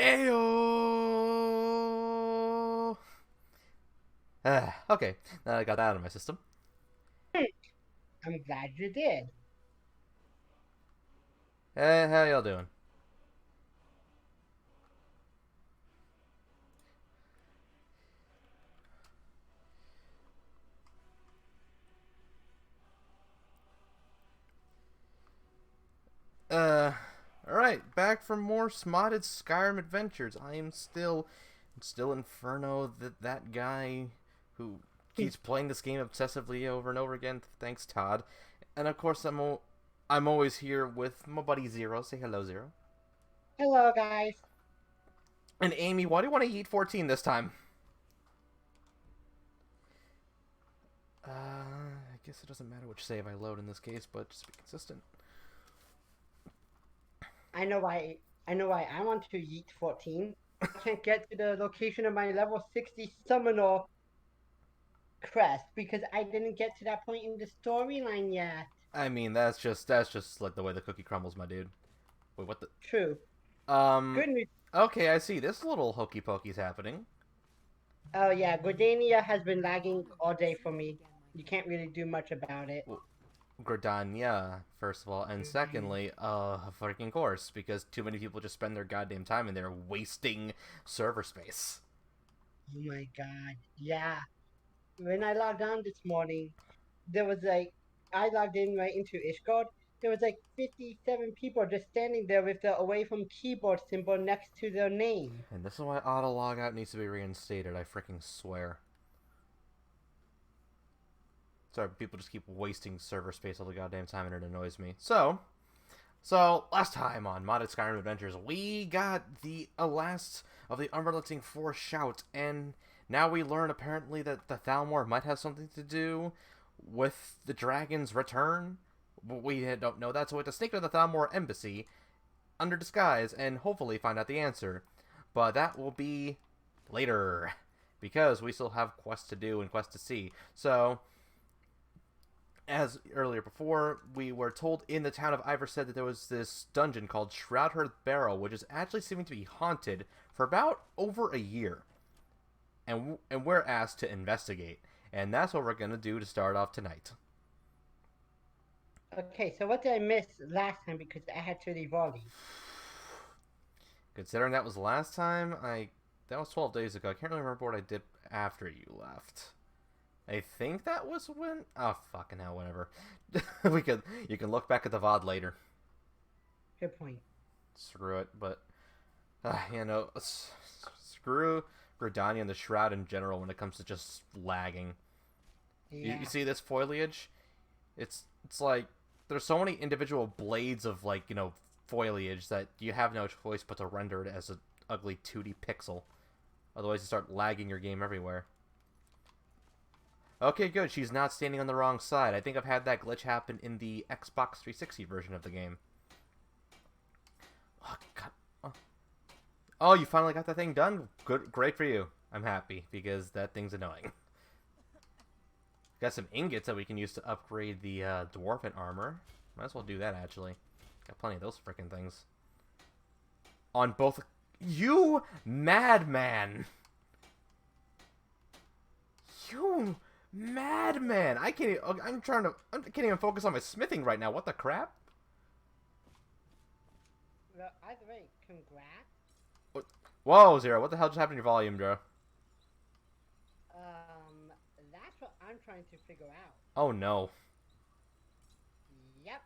Ayo! Okay, now I got that out of my system. I'm glad you did. Hey, how y'all doing? Uh, alright, back for more smotted Skyrim adventures. I am still Inferno, that guy who keeps playing this game obsessively over and over again. Thanks, Todd. And of course, I'm always here with my buddy Zero. Say hello, Zero. Hello, guys. And Amy, why do you want to eat 14 this time? I guess it doesn't matter which save I load in this case, but just be consistent. I know why. I know why I want to yeet 14. I can't get to the location of my level 60 summoner crest because I didn't get to that point in the storyline yet. I mean, that's just like the way the cookie crumbles, my dude. Wait, what the? True. Um. Good news. Okay, I see. This little hokey pokey's happening. Oh yeah, Gordania has been lagging all day for me. You can't really do much about it. Well, Gridania, first of all, and Mhm. secondly, freaking course, because too many people just spend their goddamn time in there wasting server space. Oh my god. Yeah. When I logged on this morning, there was like I logged in right into Ishgard. There was like 57 people just standing there with the away from keyboard symbol next to their name. And this is why auto logout needs to be reinstated. I freaking swear. Sorry, people just keep wasting server space all the goddamn time, and it annoys me. So last time on Modded Skyrim Adventures, we got the last of the unrelenting Four Shout, and now we learn apparently that the Thalmor might have something to do with the dragon's return. We don't know that, so we have to sneak to the Thalmor embassy under disguise and hopefully find out the answer. But that will be later, because we still have quests to do and quests to see. So as earlier before, we were told in the town of Iverstead that there was this dungeon called Shroudhearth Barrow, which is actually seeming to be haunted for about over a year. And we're asked to investigate. And that's what we're going to do to start off tonight. Okay, so what did I miss last time because I had to leave early? Considering that was the last time, that was 12 days ago. I can't really remember what I did after you left. I think that was when. Oh fucking hell! Whatever. You can look back at the VOD later. Good point. Screw it. But screw Gridania and the Shroud in general when it comes to just lagging. You Yeah. see this foliage? It's like there's so many individual blades of foliage that you have no choice but to render it as an ugly 2D pixel. Otherwise, you start lagging your game everywhere. Okay, good. She's not standing on the wrong side. I think I've had that glitch happen in the Xbox 360 version of the game. Oh, God. Oh, you finally got that thing done? Good, great for you. I'm happy because that thing's annoying. Got some ingots that we can use to upgrade the dwarven armor. Might as well do that actually. Got plenty of those freaking things. On both. You madman! You madman! I can't. I can't even focus on my smithing right now. What the crap? Well, either way, congrats. Whoa, Zero! What the hell just happened to your volume, bro? Um, that's what I'm trying to figure out. Oh no! Yep.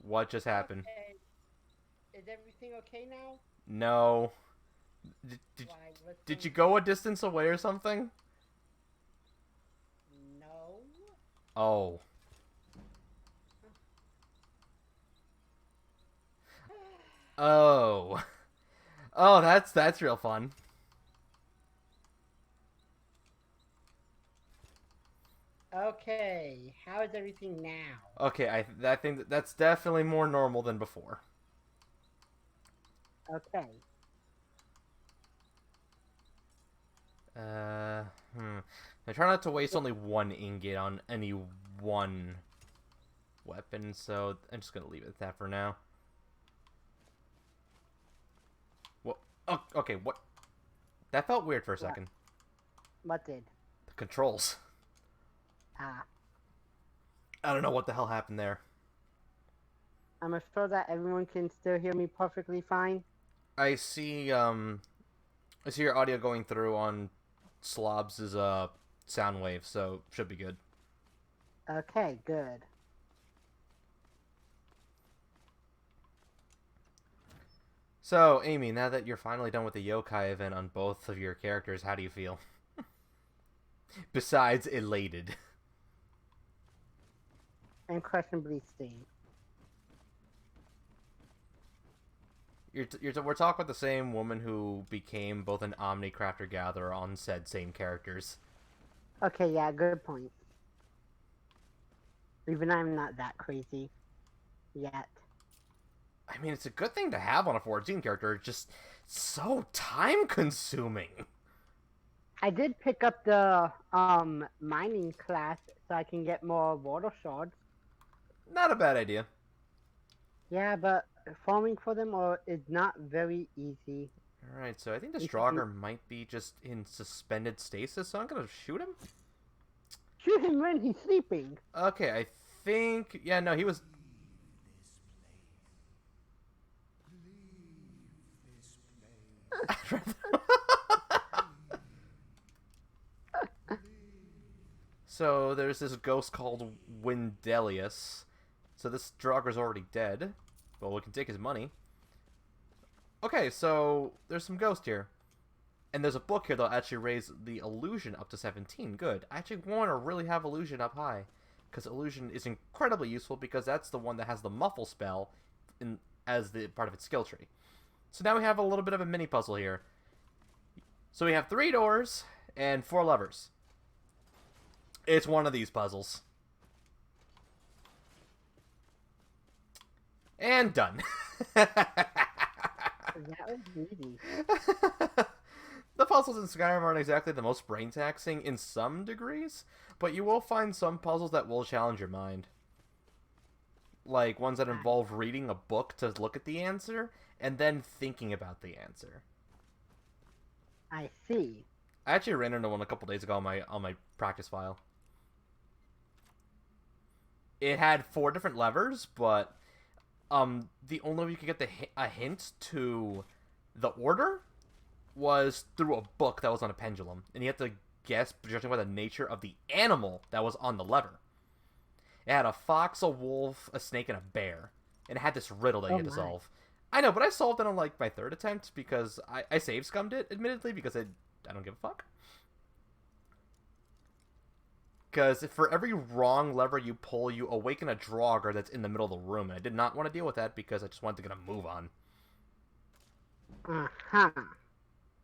What just happened? Okay. Is everything okay now? No. Did, did, Why, what's did you going go a distance away or something? No. Oh. Oh. Oh, that's real fun. Okay, how is everything now? Okay, I think that's definitely more normal than before. Okay. Uh, hmm. I try not to waste only one ingot on any one weapon, so I'm just gonna leave it at that for now. What? Oh, okay, what? That felt weird for a What? second. What did? The controls. Ah. I don't know what the hell happened there. I'm sure that everyone can still hear me perfectly fine. I see, I see your audio going through on Slobs' sound wave, so should be good. Okay, good. So, Amy, now that you're finally done with the yokai event on both of your characters, how do you feel? Besides elated. Unquestionably Steve. We're talking about the same woman who became both an Omni Crafter Gatherer on said same characters. Okay, yeah, good point. Even I'm not that crazy yet. I mean, it's a good thing to have on a 14 character, it's just so time consuming. I did pick up the mining class so I can get more water shards. Not a bad idea. Yeah, but farming for them is not very easy. Alright, so I think the If you Strogger might be just in suspended stasis, so I'm gonna shoot him? shoot him when he's sleeping. Okay, I think... Yeah, no, he was... So, there's this ghost called Wendelius. So this Strogger's already dead. Well, we can take his money. Okay, so there's some ghost here. And there's a book here that'll actually raise the illusion up to 17. Good. I actually want to really have illusion up high. Because illusion is incredibly useful because that's the one that has the muffle spell as the part of its skill tree. So now we have a little bit of a mini puzzle here. So we have 3 doors and 4 levers. It's one of these puzzles. And done. That was easy. The puzzles in Skyrim aren't exactly the most brain-taxing in some degrees, but you will find some puzzles that will challenge your mind. Like ones that involve reading a book to look at the answer, and then thinking about the answer. I see. I actually ran into one a couple days ago on my practice file. It had 4 different levers, but the only way you could get a hint to the order was through a book that was on a pendulum, and you had to guess judging by the nature of the animal that was on the lever. It had a fox, a wolf, a snake, and a bear, and it had this riddle that you had to solve. I know, but I solved it on like my 3rd attempt because I save scummed it, admittedly, because I don't give a fuck. Because for every wrong lever you pull, you awaken a Draugr that's in the middle of the room, and I did not want to deal with that because I just wanted to get a move on. Uh-huh.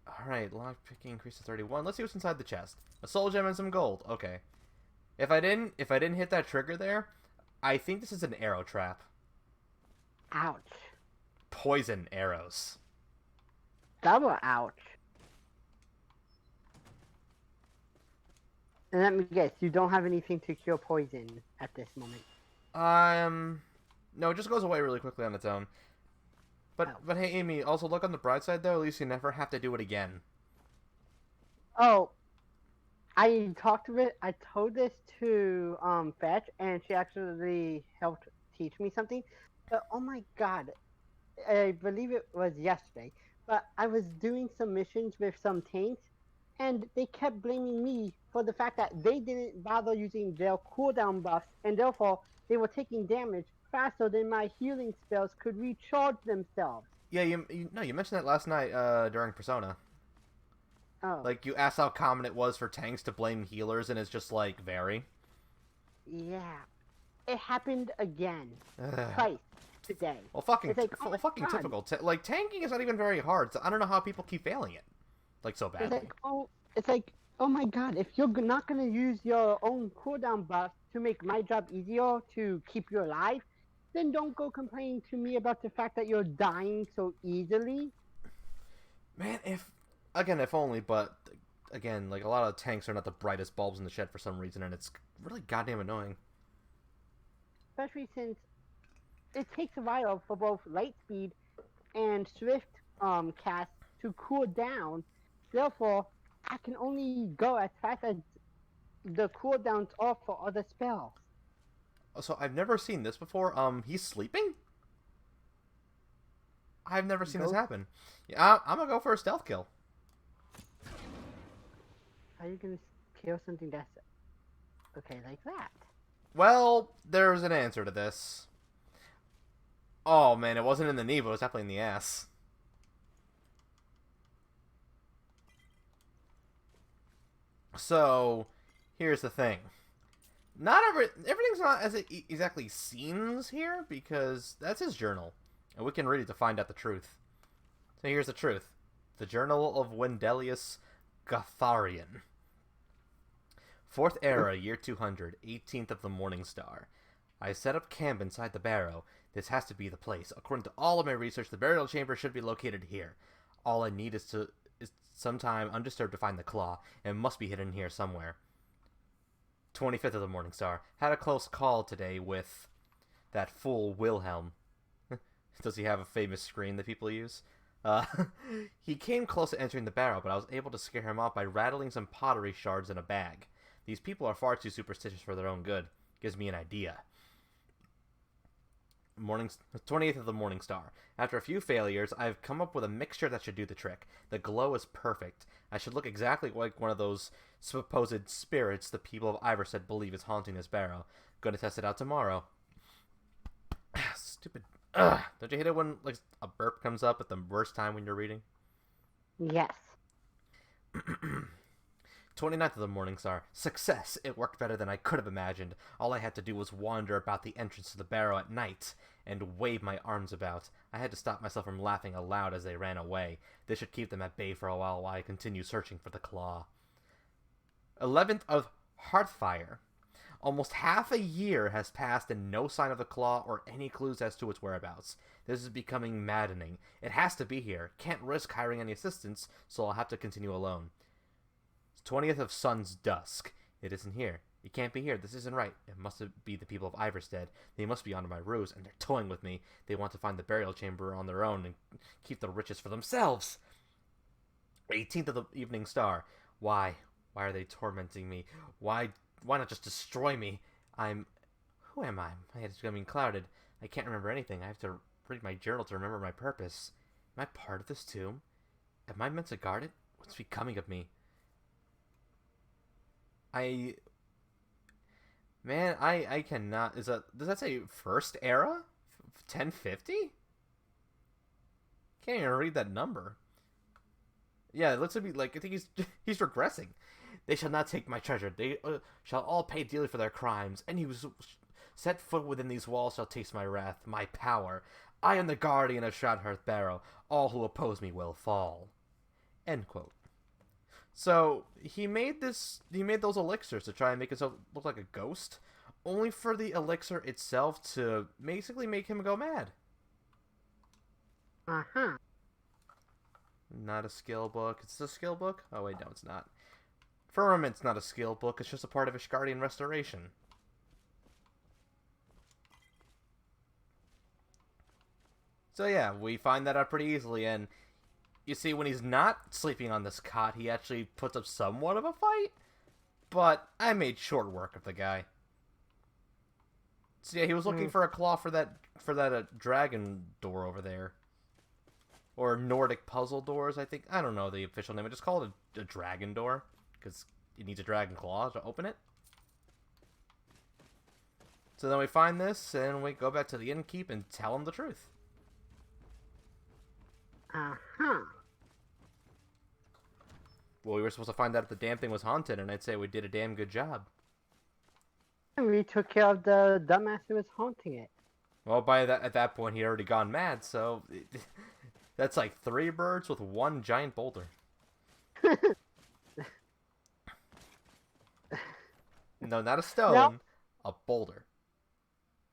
Alright, lockpicking increased to 31. Let's see what's inside the chest. A soul gem and some gold. Okay. If I didn't hit that trigger there, I think this is an arrow trap. Ouch. Poison arrows. Double ouch. And let me guess, you don't have anything to cure poison at this moment. No, it just goes away really quickly on its own. But hey, Amy, also look on the bright side, though. At least you never have to do it again. Oh, I told this to Fetch, and she actually helped teach me something. But oh my god, I believe it was yesterday. But I was doing some missions with some tanks, and they kept blaming me for the fact that they didn't bother using their cooldown buffs, and therefore they were taking damage faster than my healing spells could recharge themselves. Yeah, you mentioned that last night during Persona. Oh. Like, you asked how common it was for tanks to blame healers, and it's just like, very. Yeah. It happened again. Ugh. Twice today. Well, fucking God. typical. Like, tanking is not even very hard, so I don't know how people keep failing it. Like, so badly. It's like, oh my god, if you're not gonna use your own cooldown buff to make my job easier to keep you alive, then don't go complaining to me about the fact that you're dying so easily. Man, if only, but again, like, a lot of tanks are not the brightest bulbs in the shed for some reason, and it's really goddamn annoying. Especially since it takes a while for both light speed and swift cast to cool down. Therefore, I can only go as fast as the cooldowns are for other spells. So I've never seen this before. He's sleeping? I've never seen this Go. happen. Yeah, I'm gonna go for a stealth kill. How are you gonna kill something that's okay like that? Well, there's an answer to this. Oh man, it wasn't in the knee, but it was definitely in the ass. So, here's the thing. Not everything's not as it exactly seems here, because that's his journal. And we can read it to find out the truth. So here's the truth. The Journal of Wendelius Gotharian. 4th Era, year 200, 18th of the Morning Star. I set up camp inside the barrow. This has to be the place. According to all of my research, the burial chamber should be located here. All I need is some time undisturbed to find the claw, and it must be hidden here somewhere. 25th of the Morning Star. Had a close call today with that fool Wilhelm. Does he have a famous screen that people use? He came close to entering the barrow, but I was able to scare him off by rattling some pottery shards in a bag. These people are far too superstitious for their own good. Gives me an idea. 28th of the Morning Star. After a few failures, I've come up with a mixture that should do the trick. The glow is perfect. I should look exactly like one of those supposed spirits the people of Iverstead believe is haunting this barrow. Gonna test it out tomorrow. Stupid. Don't you hate it when like a burp comes up at the worst time when you're reading? Yes. 29th of the Morning Star. Success! It worked better than I could have imagined. All I had to do was wander about the entrance to the barrow at night and wave my arms about. I had to stop myself from laughing aloud as they ran away. This should keep them at bay for a while I continue searching for the claw. 11th of Hearthfire. Almost half a year has passed and no sign of the claw or any clues as to its whereabouts. This is becoming maddening. It has to be here. Can't risk hiring any assistants, so I'll have to continue alone. 20th of Sun's Dusk. It isn't here. It can't be here. This isn't right. It must be the people of Iverstead. They must be onto my ruse, and they're toying with me. They want to find the burial chamber on their own and keep the riches for themselves. 18th of the Evening Star. Why? Why are they tormenting me? Why not just destroy me? Who am I? My head is becoming clouded. I can't remember anything. I have to read my journal to remember my purpose. Am I part of this tomb? Am I meant to guard it? What's becoming of me? I cannot. Does that say first era? 1050? Can't even read that number. Yeah, it looks to be like I think he's regressing. They shall not take my treasure. They shall all pay dearly for their crimes. Any who set foot within these walls shall taste my wrath, my power. I am the guardian of Shroudhearth Barrow. All who oppose me will fall. End quote. So he made those elixirs to try and make himself look like a ghost, only for the elixir itself to basically make him go mad. Uh-huh. Not a skill book. It's a skill book? Oh wait, no, it's not. Firmament's not a skill book. It's just a part of Ishgardian Restoration. So yeah, we find that out pretty easily, and you see, when he's not sleeping on this cot, he actually puts up somewhat of a fight. But I made short work of the guy. So yeah, he was looking for a claw for that dragon door over there. Or Nordic puzzle doors, I think. I don't know the official name. I just call it a dragon door. Because it needs a dragon claw to open it. So then we find this, and we go back to the innkeep and tell him the truth. Uh-huh. Well, we were supposed to find out if the damn thing was haunted, and I'd say we did a damn good job. And we took care of the dumbass who was haunting it. Well, at that point, he'd already gone mad, so that's like 3 birds with 1 giant boulder. No, not a stone, No. a boulder.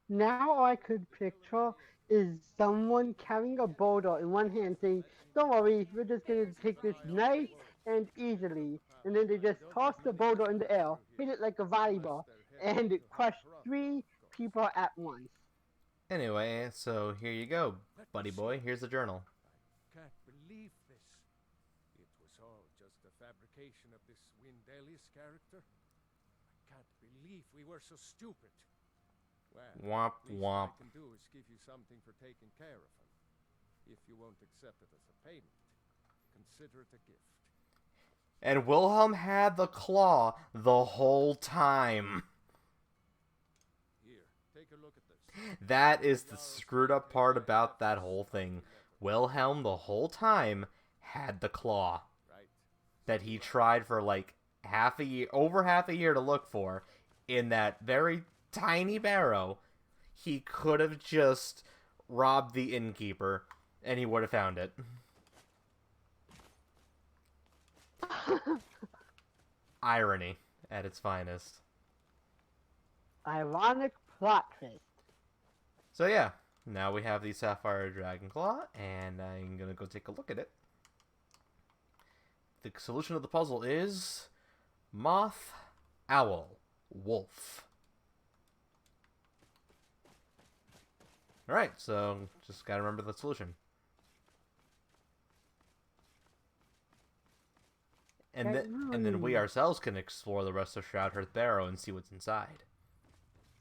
Now all I could picture is someone carrying a boulder in one hand saying, "Don't worry, we're just going to take this nice and easily." And then they just toss the boulder in the air, hit it like a volleyball, and crush 3 people at once. Anyway, so here you go, buddy boy. Here's the journal. Can't believe this. It was all just a fabrication of this Windelius character. I can't believe we were so stupid. Well, Womp least womp. what I can do is give you something for taking care of him. If you won't accept it as a payment, consider it a gift. And Wilhelm had the claw the whole time. Here, take a look at this. That is the screwed up part about that whole thing. Wilhelm the whole time had the claw Right. that he tried for like over half a year to look for in that very tiny barrow. He could have just robbed the innkeeper and he would have found it. Irony at its finest. Ironic plot twist. So yeah, now we have the Sapphire Dragon Claw, and I'm gonna go take a look at it. The solution of the puzzle is moth, owl, wolf. Alright, so just gotta remember the solution. And then we ourselves can explore the rest of Shroudhearth Barrow and see what's inside.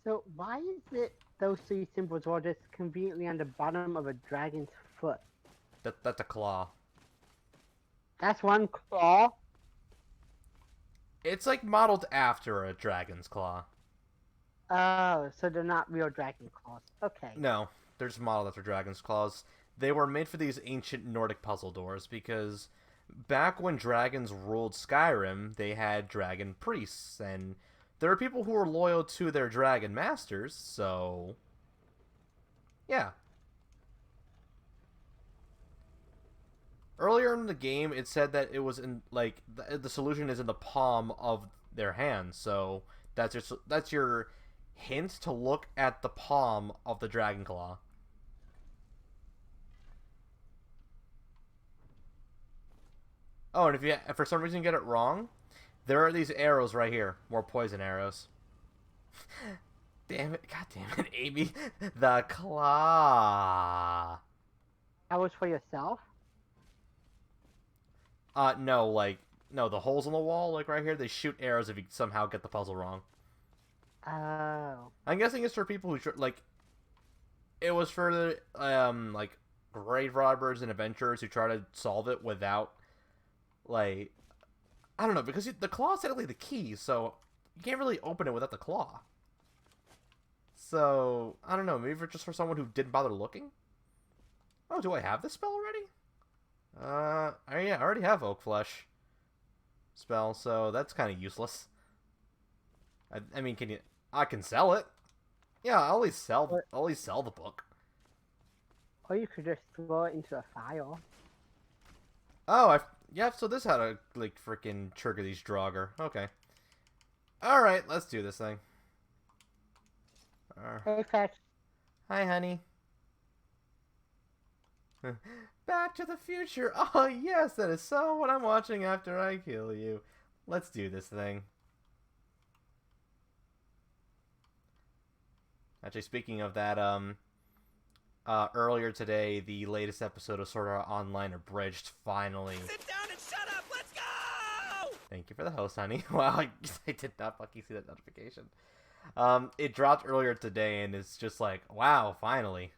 So why is it those three symbols are just conveniently on the bottom of a dragon's foot? That's a claw. That's one claw? It's like modeled after a dragon's claw. Oh, so they're not real dragon claws. Okay. No, they're just modeled after dragon's claws. They were made for these ancient Nordic puzzle doors because back when dragons ruled Skyrim, they had dragon priests, and there are people who were loyal to their dragon masters, so yeah. Earlier in the game, it said that it was in, like, the solution is in the palm of their hand, so that's your hint to look at the palm of the dragon claw. Oh, and if for some reason you get it wrong, there are these arrows right here, more poison arrows. Damn it, god damn it, Amy, the claw. That was for yourself? No, the holes in the wall, like right here, they shoot arrows if you somehow get the puzzle wrong. Oh. I'm guessing it's for people who, like, it was for the, like, grave robbers and adventurers who try to solve it without, like, I don't know, because the claw is technically the key, so you can't really open it without the claw. So, I don't know, maybe just for someone who didn't bother looking? Oh, do I have this spell already? Yeah, I already have Oak Flesh spell, so that's kind of useless. I mean, I can sell it. Yeah, I'll at least sell the book. Or you could just throw it into a file. Oh, yeah, so this had to, like, freaking trigger these Draugr. Okay. Alright, let's do this thing. Okay. Hi, honey. Back to the Future. Oh, yes, that is so what I'm watching after I kill you. Let's do this thing. Actually, speaking of that, earlier today, the latest episode of Sword Art Online Abridged finally. Sit down and shut up! Let's go! Thank you for the host, honey. Wow, I did not fucking see that notification. It dropped earlier today, and it's just like, wow, finally.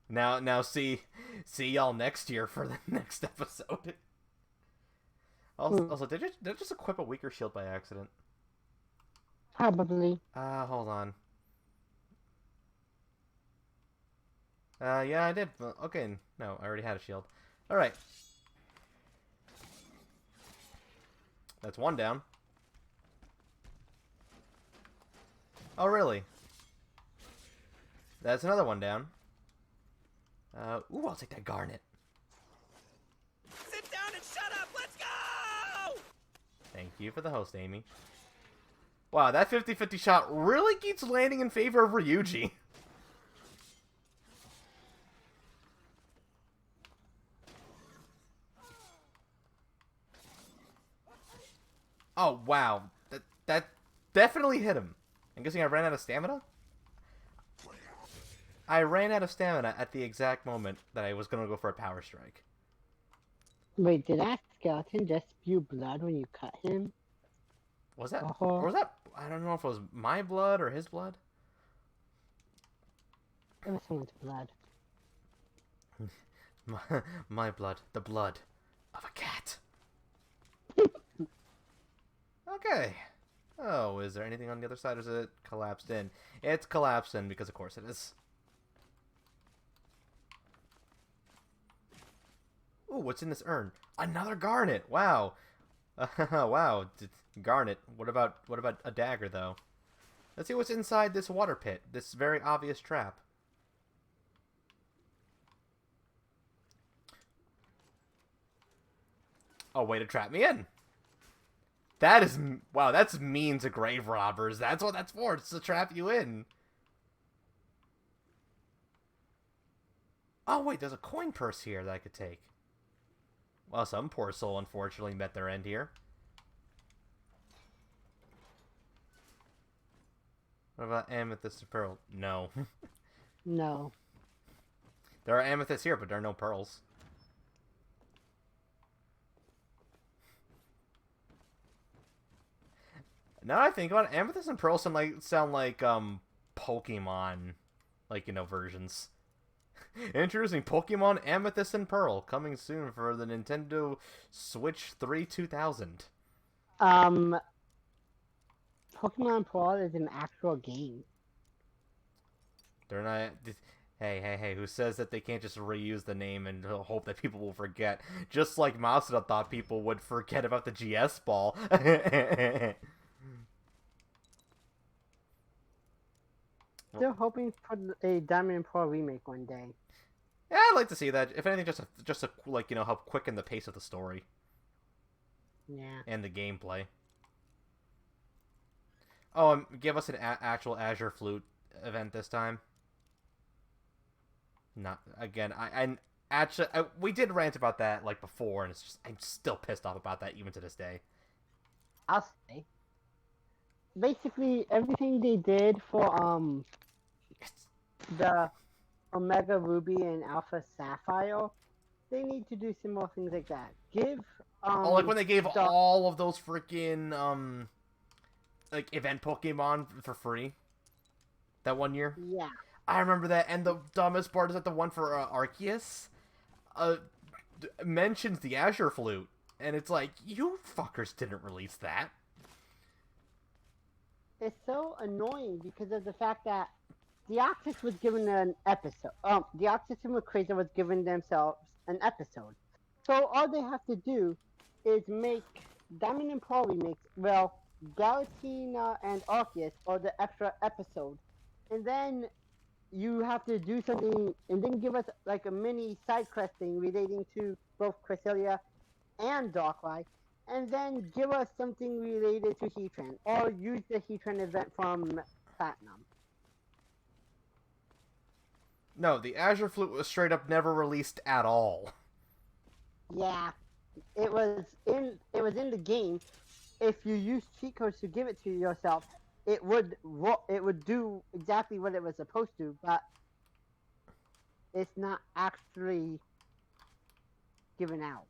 Now, see y'all next year for the next episode. Also, did I just equip a weaker shield by accident? Probably. Hold on. Yeah, I did. Okay, no, I already had a shield. Alright. That's one down. Oh, really? That's another one down. Ooh, I'll take that garnet. Sit down and shut up! Let's go! Thank you for the host, Amy. Wow, that 50-50 shot really keeps landing in favor of Ryuji. Oh, wow. That definitely hit him. I'm guessing I ran out of stamina? I ran out of stamina at the exact moment that I was going to go for a power strike. Wait, did that skeleton just spew blood when you cut him? Was that? Uh-huh. Or was that? I don't know if it was my blood or his blood. It was someone's blood. My blood. The blood of a cat. Okay. Oh, is there anything on the other side, or is it collapsed in? It's collapsed in, because of course it is. Ooh, what's in this urn? Another garnet! Wow. Wow. Garnet. What about a dagger, though? Let's see what's inside this water pit. This very obvious trap. Oh, way to trap me in. That is... Wow, that's mean to grave robbers. That's what that's for. It's to trap you in. Oh, wait, there's a coin purse here that I could take. Well, some poor soul unfortunately met their end here. What about amethyst and pearl? No. No. There are amethysts here, but there are no pearls. Now that I think about it, amethyst and pearl sound like Pokemon, like, you know, versions. Introducing Pokemon Amethyst and Pearl, coming soon for the Nintendo Switch 3 2000. Pokemon Pearl is an actual game. They're not... Hey, who says that they can't just reuse the name and hope that people will forget? Just like Masuda thought people would forget about the GS ball. Still hoping for a Diamond and Pearl remake one day. Yeah, I'd like to see that. If anything, just to like, you know, help quicken the pace of the story. Yeah. And the gameplay. Oh, give us an actual Azure Flute event this time. Not again. We did rant about that like before, and it's just I'm still pissed off about that even to this day. I'll say. Basically, everything they did for the Omega Ruby and Alpha Sapphire, they need to do some more things like that. Give like when they gave all of those freaking like event Pokemon for free that one year. Yeah. I remember that, and the dumbest part is that the one for Arceus mentions the Azure Flute, and it's like, you fuckers didn't release that. It's so annoying because of the fact that Deoxys was given an episode. Deoxys and Rayquaza was given themselves an episode. So all they have to do is make Diamond and Pearl remakes. Well, Galatina and Arceus are the extra episode, and then you have to do something, and then give us like a mini side quest thing relating to both Cresselia and Darkrai, and then give us something related to Heatran, or use the Heatran event from Platinum. No, the Azure Flute was straight up never released at all. Yeah, it was in the game. If you use cheat codes to give it to yourself, it would do exactly what it was supposed to, but it's not actually given out.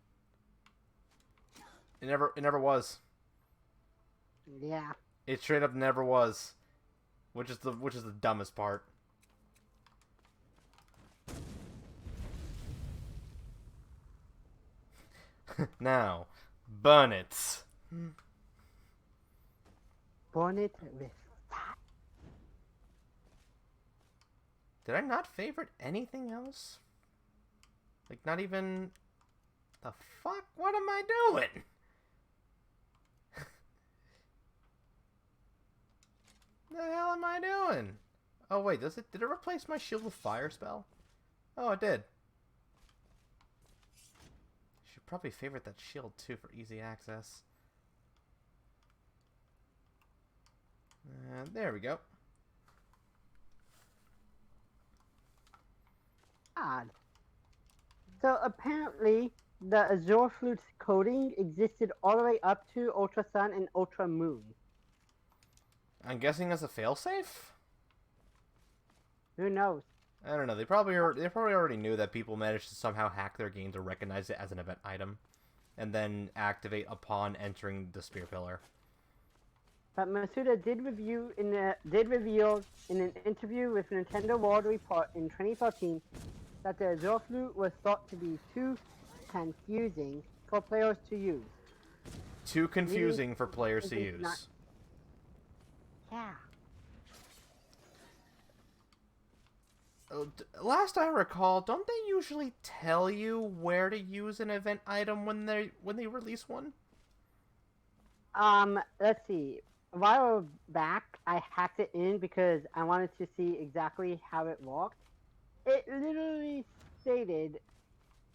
It never was. Yeah. It straight up never was, which is the dumbest part. Now, Bonnet. Bonnet with fat. Did I not favorite anything else? Like, not even... The fuck? What am I doing? The hell am I doing? Oh, wait, did it replace my Shield of Fire spell? Oh, it did. Should probably favorite that shield, too, for easy access. And there we go. Odd. So apparently, the Azure Flute's coding existed all the way up to Ultra Sun and Ultra Moon. I'm guessing as a failsafe? Who knows? I don't know. They probably already knew that people managed to somehow hack their game to recognize it as an event item. and then activate upon entering the spear pillar. But Masuda did reveal in an interview with Nintendo World Report in 2013 that the Azure Flute was thought to be too confusing for players to use. Too confusing for players to use. Yeah. Last I recall, don't they usually tell you where to use an event item when they release one? Let's see. A while back, I hacked it in because I wanted to see exactly how it worked. It literally stated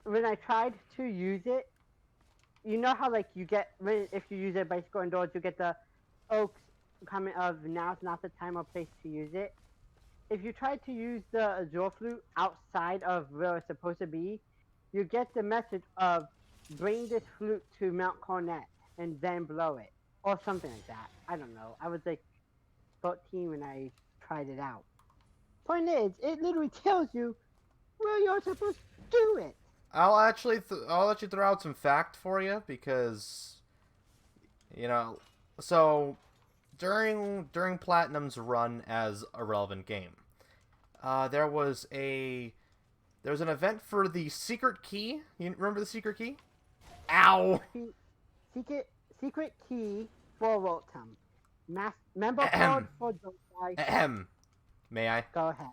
when I tried to use it. You know how like you get if you use a bicycle indoors, you get the oaks comment of now's not the time or place to use it. If you try to use the Azure Flute outside of where it's supposed to be, you get the message of bring this flute to Mount Cornet and then blow it. Or something like that. I don't know. I was like 14 when I tried it out. Point is, it literally tells you where you're supposed to do it. I'll let you throw out some fact for you because, so during Platinum's run as a relevant game, there was an event for the secret key. You remember the secret key? Ow! Secret key for Rotom. Member code for Ahem. May I? Go ahead.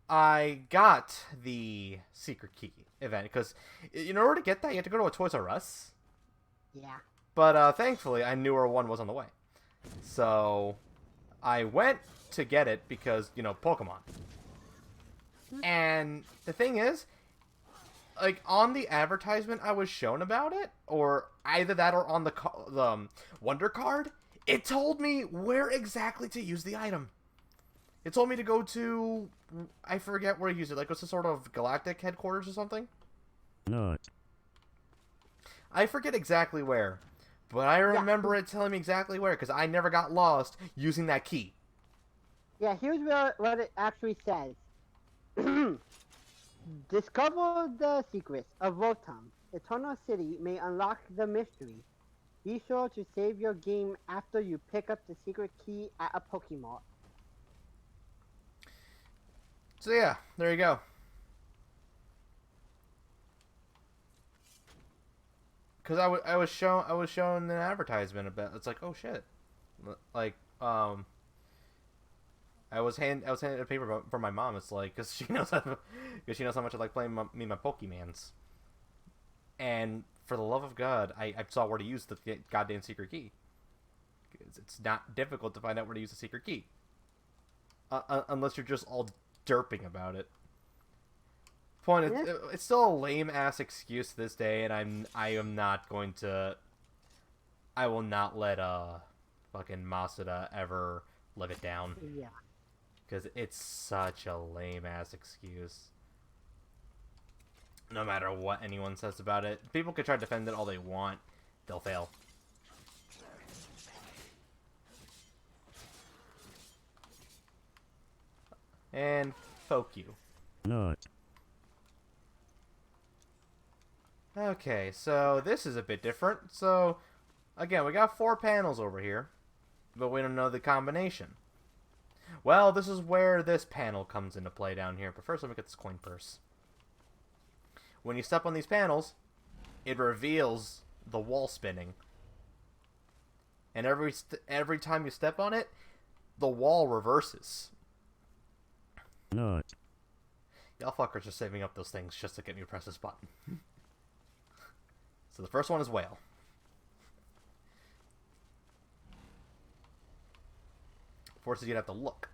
I got the secret key event because in order to get that, you have to go to a Toys R Us. Yeah. But thankfully, I knew where one was on the way. So I went to get it because, Pokemon. And the thing is, like, on the advertisement I was shown about it, or either that or on the Wonder Card, it told me where exactly to use the item. It told me to go to, I forget where to use it, like, what's the sort of galactic headquarters or something? No. I forget exactly where, but I remember it telling me exactly where, because I never got lost using that key. Yeah, here's what it actually says. Discover the secrets of Rotom. Eternal City may unlock the mystery. Be sure to save your game after you pick up the secret key at a Pokemon. So yeah, there you go. Because I was shown an advertisement about. It's like, oh shit, like I was handed a paper from my mom. It's like because she knows how much I like playing my Pokemans. And for the love of God, I saw where to use the goddamn secret key. It's not difficult to find out where to use the secret key, unless you're just all derping about it. Point, it's still a lame ass excuse to this day, and I am not going to. I will not let fucking Masuda ever live it down. Yeah. Because it's such a lame ass excuse. No matter what anyone says about it, people can try to defend it all they want, they'll fail. And poke you. No. Okay, so this is a bit different. So, again, we got 4 panels over here, but we don't know the combination. Well, this is where this panel comes into play down here. But first, let me get this coin purse. When you step on these panels, it reveals the wall spinning. And every time you step on it, the wall reverses. No. Y'all fuckers are saving up those things just to get me to press this button. So the first one is whale. Forces you to have to look.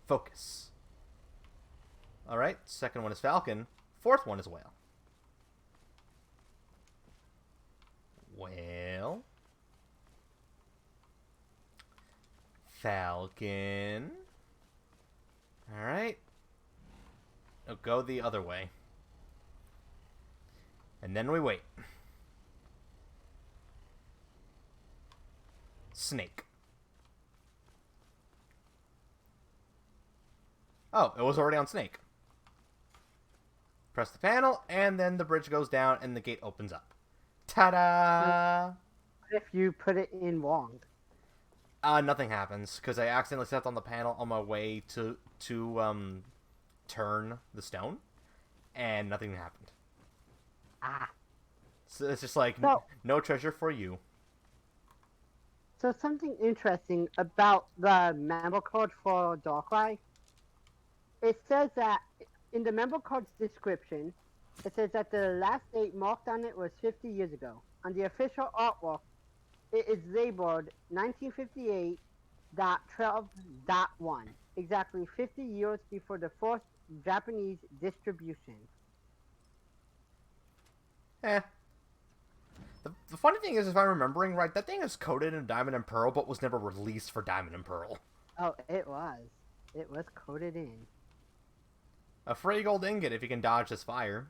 Focus. Alright, second one is falcon. Fourth one is whale. Whale. Falcon. Alright. Oh, go the other way. And then we wait. Snake. Oh, it was already on snake. Press the panel, and then the bridge goes down, and the gate opens up. Ta-da! What if you put it in wrong? Nothing happens because I accidentally stepped on the panel on my way to turn the stone, and nothing happened. Ah. So it's just like So, no treasure for you. so something interesting about the member code for Darkrai. It says that in the member code's description, it says that the last date marked on it was 50 years ago. On the official artwork, it is labeled 1958.12.1, exactly 50 years before the first Japanese distribution. Eh. The funny thing is, if I'm remembering right, that thing is coated in Diamond and Pearl, but was never released for Diamond and Pearl. Oh, it was. It was coated in. A free gold ingot if you can dodge this fire.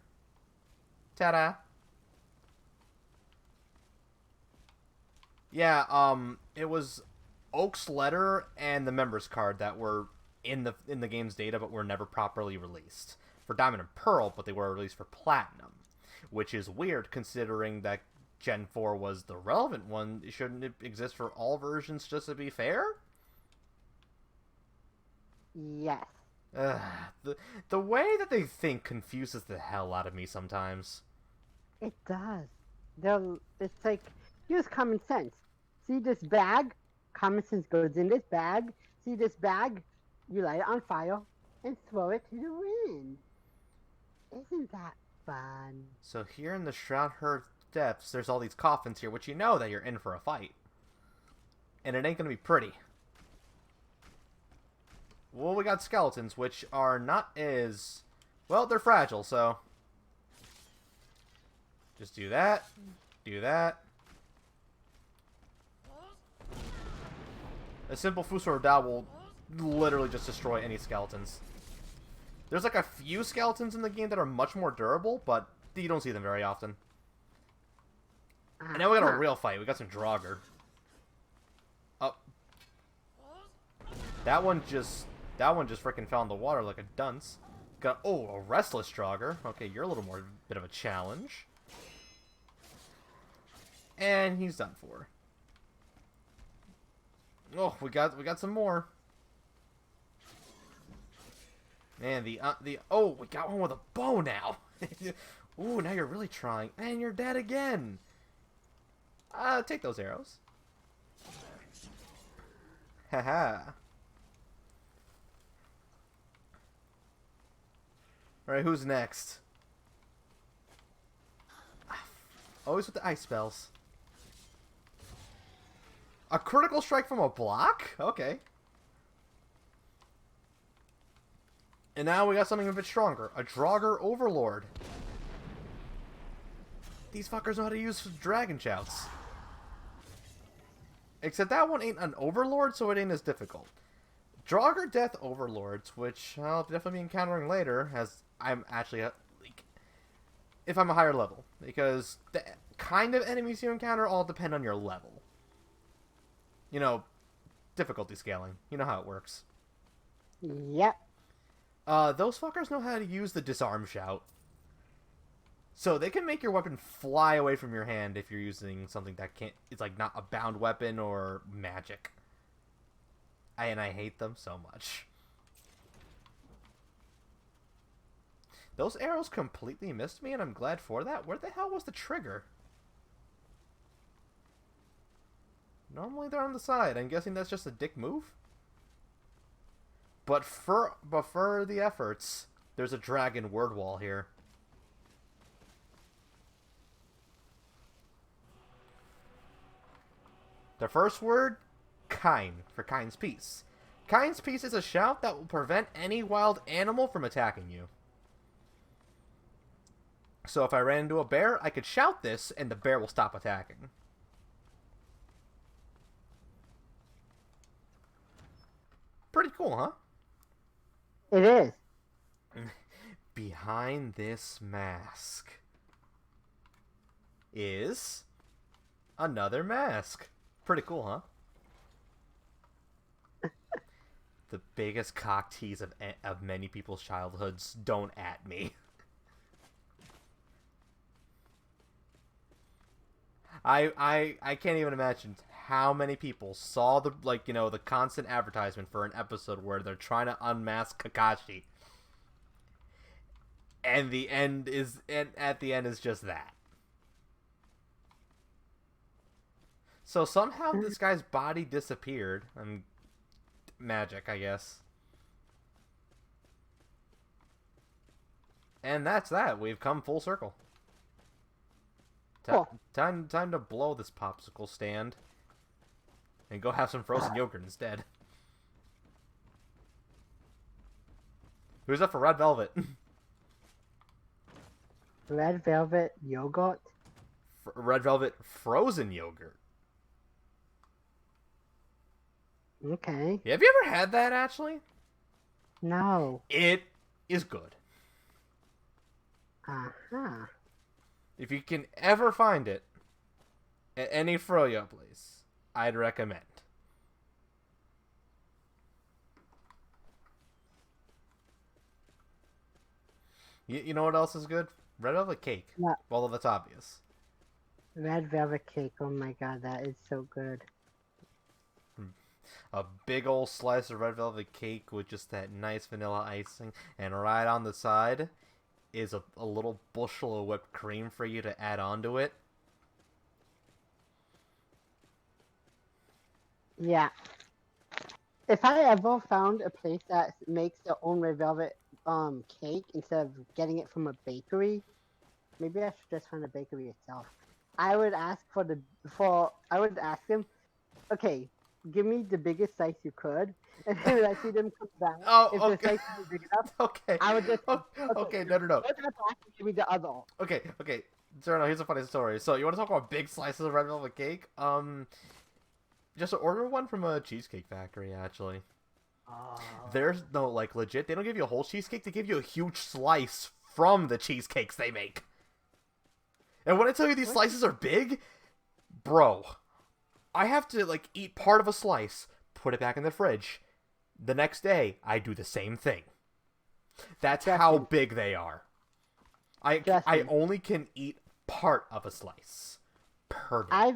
Ta-da! Yeah, it was Oak's letter and the members card that were in the game's data, but were never properly released for Diamond and Pearl, but they were released for Platinum, which is weird considering that Gen 4 was the relevant one. Shouldn't it exist for all versions just to be fair? Yes. Ugh, the way that they think confuses the hell out of me sometimes. It does. It's like, use common sense. See this bag? Common sense goes in this bag. See this bag? You light it on fire and throw it to the wind. Isn't that fun? So here in the Shroud Herd depths, there's all these coffins here, which you know that you're in for a fight. And it ain't gonna be pretty. Well, we got skeletons, which are not as... Well, they're fragile, so... Just do that. Do that. A simple Fusor Dao will literally just destroy any skeletons. There's like a few skeletons in the game that are much more durable, but you don't see them very often. And now we got a real fight. We got some Draugr. Oh. That one just freaking fell in the water like a dunce. Got a restless Draugr. Okay, you're a little more bit of a challenge. And he's done for. Oh, we got some more. Man, we got one with a bow now. Ooh, now you're really trying. And you're dead again. Take those arrows. Haha. Alright, who's next? Always with the ice spells. A critical strike from a block? Okay. And now we got something a bit stronger. A Draugr Overlord. These fuckers know how to use dragon shouts. Except that one ain't an Overlord, so it ain't as difficult. Draugr Death Overlords, which I'll definitely be encountering later, as I'm actually, if I'm a higher level. Because the kind of enemies you encounter all depend on your level. You know, difficulty scaling. You know how it works. Yep. Those fuckers know how to use the disarm shout. So they can make your weapon fly away from your hand if you're using something that can't... It's like not a bound weapon or magic. And I hate them so much. Those arrows completely missed me, and I'm glad for that. Where the hell was the trigger? Normally they're on the side. I'm guessing that's just a dick move? But for the efforts, there's a dragon word wall here. The first word, Kine, for Kine's Peace. Kine's Peace is a shout that will prevent any wild animal from attacking you. So if I ran into a bear, I could shout this, and the bear will stop attacking. Pretty cool, huh? It is. Behind this mask is another mask. Pretty cool, huh? The biggest cock tease of many people's childhoods. Don't at me. I can't even imagine how many people saw the the constant advertisement for an episode where they're trying to unmask Kakashi, and at the end is just that. So somehow this guy's body disappeared. Magic, I guess. And that's that. We've come full circle. Cool. Time to blow this popsicle stand and go have some frozen yogurt instead. Who's up for red velvet? Red velvet yogurt. Red velvet frozen yogurt. Okay. Have you ever had that actually? No. It is good. Uh-huh. If you can ever find it at any froyo place, I'd recommend. You know what else is good? Red velvet cake. What? Although that's obvious. Red velvet cake. Oh my god, that is so good. A big old slice of red velvet cake with just that nice vanilla icing, and right on the side is a little bushel of whipped cream for you to add onto it. Yeah. If I ever found a place that makes their own red velvet cake instead of getting it from a bakery, maybe I should just find a bakery itself. I would ask I would ask them, okay, give me the biggest slice you could, and then I see them come back. Oh, if okay. the slice is big enough, Okay. I would just Okay, no. go to the back and give me the other. Okay. Zerno, here's a funny story. So you want to talk about big slices of red velvet cake? Just order one from a cheesecake factory, actually. Oh. There's no, legit, they don't give you a whole cheesecake, they give you a huge slice from the cheesecakes they make. And when I tell you these slices are big, bro, I have to, eat part of a slice, put it back in the fridge. The next day, I do the same thing. That's how big they are. I only can eat part of a slice per day.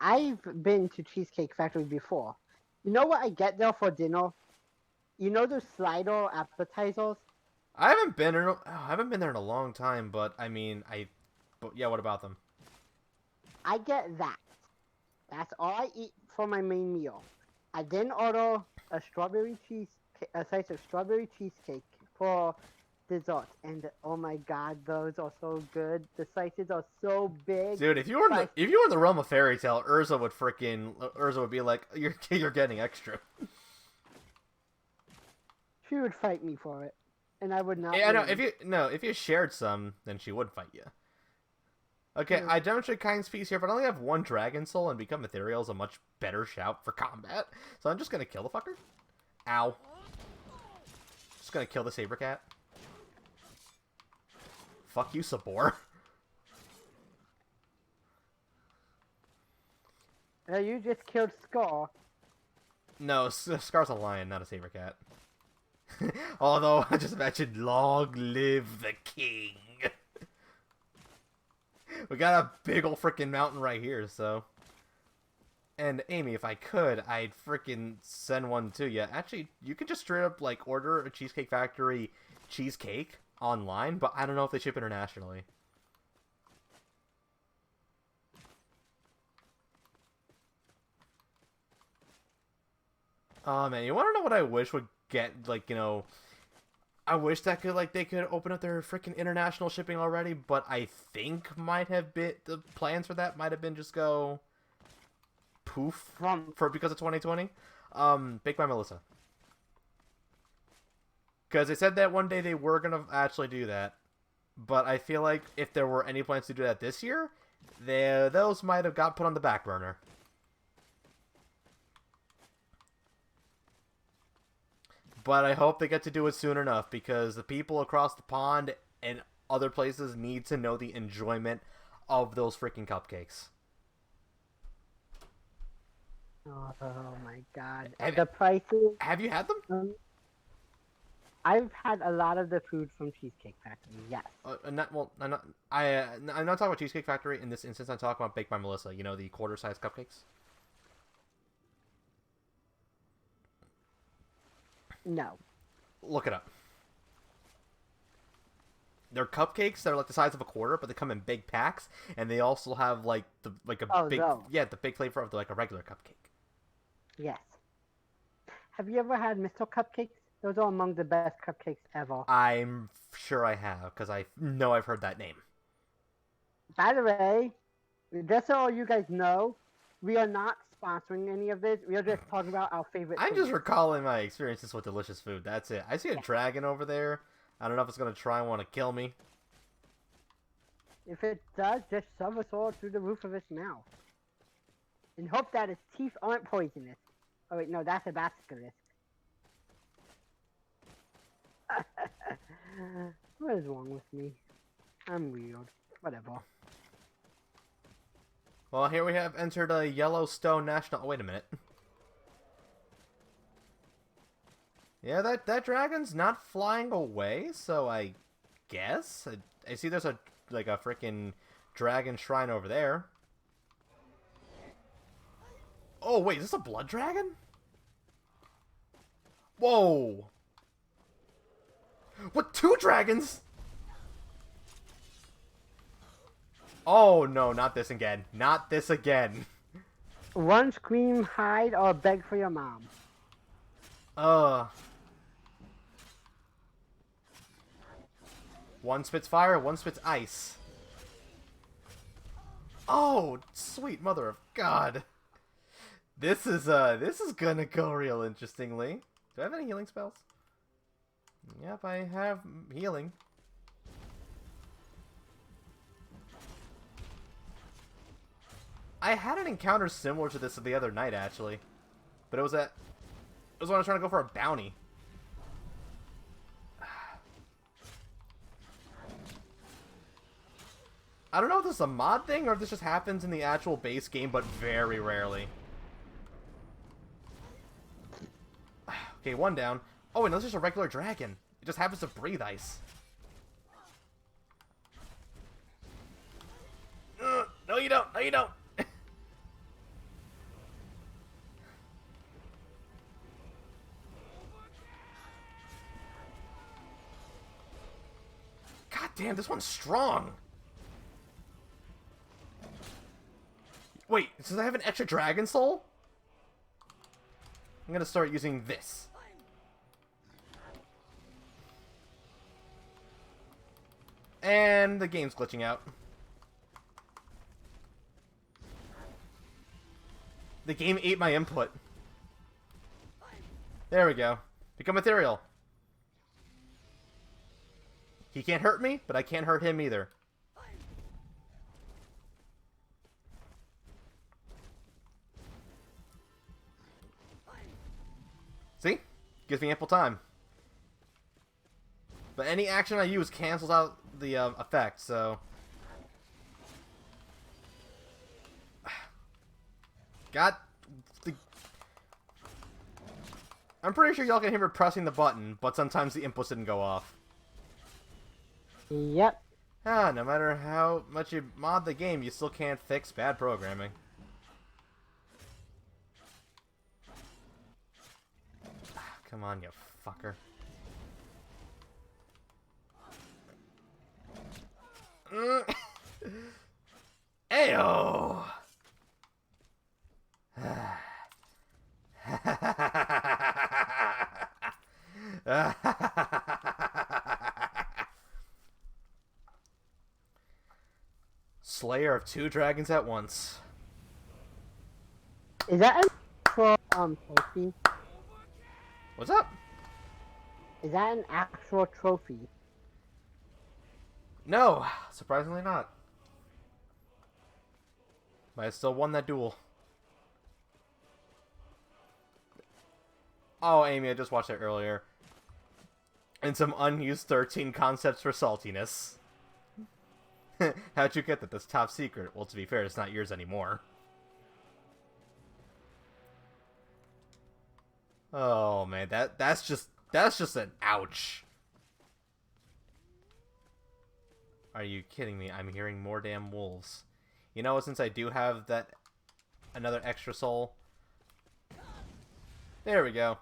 I've been to Cheesecake Factory before. You know what I get there for dinner? You know those Slider appetizers? I haven't been there in a long time, but yeah, what about them? I get that. That's all I eat for my main meal. I then order a slice of strawberry cheesecake for dessert, and oh my god, those are so good. The slices are so big. Dude, if you were in the realm of fairy tale, Urza would be like, you're getting extra. She would fight me for it, and I would not. Yeah, win. if you shared some, then she would fight you. Okay, Yeah. I demonstrate kind species here, but I only have one dragon soul, and become ethereal is a much better shout for combat. So I'm just gonna kill the fucker. Ow. Just gonna kill the saber cat. Fuck you, Sabor. You just killed Scar. No, Scar's a lion, not a saber cat. Although, I just imagine, long live the king. We got a big ol' freaking mountain right here, so. And, Amy, if I could, I'd freaking send one to you. Actually, you could just straight up, order a Cheesecake Factory cheesecake online, but I don't know if they ship internationally. Oh, man, you want to know what I wish would get, I wish that they could open up their freaking international shipping already, but I think the plans for that might have been just go poof because of 2020. Baked by Melissa. Because they said that one day they were going to actually do that, but I feel like if there were any plans to do that this year, those might have got put on the back burner. But I hope they get to do it soon enough, because the people across the pond and other places need to know the enjoyment of those freaking cupcakes. Oh my god. The prices. Have you had them? I've had a lot of the food from Cheesecake Factory. Yes. I'm not talking about Cheesecake Factory in this instance. I'm talking about Baked by Melissa. You know, the quarter-sized cupcakes. No. Look it up. They're cupcakes that are like the size of a quarter, but they come in big packs, and they also have like the big flavor of like a regular cupcake. Yes. Have you ever had Mr. Cupcakes? Those are among the best cupcakes ever. I'm sure I have, because I know I've heard that name. By the way, just so you guys know, we are not sponsoring any of this. We are just talking about our favorite I'm food. just recalling my experiences with delicious food. That's it. I see a dragon over there. I don't know if it's going to try and want to kill me. If it does, just shove a sword through the roof of its mouth. And hope that its teeth aren't poisonous. Oh wait, no, that's a basilisk. What is wrong with me? I'm weird. Whatever. Well, here we have entered a Yellowstone National... Oh, wait a minute. Yeah, that dragon's not flying away, so I guess. I see there's a freaking dragon shrine over there. Oh, wait, is this a blood dragon? Whoa! What, 2 dragons? Oh, no, not this again. Not this again. One scream, hide, or beg for your mom. One spits fire, one spits ice. Oh, sweet mother of God. This is gonna go real interestingly. Do I have any healing spells? Yep, I have healing. I had an encounter similar to this the other night, actually. But it was when I was trying to go for a bounty. I don't know if this is a mod thing or if this just happens in the actual base game, but very rarely. Okay, 1 down. Oh, and this is just a regular dragon. It just happens to breathe ice. No, you don't. No, you don't. God damn, this one's strong. Wait, does I have an extra dragon soul? I'm gonna start using this. And the game's glitching out. The game ate my input. There we go. Become ethereal. He can't hurt me, but I can't hurt him either. See? Gives me ample time. But any action I use cancels out the effect, so... I'm pretty sure y'all can hear me pressing the button, but sometimes the inputs didn't go off. Yep. No matter how much you mod the game, you still can't fix bad programming. Come on, you fucker. Ayo! Slayer of 2 dragons at once. Is that an actual trophy? What's up? Is that an actual trophy? No, surprisingly not. But I still won that duel. Oh, Amy, I just watched it earlier. And some unused 13 concepts for saltiness. How'd you get that? That's top secret. Well, to be fair, it's not yours anymore. Oh, man, that's just... That's just an ouch. Are you kidding me? I'm hearing more damn wolves. You know, since I do have that another extra soul. There we go.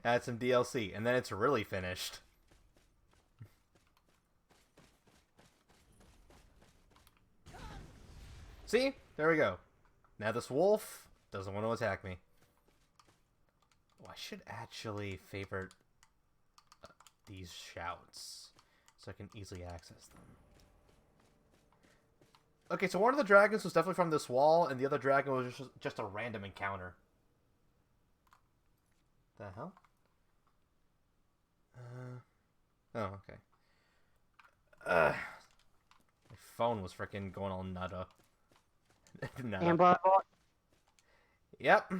Add some DLC, and then it's really finished. See? There we go. Now this wolf doesn't want to attack me. Oh, I should actually favorite these shouts so I can easily access them. Okay, so one of the dragons was definitely from this wall, and the other dragon was just a random encounter. The hell? Oh, okay. My phone was freaking going all nutta. Amber. Yep.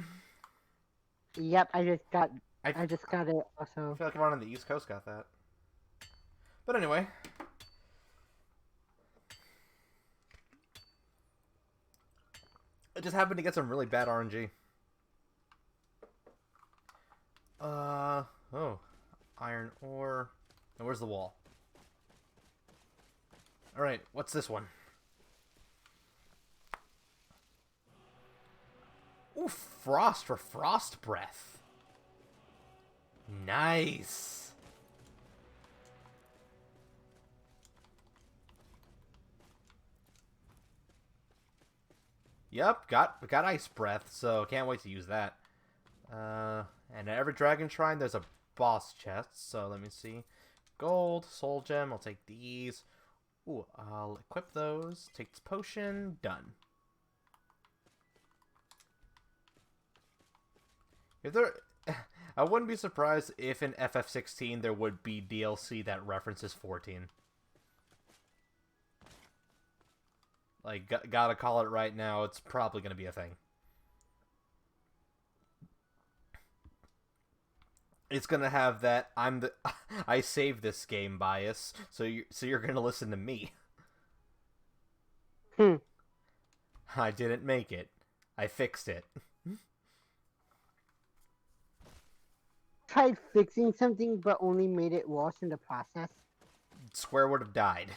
Yep, I just got it I also. feel like everyone on the East Coast got that. But anyway. I just happened to get some really bad RNG. Oh. Iron ore. Now where's the wall? Alright, what's this one? Ooh, frost for frost breath. Nice. Yep, got ice breath, so can't wait to use that. And at every dragon shrine there's a boss chest, so let me see. Gold, soul gem, I'll take these. Ooh, I'll equip those. Take this potion, done. If there, I wouldn't be surprised if in FF16 there would be DLC that references 14. Like, gotta call it right now, it's probably gonna be a thing. It's gonna have that I saved this game bias, so you're gonna listen to me. I didn't make it. I fixed it. Tried fixing something, but only made it worse in the process. Square would have died.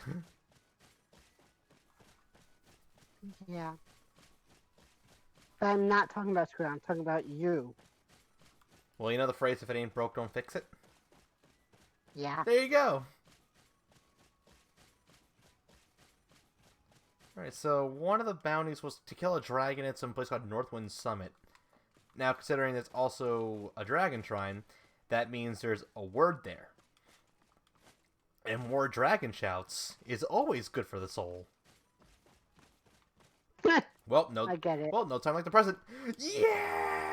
Yeah. But I'm not talking about Square, I'm talking about you. Well, you know the phrase, if it ain't broke, don't fix it? Yeah. There you go. Alright, so one of the bounties was to kill a dragon at some place called Northwind Summit. Now, considering it's also a dragon shrine, that means there's a word there. And more dragon shouts is always good for the soul. Well, no. I get it. Well, no time like the present. Yeah!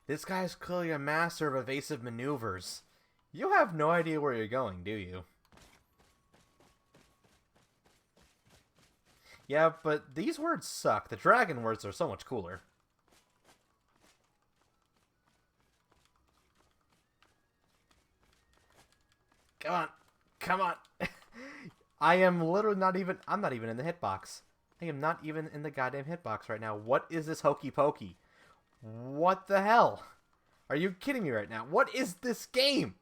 This guy's clearly a master of evasive maneuvers. You have no idea where you're going, do you? Yeah, but these words suck. The dragon words are so much cooler. Come on. Come on. I am literally not even... I'm not even in the hitbox. I am not even in the goddamn hitbox right now. What is this hokey pokey? What the hell? Are you kidding me right now? What is this game?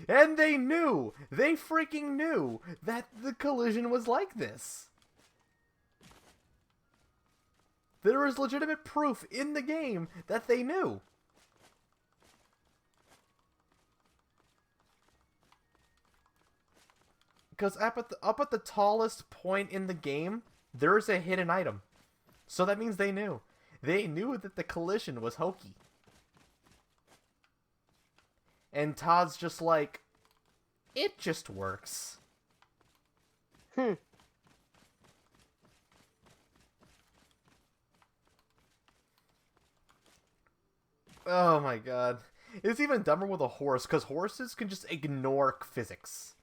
And they knew. They freaking knew that the collision was like this. There is legitimate proof in the game that they knew. Because up at the tallest point in the game, there's a hidden item. So that means they knew. They knew that the collision was hokey. And Todd's just like, it just works. Oh my god. It's even dumber with a horse, because horses can just ignore physics.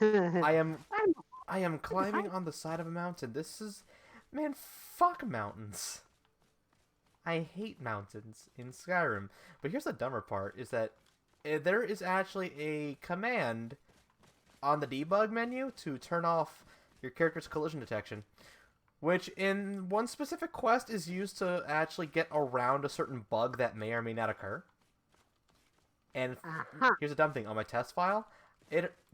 I am climbing on the side of a mountain. This is... Man, fuck mountains. I hate mountains in Skyrim. But here's the dumber part, is that there is actually a command on the debug menu to turn off your character's collision detection, which in one specific quest is used to actually get around a certain bug that may or may not occur. And here's a dumb thing on my test file.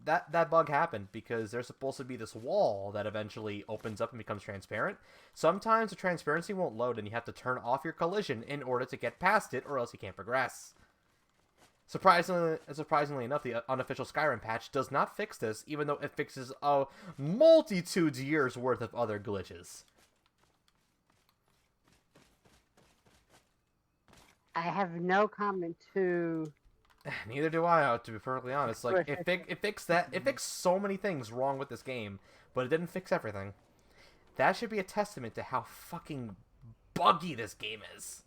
That bug happened because there's supposed to be this wall that eventually opens up and becomes transparent. Sometimes the transparency won't load and you have to turn off your collision in order to get past it, or else you can't progress. Surprisingly enough, the unofficial Skyrim patch does not fix this, even though it fixes a multitude years worth of other glitches. I have no comment to... Neither do I, to be perfectly honest. Like, it fixed that. It fixed so many things wrong with this game, but it didn't fix everything. That should be a testament to how fucking buggy this game is.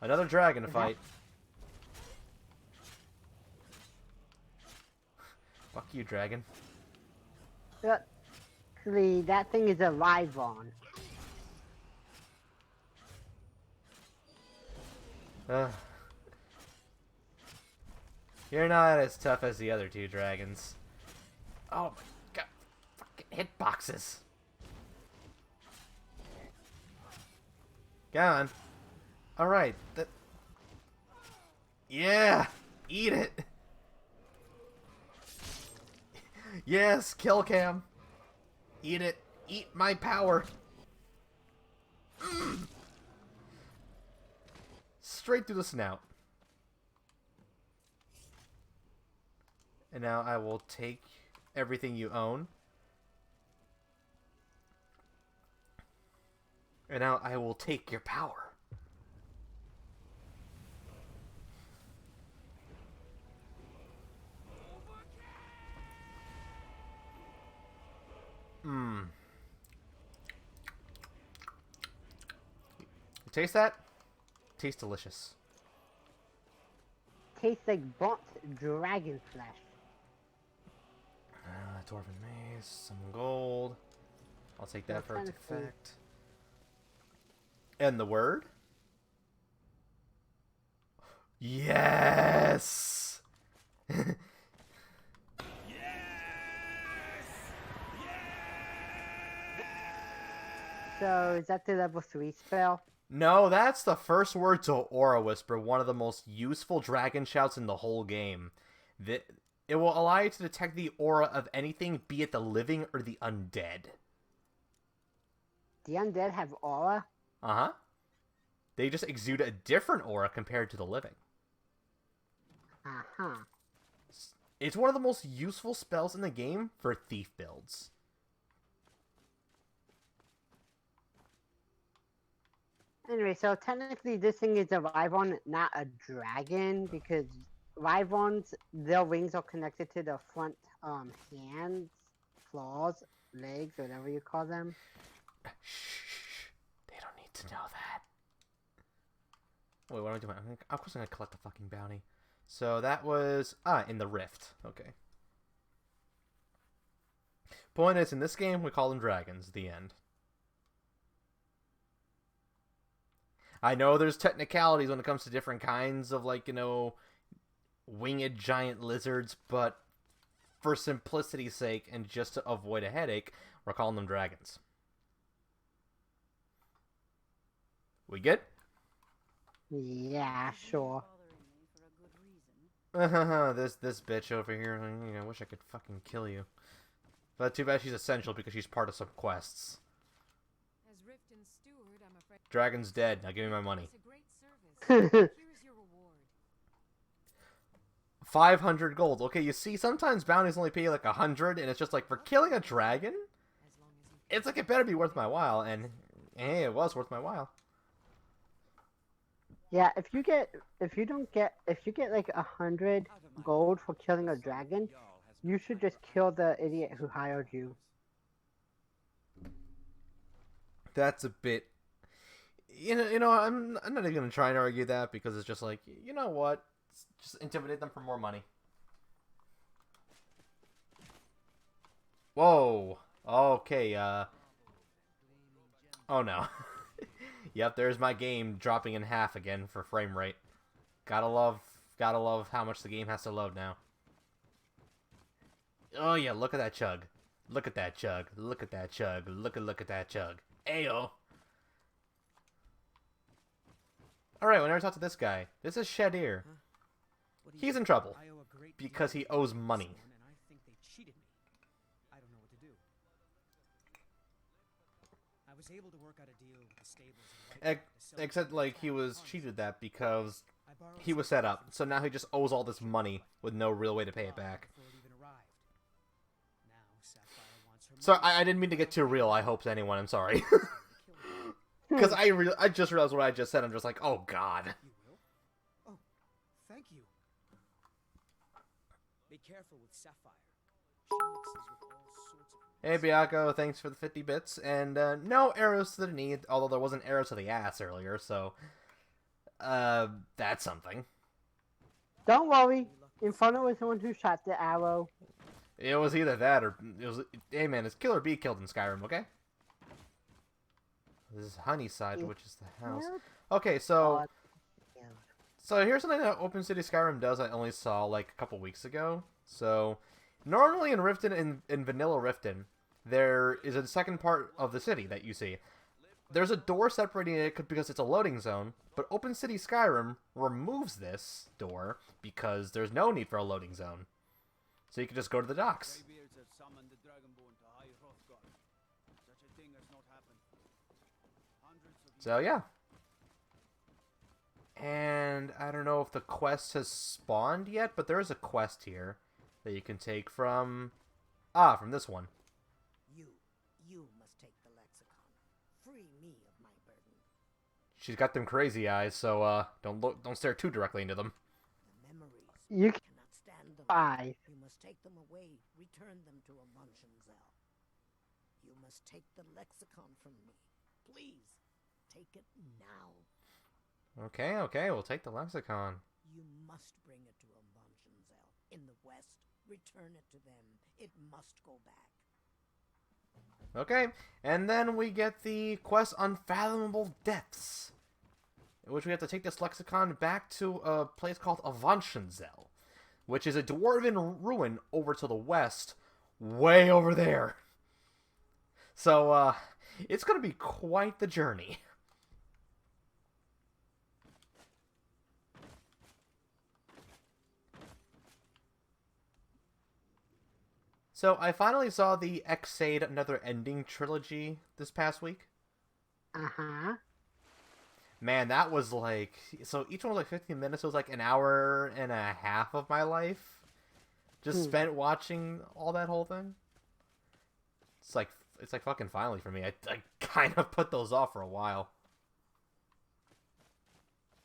Another dragon to fight. Fuck you, dragon. Actually, that thing is a Rivon. You're not as tough as the other two dragons. Oh my god. Fucking hitboxes. Go on. Alright. Yeah! Eat it! Yes, kill cam. Eat it. Eat my power. Straight through the snout. And now I will take everything you own. And now I will take your power. Mmm. You taste that? Tastes delicious. Tastes like burnt dragon flesh. Dwarven mace, some gold. I'll take that for its effect. And the word? Yes! So, is that the level 3 spell? No, that's the first word to Aura Whisper, one of the most useful dragon shouts in the whole game. It will allow you to detect the aura of anything, be it the living or the undead. The undead have aura? Uh-huh. They just exude a different aura compared to the living. Uh-huh. It's one of the most useful spells in the game for thief builds. Anyway, so technically this thing is a Rivon, not a dragon, because Rivons, their wings are connected to the front hands, claws, legs, whatever you call them. Shh. They don't need to know that. Wait, what am I doing? Of course I'm going to collect the fucking bounty. So that was... in the Rift. Okay. Point is, in this game, we call them dragons. The end. I know there's technicalities when it comes to different kinds of, like, you know, winged giant lizards, but for simplicity's sake and just to avoid a headache, we're calling them dragons. We good? Yeah, sure. This bitch over here, I wish I could fucking kill you. But too bad she's essential because she's part of some quests. As Rift and Steward, I'm afraid Dragon's dead. Now give me my money. it's a great service. Here's your reward. 500 gold. Okay, you see, sometimes bounties only pay like 100, and it's just like, for killing a dragon? As long as you It's like, it better be worth my while, and hey, it was worth my while. Yeah, if you get like 100 gold for killing a dragon, you should just kill the idiot who hired you. That's a bit... You know, I'm not even going to try and argue that, because it's just like, you know what? Just intimidate them for more money. Whoa. Okay, oh no. Yep, there's my game dropping in half again for frame rate. Gotta love how much the game has to load now. Oh yeah, look at that chug. Look at that chug. Look at that chug. Look at that chug. Ayo. Alright, we never talked to this guy. This is Shadir. He's in trouble because he owes money. And I think they cheated me. I don't know what to do. I was able to work out a deal with the stables and Except, like, he was cheated that because he was set up. So now he just owes all this money with no real way to pay it back. So I didn't mean to get too real, I hope to anyone, I'm sorry. Because I just realized what I just said, I'm just like, oh god. You will? Oh, thank you. Be careful with Sapphire. She mixes with all sorts of... Hey Biako, thanks for the 50 bits, and no arrows to the knee, although there wasn't arrows to the ass earlier, so that's something. Don't worry. In front of was the one who shot the arrow. It was either that or it was. Hey man, it's Killer Bee killed in Skyrim, okay? This is Honeyside, which is the house. Okay, so here's something that Open City Skyrim does. I only saw like a couple weeks ago. So normally in Riften, in Vanilla Riften, there is a second part of the city that you see. There's a door separating it because it's a loading zone, but Open City Skyrim removes this door because there's no need for a loading zone. So you can just go to the docks. So yeah. And I don't know if the quest has spawned yet, but there is a quest here that you can take from from this one. You must take the lexicon. Free me of my burden. She's got them crazy eyes, so don't stare too directly into them. The memories. You cannot stand them. 5. You must take them away. Return them to Avonshenzel. You must take the lexicon from me. Please, take it now. Okay, we'll take the lexicon. You must bring it to Avonshenzel. In the west, return it to them. It must go back. Okay, and then we get the quest Unfathomable Depths, in which we have to take this lexicon back to a place called Avonshenzel, which is a dwarven ruin over to the west, way over there. So, it's going to be quite the journey. So, I finally saw the Xade Another Ending trilogy this past week. Uh-huh. Man, that was like... So, each one was like 15 minutes. It was like an hour and a half of my life. Just spent watching all that whole thing. It's like fucking finally for me. I kind of put those off for a while.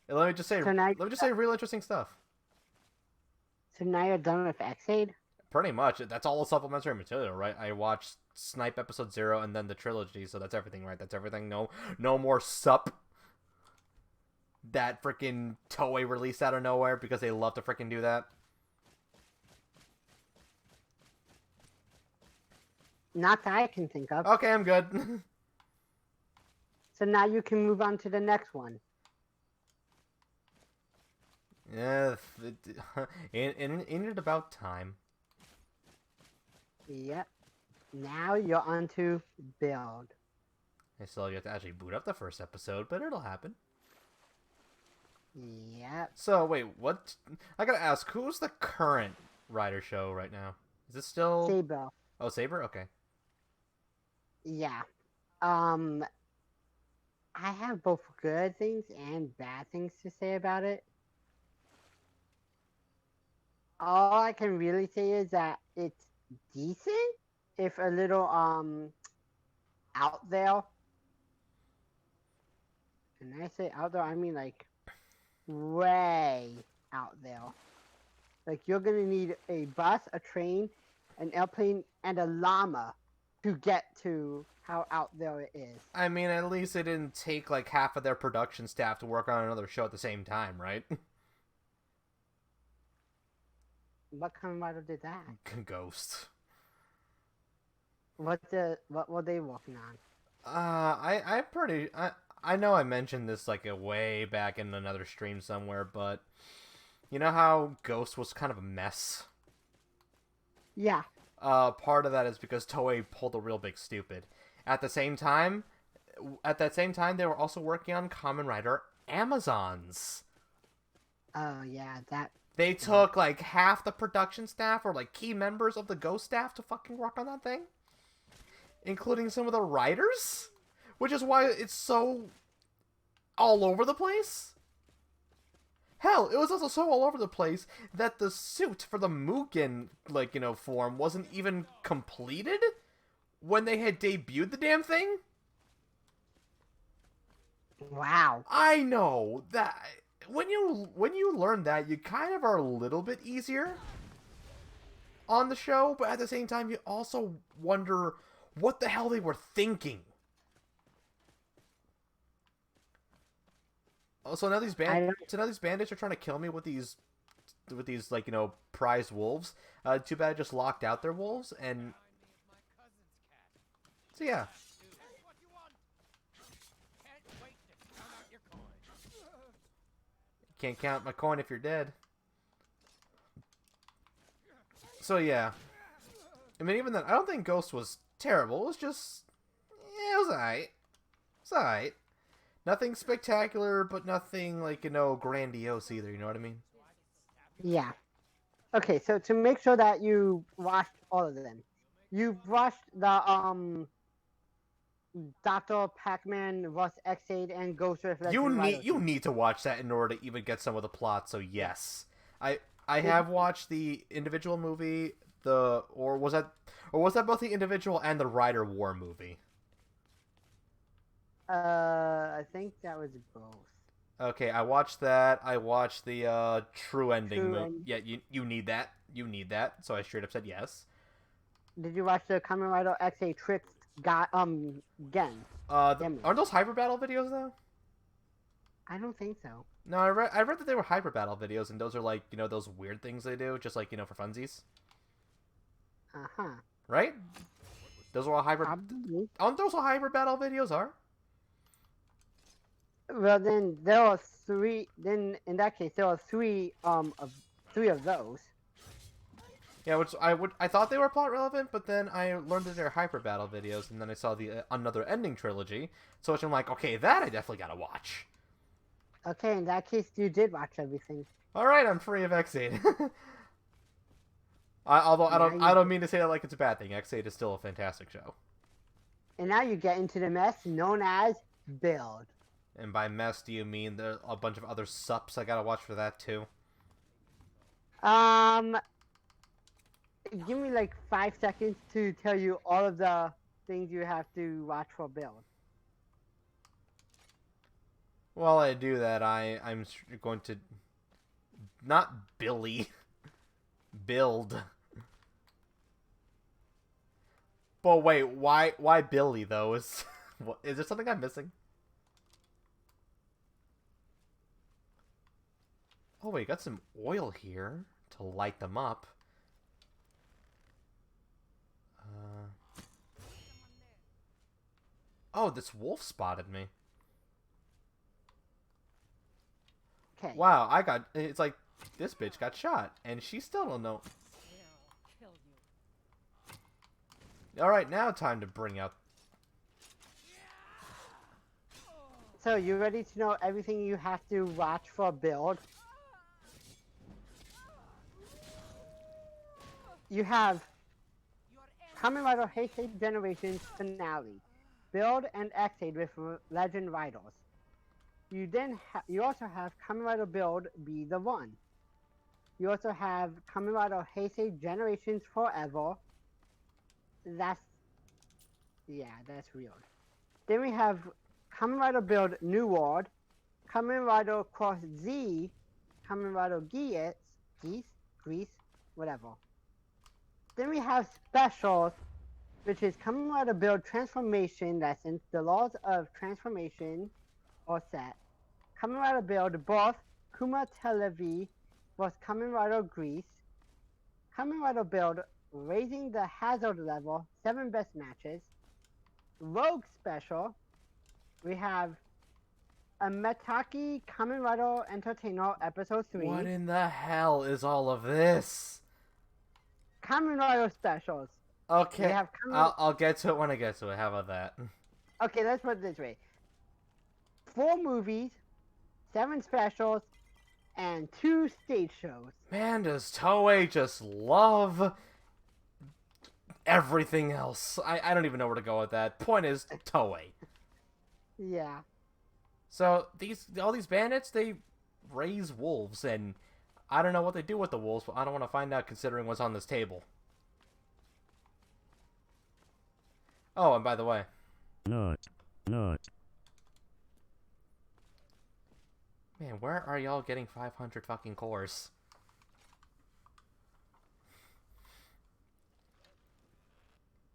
And let me just say real interesting stuff. So now you're done with Xade? Pretty much. That's all the supplementary material, right? I watched Snipe episode 0 and then the trilogy, so that's everything, right? That's everything. No more sup. That freaking Toei released out of nowhere because they love to freaking do that. Not that I can think of. Okay, I'm good. So now you can move on to the next one. Yeah, in about time. Yep. Now you're on to build. I still have to actually boot up the first episode, but it'll happen. Yep. So, wait, what? I gotta ask, who's the current Rider show right now? Is it still... Saber. Oh, Saber? Okay. Yeah. I have both good things and bad things to say about it. All I can really say is that it's decent, if a little out there. And I say out there, I mean like way out there. Like you're gonna need a bus, a train, an airplane, and a llama to get to how out there it is. I mean, at least they didn't take like half of their production staff to work on another show at the same time, right? What kind of model did that? Ghost. What were they working on? I know I mentioned this like a way back in another stream somewhere, but you know how Ghost was kind of a mess? Yeah. Part of that is because Toei pulled a real big stupid. At the same time, they were also working on Kamen Rider Amazons. Oh yeah, that. They took like half the production staff or like key members of the Ghost staff to fucking work on that thing, including some of the writers, which is why it's so all over the place. Hell, it was also so all over the place that the suit for the Mugen, like, form wasn't even completed when they had debuted the damn thing. Wow. I know that when you learn that, you kind of are a little bit easier on the show, but at the same time, you also wonder what the hell they were thinking. Oh, so now these bandits are trying to kill me with these like prize wolves. Too bad I just locked out their wolves, and so yeah. Can't count my coin if you're dead. So yeah. I mean, even then, I don't think Ghost was terrible. It was just, it was alright. It's alright. Nothing spectacular, but nothing like grandiose either. You know what I mean? Yeah. Okay, so to make sure that you watched all of them, you watched the Dr. Pac-Man, Russ X-Aid, and Ghost Riff. You need to watch that in order to even get some of the plot. So yes, I have watched the individual movie. Or was that both the individual and the Rider War movie? I think that was both. Okay, I watched that. I watched the True Ending movie. Yeah, you need that. You need that. So I straight up said yes. Did you watch the Kamen Rider X-Aid Tricks Gen? Aren't those Hyper Battle videos though? I don't think so. No, I read that they were Hyper Battle videos, and those are like those weird things they do, just like for funsies. Right? Those are all hyper. Probably. Aren't those all Hyper Battle videos? Are? Well, then there are three. Then in that case, there are three of those. Yeah, which I thought they were plot relevant, but then I learned that they're Hyper Battle videos, and then I saw the Another Ending trilogy, so I'm like, okay, that I definitely gotta watch. Okay, in that case, you did watch everything. All right, I'm free of X8. Although I don't mean to say that like it's a bad thing. X8 is still a fantastic show. And now you get into the mess known as build. And by mess, do you mean there are a bunch of other sups I gotta watch for that too? Give me like 5 seconds to tell you all of the things you have to watch for build. While I do that, I'm going to not Billy build. But wait, why Billy though? Is there something I'm missing? Oh wait, got some oil here to light them up. Oh, this wolf spotted me. Okay. Wow, it's like, this bitch got shot, and she still don't know. Alright, now time to bring out... So, you ready to know everything you have to watch for build? You have Kamen Rider Heisei Generations Finale, Build and X-Aid with Legend Riders. You also have Kamen Rider Build Be the One. You also have Kamen Rider Heisei Generations Forever. That's weird. Then we have Kamen Rider Build New World, Kamen Rider Cross Z, Kamen Rider Grease, whatever. Then we have specials, which is Kamen Rider Build Transformation Lessons, the Laws of Transformation, or set. Kamen Rider Build both Kuma Televi was Kamen Rider Grease. Kamen Rider Build Raising the Hazard Level, 7 Best Matches. Rogue Special, we have a Metaki Kamen Rider Entertainer Episode 3. What in the hell is all of this? Kamen Rider specials. Okay, We have Kamen... I'll get to it when I get to it. How about that? Okay, let's put it this way. 4 movies, 7 specials, and 2 stage shows. Man, does Toei just love everything else. I don't even know where to go with that. Point is, Toei. Yeah. So all these bandits, they raise wolves, and I don't know what they do with the wolves, but I don't want to find out considering what's on this table. Oh, and by the way. Not. Man, where are y'all getting 500 fucking cores?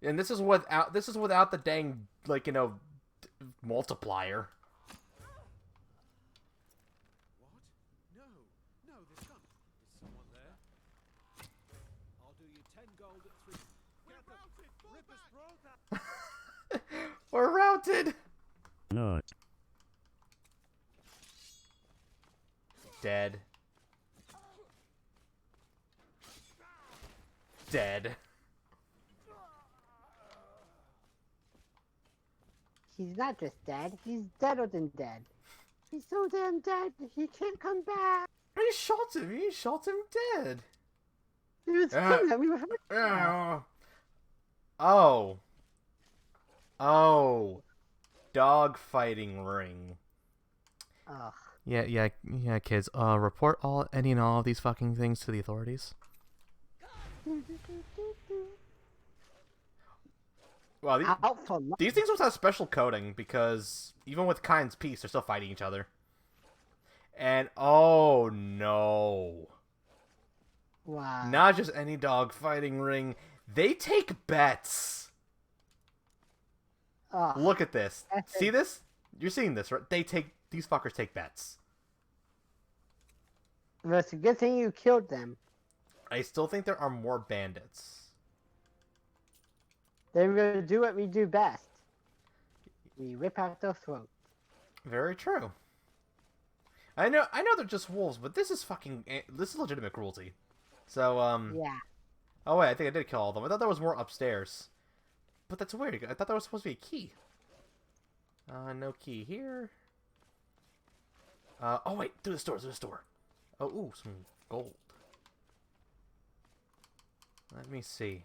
And this is without the dang, like, you know, multiplier. What? No, there's none. Is someone there? I'll do you 10 gold at 3. We're routed! Fall back! We're routed! Not. Dead. Dead. He's not just dead, he's deader than dead. He's so damn dead, he can't come back. He shot him dead. He was coming at me with Oh. Dog fighting ring. Ugh. Yeah, kids. Report any and all of these fucking things to the authorities. Well, Out for lunch. these things must have special coding, because even with Kind's Peace, they're still fighting each other. And, oh no. Wow. Not just any dog fighting ring. They take bets. Ugh. Look at this. See this? You're seeing this, right? These fuckers take bets. But it's a good thing you killed them. I still think there are more bandits. Then we'll do what we do best. We rip out their throats. Very true. I know they're just wolves, but this is legitimate cruelty. So, Yeah. Oh wait, I think I did kill all of them. I thought there was more upstairs. But that's weird. I thought there was supposed to be a key. No key here. Oh wait, through the store. Oh, ooh, some gold. Let me see.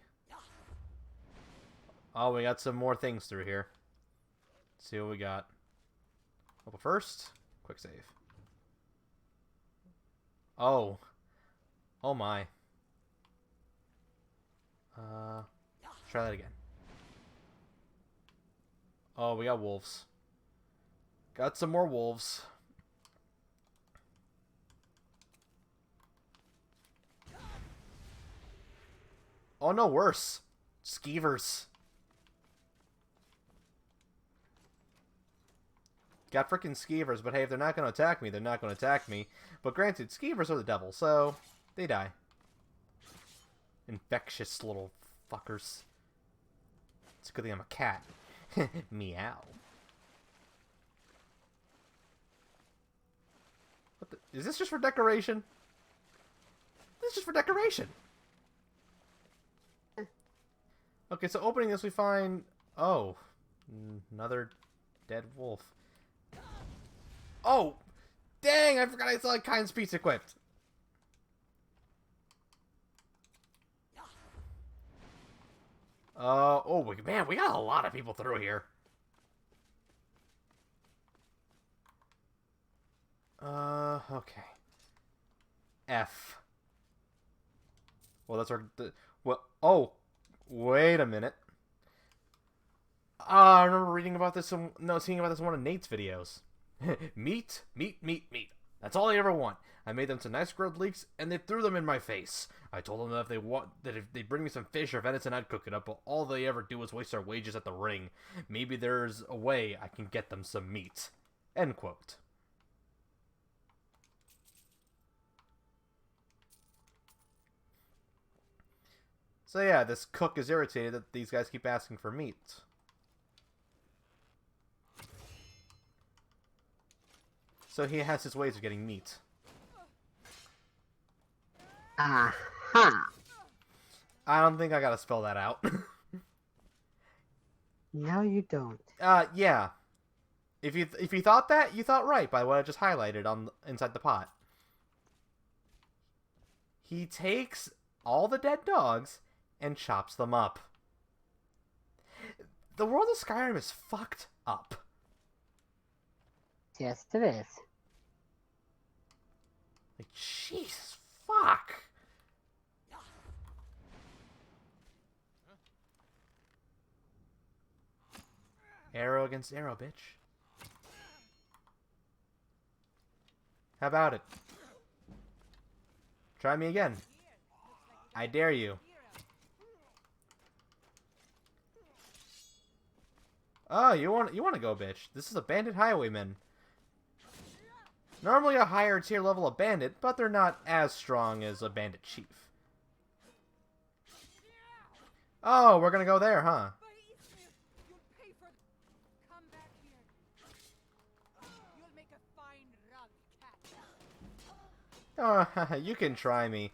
Oh, we got some more things through here. Let's see what we got. Oh, but first, quick save. Oh. Oh my. Try that again. Oh, we got wolves. Got some more wolves. Oh no, worse. Skeevers. Got freaking skeevers, but hey, if they're not going to attack me, they're not going to attack me. But granted, skeevers are the devil, so they die. Infectious little fuckers. It's a good thing I'm a cat. Meow. What the, is this just for decoration? This is just for decoration. Okay, so opening this we find... Oh. Another dead wolf. Oh! Dang, I forgot I still had Kind's Peace equipped. Oh, man, we got a lot of people through here. Okay. F. Well, that's our... Well, oh, wait a minute. I remember reading about this, seeing about this in one of Nate's videos. Meat. That's all I ever want. I made them some nice grilled leeks, and they threw them in my face. I told them that if they bring me some fish or venison, I'd cook it up, but all they ever do is waste their wages at the ring. Maybe there's a way I can get them some meat. End quote. So yeah, this cook is irritated that these guys keep asking for meat. So he has his ways of getting meat. Aha! I don't think I gotta spell that out. No, you don't. Yeah. If you thought that, you thought right by what I just highlighted on inside the pot. He takes all the dead dogs and chops them up. The world of Skyrim is fucked up. Yes, it is. Like, Jesus fuck. Arrow against arrow, bitch. How about it? Try me again. I dare you. Oh, you want to go, bitch? This is a bandit highwayman. Normally a higher tier level of bandit, but they're not as strong as a bandit chief. Oh, we're gonna go there, huh? You'll pay for. Come back here. You'll make a fine rug cat. Oh, you can try me,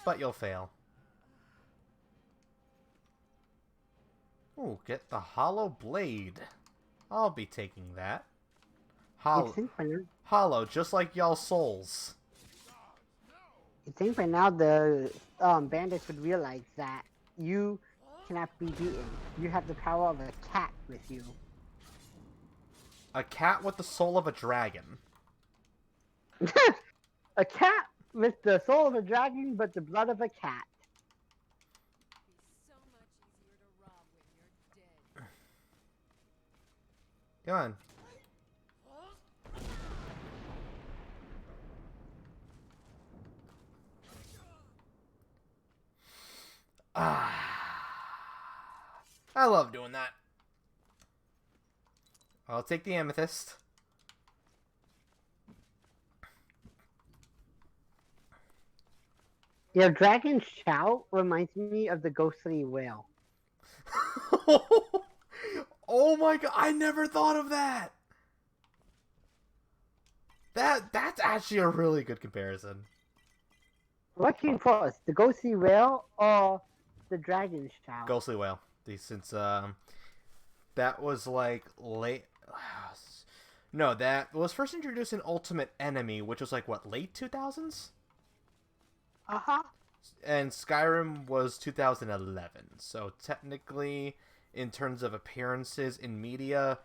but you'll fail. Ooh, get the hollow blade. I'll be taking that. Hollow, just like y'all's souls. You think by now the bandits would realize that you cannot be beaten. You have the power of a cat with you. A cat with the soul of a dragon. A cat with the soul of a dragon, but the blood of a cat. It'd be so much easier to rob when you're dead. Come on. I love doing that. I'll take the amethyst. Your dragon shout reminds me of the ghostly whale. Oh my god, I never thought of that. That's actually a really good comparison. What came first, the ghostly whale or the dragon shout? Ghostly whale. Since that was like late. No, that was first introduced in Ultimate Enemy, which was like what, late 2000s? Uh-huh. And Skyrim was 2011. So technically, in terms of appearances in media,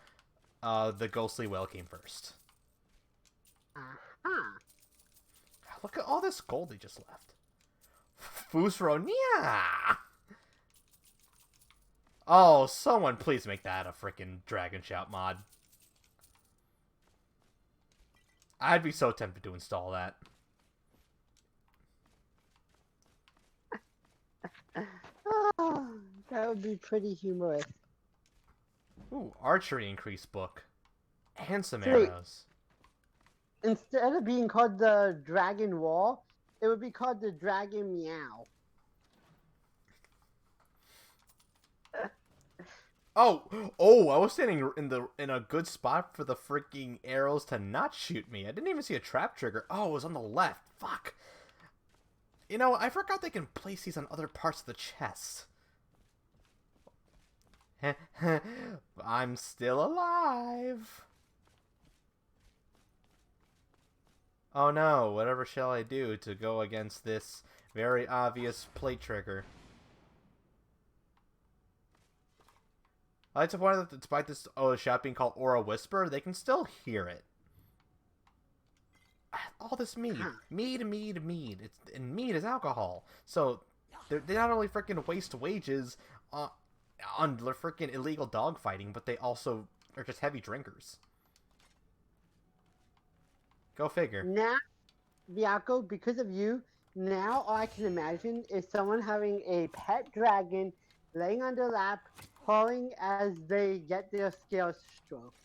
the ghostly whale came first. Uh-huh. Look at all this gold he just left. Fusronia! Oh, someone please make that a freaking Dragon Shout mod. I'd be so tempted to install that. Oh, that would be pretty humorous. Ooh, archery increase book. And some Wait. arrows. Instead of being called the Dragon Wall, it would be called the Dragon Meow. Oh, I was standing in a good spot for the freaking arrows to not shoot me. I didn't even see a trap trigger. Oh, it was on the left. Fuck. You know, I forgot they can place these on other parts of the chest. I'm still alive. Oh no, whatever shall I do to go against this very obvious plate trigger? I like to point out that despite this shout being called Aura Whisper, they can still hear it. All this mead. Mead. And mead is alcohol. So, they not only freaking waste wages on their freaking illegal dogfighting, but they also are just heavy drinkers. Go figure. Now, Bianco, because of you, now all I can imagine is someone having a pet dragon laying on their lap, pawing as they get their scales stroked.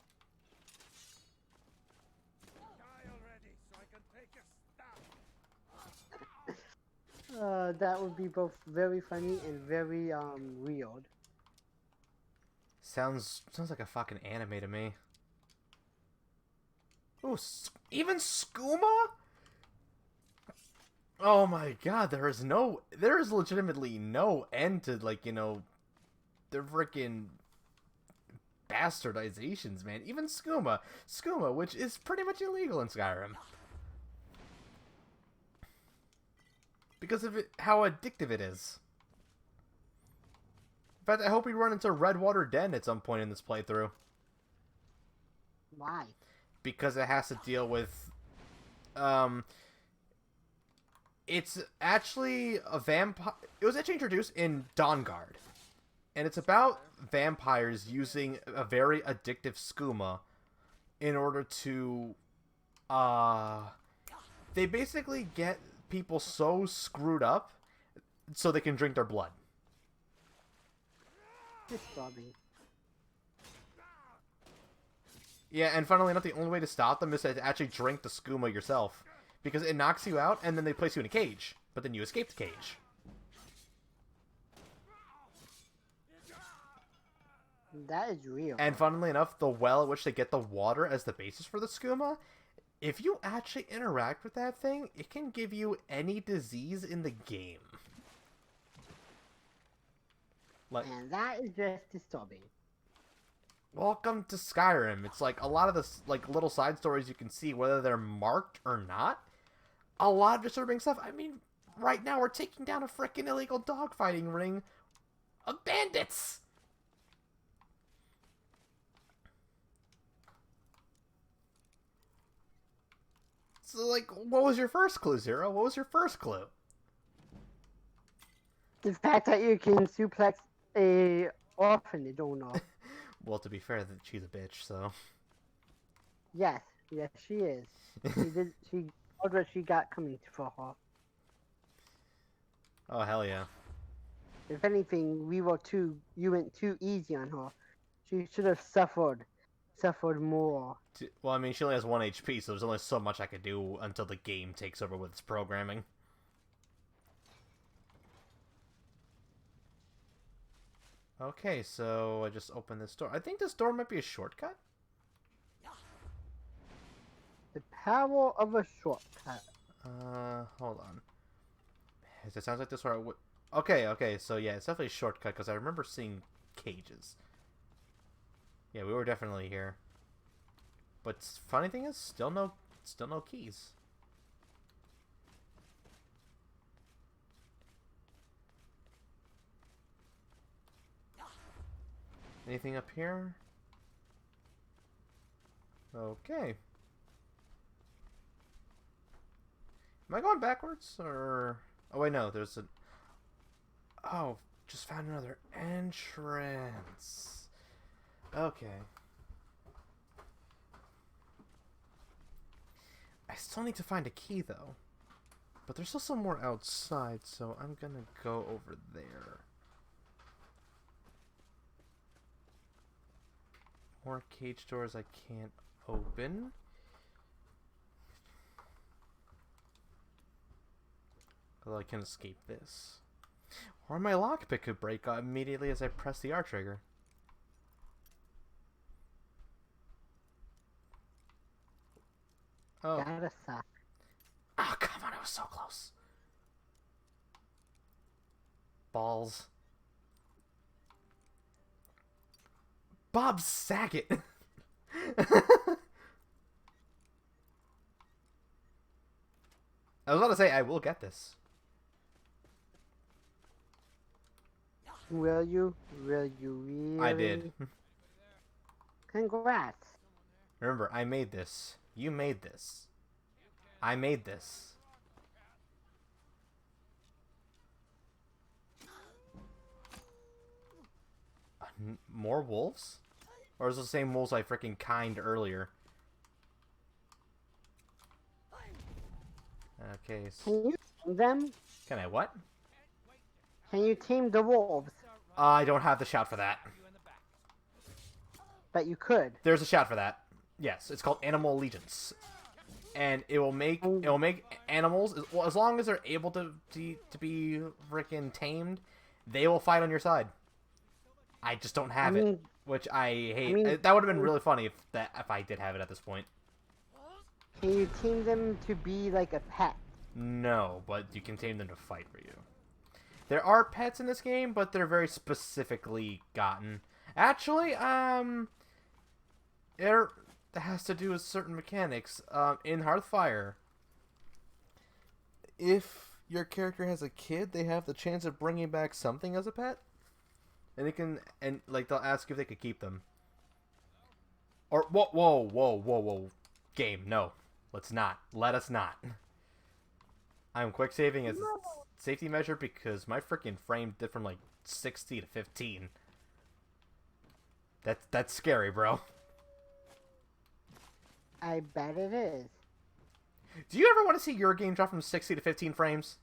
Die already, so I can take a stab. That would be both very funny and very weird. Sounds like a fucking anime to me. Ooh, even skooma? Oh my god, there is legitimately no end to, like, you know, the freaking bastardizations, man. Even skooma, which is pretty much illegal in Skyrim. Because of how addictive it is. In fact, I hope we run into Redwater Den at some point in this playthrough. Why? Because it has to deal with, it's actually a vampire. It was actually introduced in Dawnguard, and it's about vampires using a very addictive skooma in order to, they basically get people so screwed up so they can drink their blood. Disturbing. Yeah, and funnily enough, the only way to stop them is to actually drink the skooma yourself. Because it knocks you out, and then they place you in a cage. But then you escape the cage. That is real. And funnily enough, the well at which they get the water as the basis for the skooma, if you actually interact with that thing, it can give you any disease in the game. Like, And that is just disturbing. welcome to Skyrim. It's like a lot of the like little side stories you can see, whether they're marked or not. A lot of disturbing stuff. I mean, right now we're taking down a freaking illegal dogfighting ring of bandits. So, like, what was your first clue, Zero? What was your first clue? The fact that you can suplex a orphanage owner. Well, to be fair, that she's a bitch, so. Yes, she is. She told what she got coming for her. Oh, hell yeah. If anything, you went too easy on her. She should have suffered more. Well, I mean, she only has 1 HP, so there's only so much I could do until the game takes over with its programming. Okay, so I just opened this door. I think this door might be a shortcut. The power of a shortcut. Hold on. It sounds like this where I would... Okay, so yeah, it's definitely a shortcut, because I remember seeing cages. Yeah, we were definitely here. But funny thing is, still no keys. Anything up here? Okay. Am I going backwards, or... Oh, wait, no, there's a... Oh, just found another entrance. Okay. I still need to find a key, though. But there's still some more outside, so I'm gonna go over there. More cage doors I can't open. Although I can escape this. Or my lockpick could break immediately as I press the R trigger. Oh. Gotta suck. Oh, come on, I was so close. Balls. Bob Saget. I was about to say, I will get this. Will you? Will you really? I did. Congrats. Remember, I made this. You made this. I made this. More wolves? Or is it the same wolves I freaking kined earlier? Okay. Can you tame them? Can I what? Can you tame the wolves? I don't have the shout for that. But you could. There's a shout for that. Yes, it's called Animal Allegiance, and it will make animals, well, as long as they're able to be freaking tamed, they will fight on your side. I just don't have it, which I hate. That would have been really funny if I did have it at this point. Can you tame them to be like a pet? No, but you can tame them to fight for you. There are pets in this game, but they're very specifically gotten. Actually, it has to do with certain mechanics. In Hearthfire, if your character has a kid, they have the chance of bringing back something as a pet, and like they'll ask if they could keep them. Or whoa, game, no, let's not. Let us not. I'm quick saving as a safety measure because my freaking frame did from like 60 to 15. That's scary, bro. I bet it is. Do you ever want to see your game drop from 60 to 15 frames?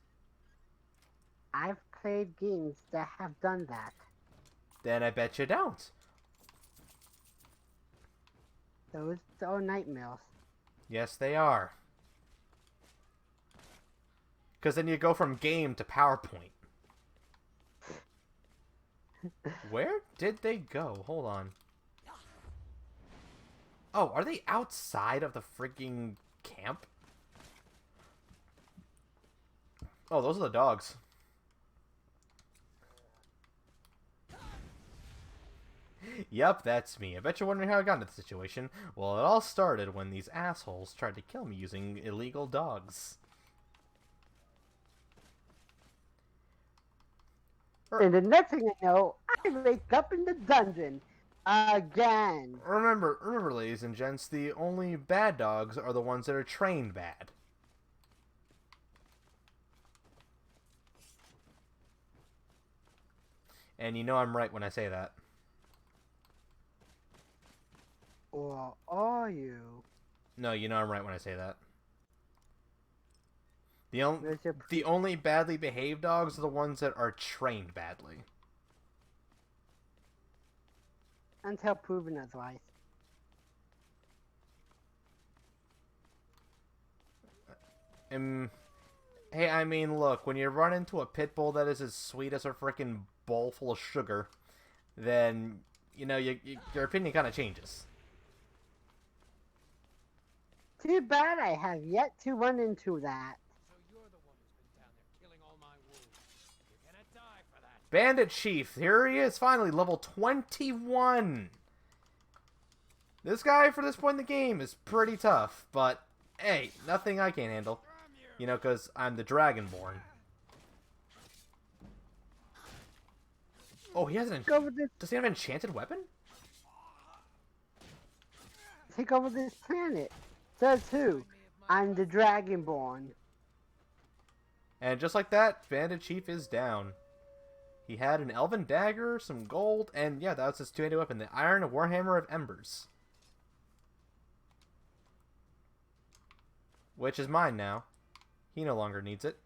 I've played games that have done that. Then I bet you don't. Those are nightmares. Yes, they are. Because then you go from game to PowerPoint. Where did they go? Hold on. Oh, are they outside of the freaking camp? Oh, those are the dogs. Yep, that's me. I bet you're wondering how I got into the situation. Well, it all started when these assholes tried to kill me using illegal dogs. And the next thing I know, I wake up in the dungeon. Again. Remember, ladies and gents, the only bad dogs are the ones that are trained bad. And you know I'm right when I say that. Or are you? No, you know I'm right when I say that. Where's your The only badly behaved dogs are the ones that are trained badly. Until proven otherwise. Hey, I mean, look, when you run into a pit bull that is as sweet as a freaking bowl full of sugar, then, you know, your opinion kind of changes. Too bad I have yet to run into that. So you're the one who's been down there killing all my wolves. You're gonna die for that. Bandit Chief, here he is, finally, level 21. This guy, for this point in the game, is pretty tough, but, hey, nothing I can't handle. You know, because I'm the Dragonborn. Oh, he has an... Take over this, Does he have an enchanted weapon? take over this planet. Says who? I'm the Dragonborn. And just like that, Bandit Chief is down. He had an elven dagger, some gold, and yeah, that was his two-handed weapon, the Iron Warhammer of Embers. Which is mine now. He no longer needs it.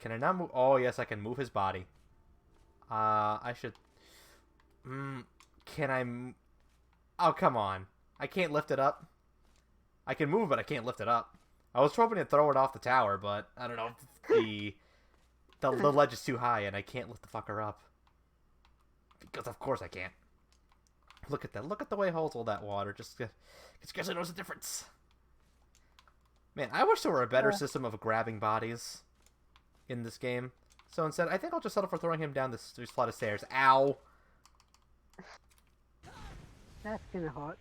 Can I not move? Oh, yes, I can move his body. I should... can I... Oh, come on. I can't lift it up. I can move, but I can't lift it up. I was hoping to throw it off the tower, but I don't know. The ledge is too high, and I can't lift the fucker up. Because of course I can't. Look at that. Look at the way it holds all that water. Just because I knows the difference. Man, I wish there were a better system of grabbing bodies in this game. So instead, I think I'll just settle for throwing him down this flight of stairs. Ow! That's gonna hurt.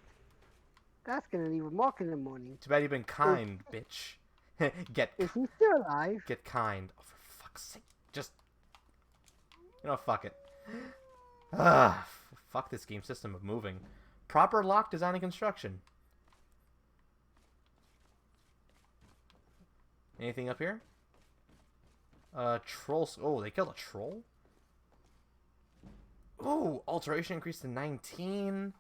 That's gonna leave a mark in the morning. Too bad you've been kind, bitch. Is he still alive? Get kind. Oh, for fuck's sake. Just... You know, fuck it. Fuck this game system of moving. Proper lock design and construction. Anything up here? Trolls. Oh, they killed a troll? Ooh, alteration increased to 19.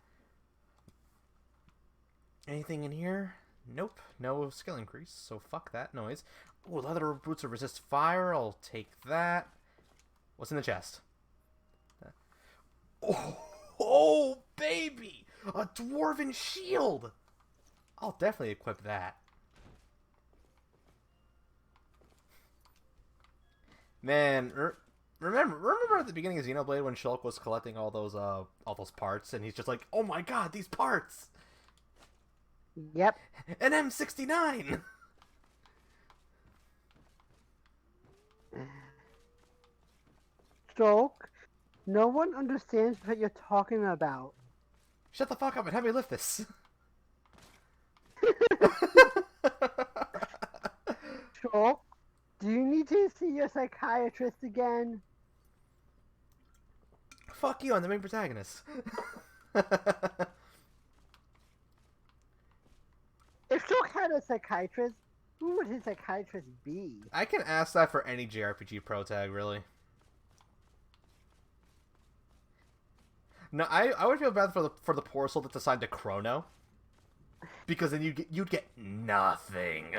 Anything in here? Nope. No skill increase, so fuck that noise. Ooh, leather boots that resist fire. I'll take that. What's in the chest? Oh, baby! A dwarven shield! I'll definitely equip that. Man, remember at the beginning of Xenoblade when Shulk was collecting all those parts, and he's just like, "Oh my god, these parts!" Yep. An M69! Stroke, no one understands what you're talking about. Shut the fuck up and have me lift this. Stroke, do you need to see your psychiatrist again? Fuck you, I'm the main protagonist. If Stroke had a psychiatrist, who would his psychiatrist be? I can ask that for any JRPG pro tag, really. No, I would feel bad for the poor soul that's assigned to Chrono, because then you'd get nothing.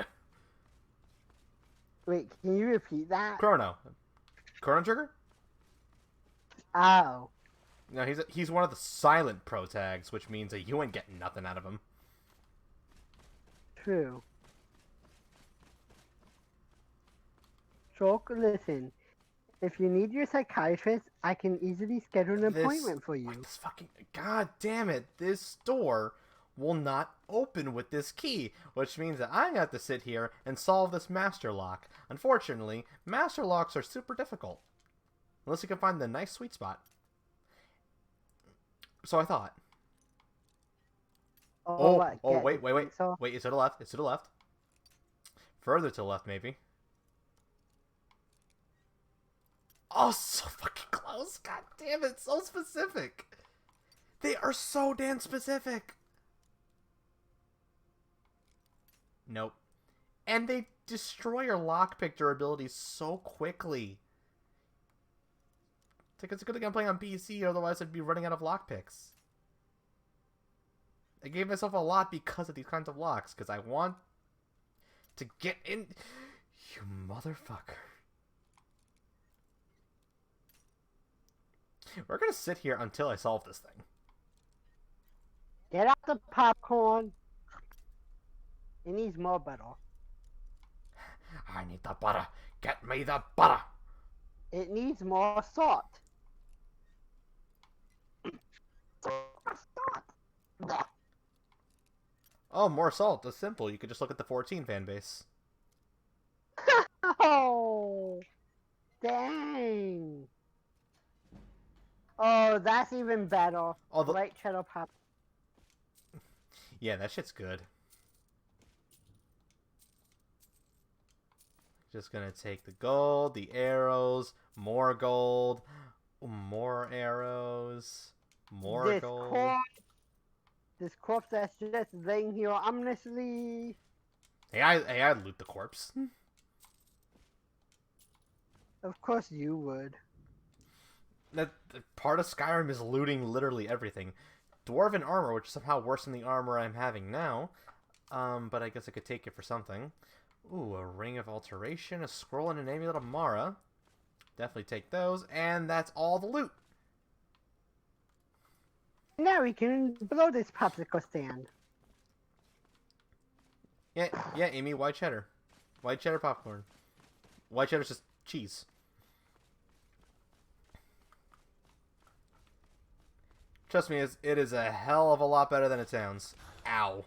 Wait, can you repeat that? Chrono Trigger? Oh, No, he's one of the silent pro tags, which means that you ain't getting nothing out of him. true. Stroke, listen. If you need your psychiatrist, I can easily schedule an appointment for you. This fucking god damn it! This door will not open with this key, which means that I have to sit here and solve this master lock. Unfortunately, master locks are super difficult, unless you can find the nice sweet spot. So I thought. What, get Wait, the jigsaw? wait! It's to the left. It's to the left. Further to the left, maybe. Oh, so fucking close! God damn it, so specific. They are so damn specific. Nope. And they destroy your lockpick durability so quickly. It's a good thing I'm playing on PC, otherwise I'd be running out of lockpicks. I gave myself a lot because of these kinds of locks, because I want to get in. You motherfucker. We're gonna sit here until I solve this thing. Get out the popcorn. It needs more butter. I need the butter. Get me the butter. It needs more salt. Oh, more salt. That's simple. You could just look at the 14 fan base. Oh, dang. Oh, that's even better. Oh, White cheddar pop. Yeah, that shit's good. Just gonna take the gold, the arrows, more gold, more arrows, more This gold. This corpse that's just laying here ominously. Hey, I'd loot the corpse. Of course you would. That part of Skyrim is looting literally everything. Dwarven armor, which is somehow worse than the armor I'm having now. But I guess I could take it for something. Ooh, a ring of alteration, a scroll, and an amulet of Mara. Definitely take those, and that's all the loot. Now we can blow this popsicle stand. Yeah, Amy, white cheddar. White cheddar popcorn. White cheddar's just cheese. Trust me, it is a hell of a lot better than it sounds. Ow.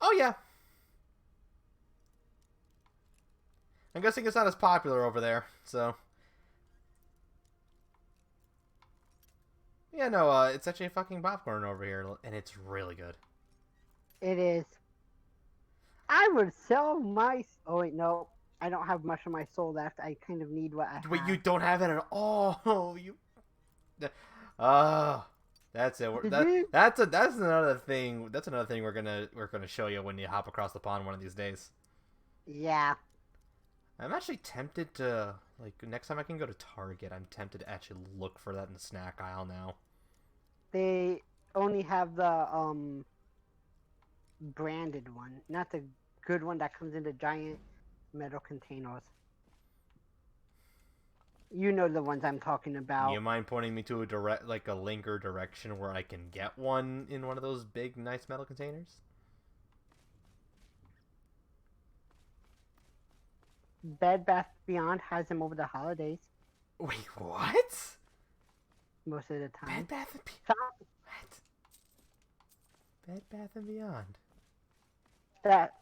Oh, yeah. I'm guessing it's not as popular over there, so... Yeah, no, it's actually fucking popcorn over here, and it's really good. It is. I would sell my... Oh, wait, no. I don't have much of my soul left. I kind of need what I have. Wait, you don't have it at all? You... That's it. That's another thing. That's another thing we're gonna show you when you hop across the pond one of these days. Yeah. I'm actually tempted to, like, next time I can go to Target, I'm tempted to actually look for that in the snack aisle now. They only have the, branded one. Not the good one that comes in the giant metal containers. You know the ones I'm talking about. You mind pointing me to a link or direction where I can get one in one of those big, nice metal containers? Bed Bath Beyond has them over the holidays Wait, what? most of the time. Bed Bath and So, what? Bed Bath and Beyond. that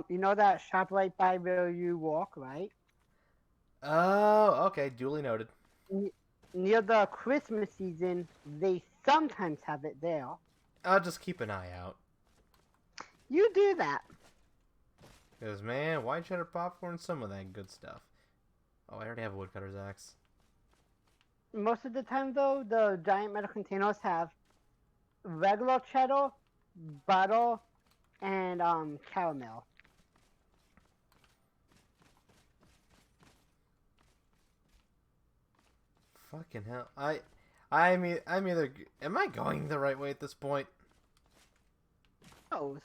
you know that shop right by where you walk, right? Oh, okay. Duly noted. Near the Christmas season, they sometimes have it there. I'll just keep an eye out. You do that. Because, man, white cheddar popcorn, some of that good stuff. Oh, I already have a woodcutter's axe. Most of the time, though, the giant metal containers have regular cheddar, butter, and caramel. Fucking hell. I'm either... Am I going the right way at this point? Oh,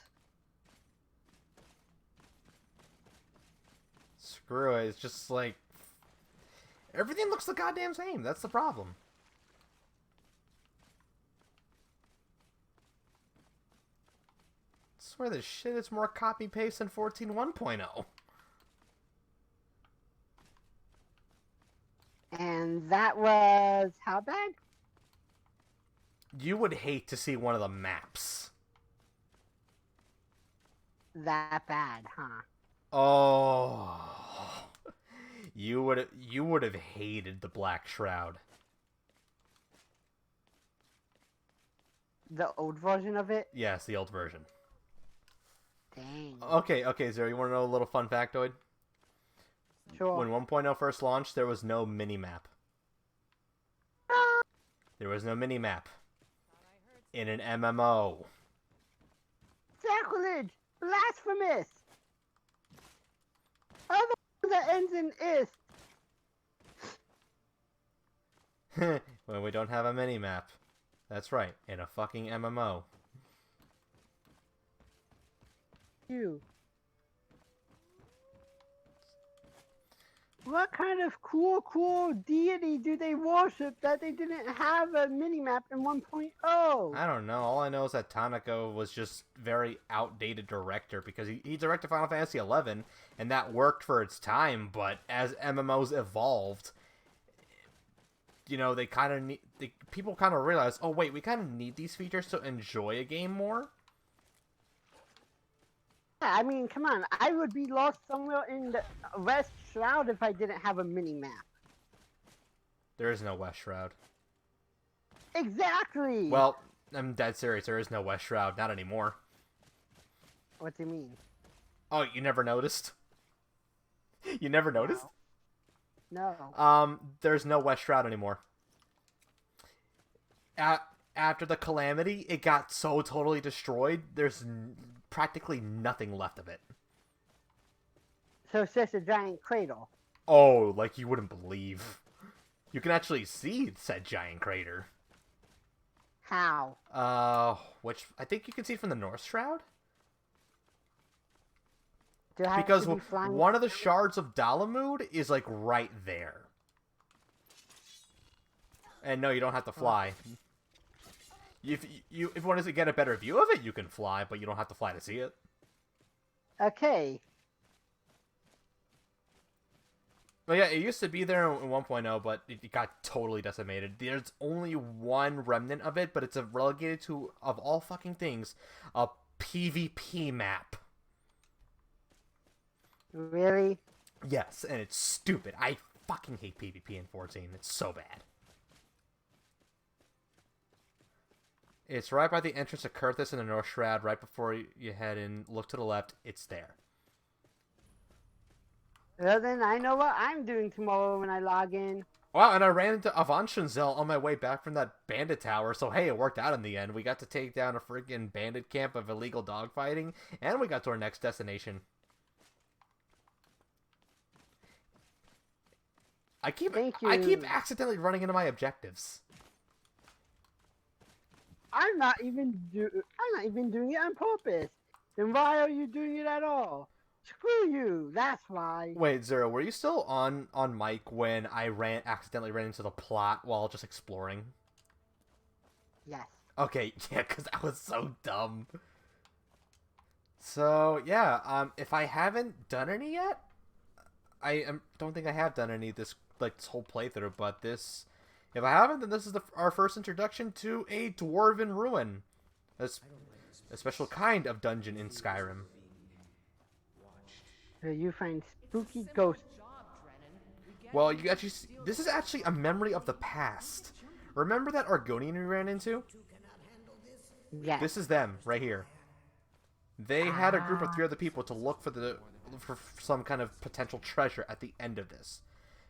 Screw it. It's just like... Everything looks the goddamn same. That's the problem. I swear this shit is more copy-paste than 14.1.0. and that was how bad? You would hate to see one of the maps. That bad, huh? Oh, you would have hated the Black Shroud. The old version of it? Yes, the old version. Dang. Okay, Zero, you want to know a little fun factoid? Sure. When 1.0 first launched, there was no mini-map. There was no mini-map in an MMO. Sacrilege! Blasphemous! Other that ends in ist. When we don't have a mini-map. That's right, in a fucking MMO. You. What kind of cool deity do they worship that they didn't have a minimap in 1.0? I don't know. All I know is that Tanaka was just very outdated director because he directed Final Fantasy XI, and that worked for its time. But as MMOs evolved, you know, they kind of people kind of realized, oh wait, we kind of need these features to enjoy a game more. Yeah, I mean, come on. I would be lost somewhere in the West Shroud if I didn't have a minimap. There is no West Shroud. Exactly! Well, I'm dead serious. There is no West Shroud. Not anymore. What do you mean? Oh, you never noticed? You never noticed? No. There's no West Shroud anymore. After the Calamity, it got so totally destroyed, there's practically nothing left of it. So it's just a giant cradle. Oh, like you wouldn't believe. You can actually see said giant crater. How? Which I think you can see from the North Shroud? Do I have Because to be flying? one of the shards of Dalamud is like right there. And no, you don't have to fly. If you want to get a better view of it, you can fly, but you don't have to fly to see it. Okay. But yeah, it used to be there in 1.0, but it got totally decimated. There's only one remnant of it, but it's relegated to, of all fucking things, a PvP map. Really? Yes, and it's stupid. I fucking hate PvP in 14. It's so bad. It's right by the entrance to Kurthus in the North Shroud, right before you head in. Look to the left. It's there. Well, then I know what I'm doing tomorrow when I log in. Wow, and I ran into Avanchanzel on my way back from that bandit tower, so hey, it worked out in the end. We got to take down a freaking bandit camp of illegal dogfighting, and we got to our next destination. Thank I you. keep accidentally running into my objectives. I'm not even doing it on purpose. Then why are you doing it at all? Screw you. That's why. Wait, Zero, were you still on mic when I accidentally ran into the plot while just exploring? Yes. Okay, yeah, because that was so dumb. So, yeah, if I haven't done any yet, don't think I have done any of this like this whole playthrough, but this, if I haven't, then this is our first introduction to a dwarven ruin, a special kind of dungeon in Skyrim. Where you find spooky ghosts. Well, you actually this is actually a memory of the past. Remember that Argonian we ran into? Yeah. This is them right here. They had a group of 3 other people to look for some kind of potential treasure at the end of this,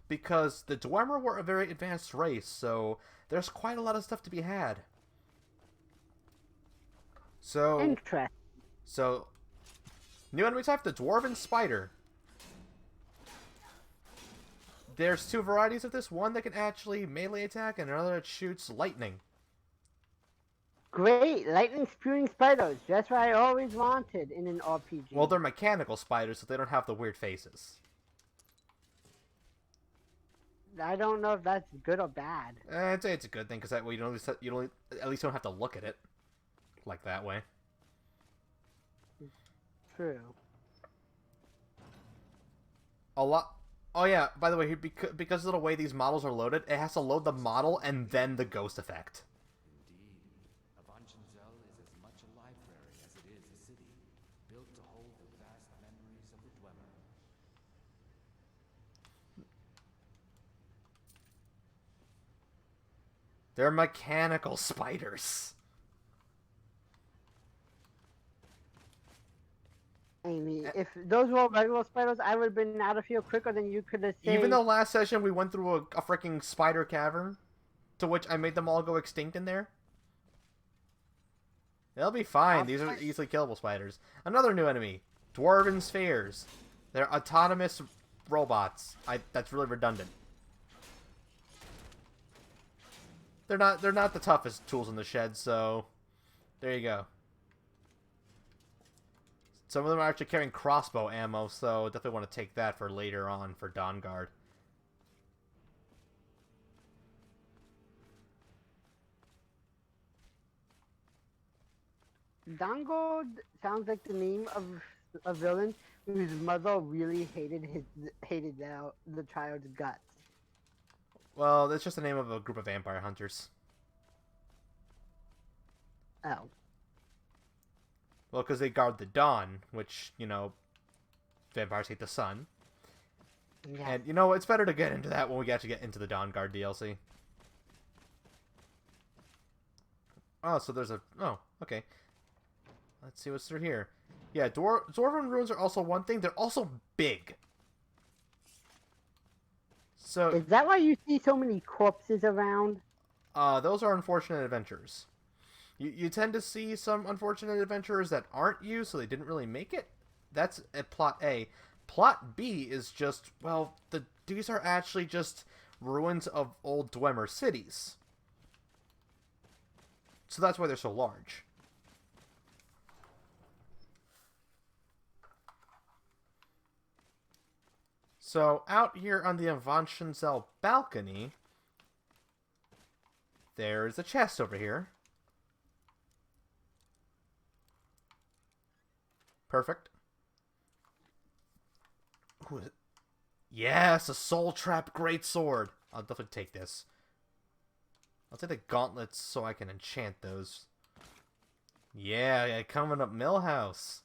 because the Dwemer were a very advanced race, so there's quite a lot of stuff to be had. Interesting. So new enemy type, the Dwarven Spider. There's 2 varieties of this. One that can actually melee attack, and another that shoots lightning. Great, lightning spewing spiders. That's what I always wanted in an RPG. Well, they're mechanical spiders, so they don't have the weird faces. I don't know if that's good or bad. I'd say it's a good thing, because that way you at least don't have to look at it like that way. True. A lot. Oh yeah, by the way, because of the way these models are loaded, it has to load the model and then the ghost effect. Indeed. Avanchenzell is as much a library as it is a city, built to hold the vast memories of the Dwemer. They're mechanical spiders. I mean, if those were regular spiders, I would have been out of here quicker than you could have saved. Even though last session we went through a freaking spider cavern, to which I made them all go extinct in there. They'll be fine. These are easily killable spiders. Another new enemy, Dwarven Spheres. They're autonomous robots. That's really redundant. They're not the toughest tools in the shed, so there you go. Some of them are actually carrying crossbow ammo, so definitely want to take that for later on for Dawnguard. Dango sounds like the name of a villain whose mother really hated the child's guts. Well, that's just the name of a group of vampire hunters. Oh. Well, because they guard the dawn, which, you know, vampires hate the sun. Yeah. And, you know, it's better to get into that when we actually get into the Dawnguard DLC. Oh, so there's a... Oh, okay. Let's see what's through here. Yeah, Dwarven ruins are also one thing. They're also big. So... Is that why you see so many corpses around? Those are unfortunate adventurers. You tend to see some unfortunate adventurers that aren't you, so they didn't really make it. That's at plot A. Plot B is just, well, these are actually just ruins of old Dwemer cities. So that's why they're so large. So out here on the Avanchenzell balcony, there's a chest over here. Perfect. Who is it? Yes, a soul trap greatsword. I'll definitely take this. I'll take the gauntlets so I can enchant those. Yeah, coming up Millhouse.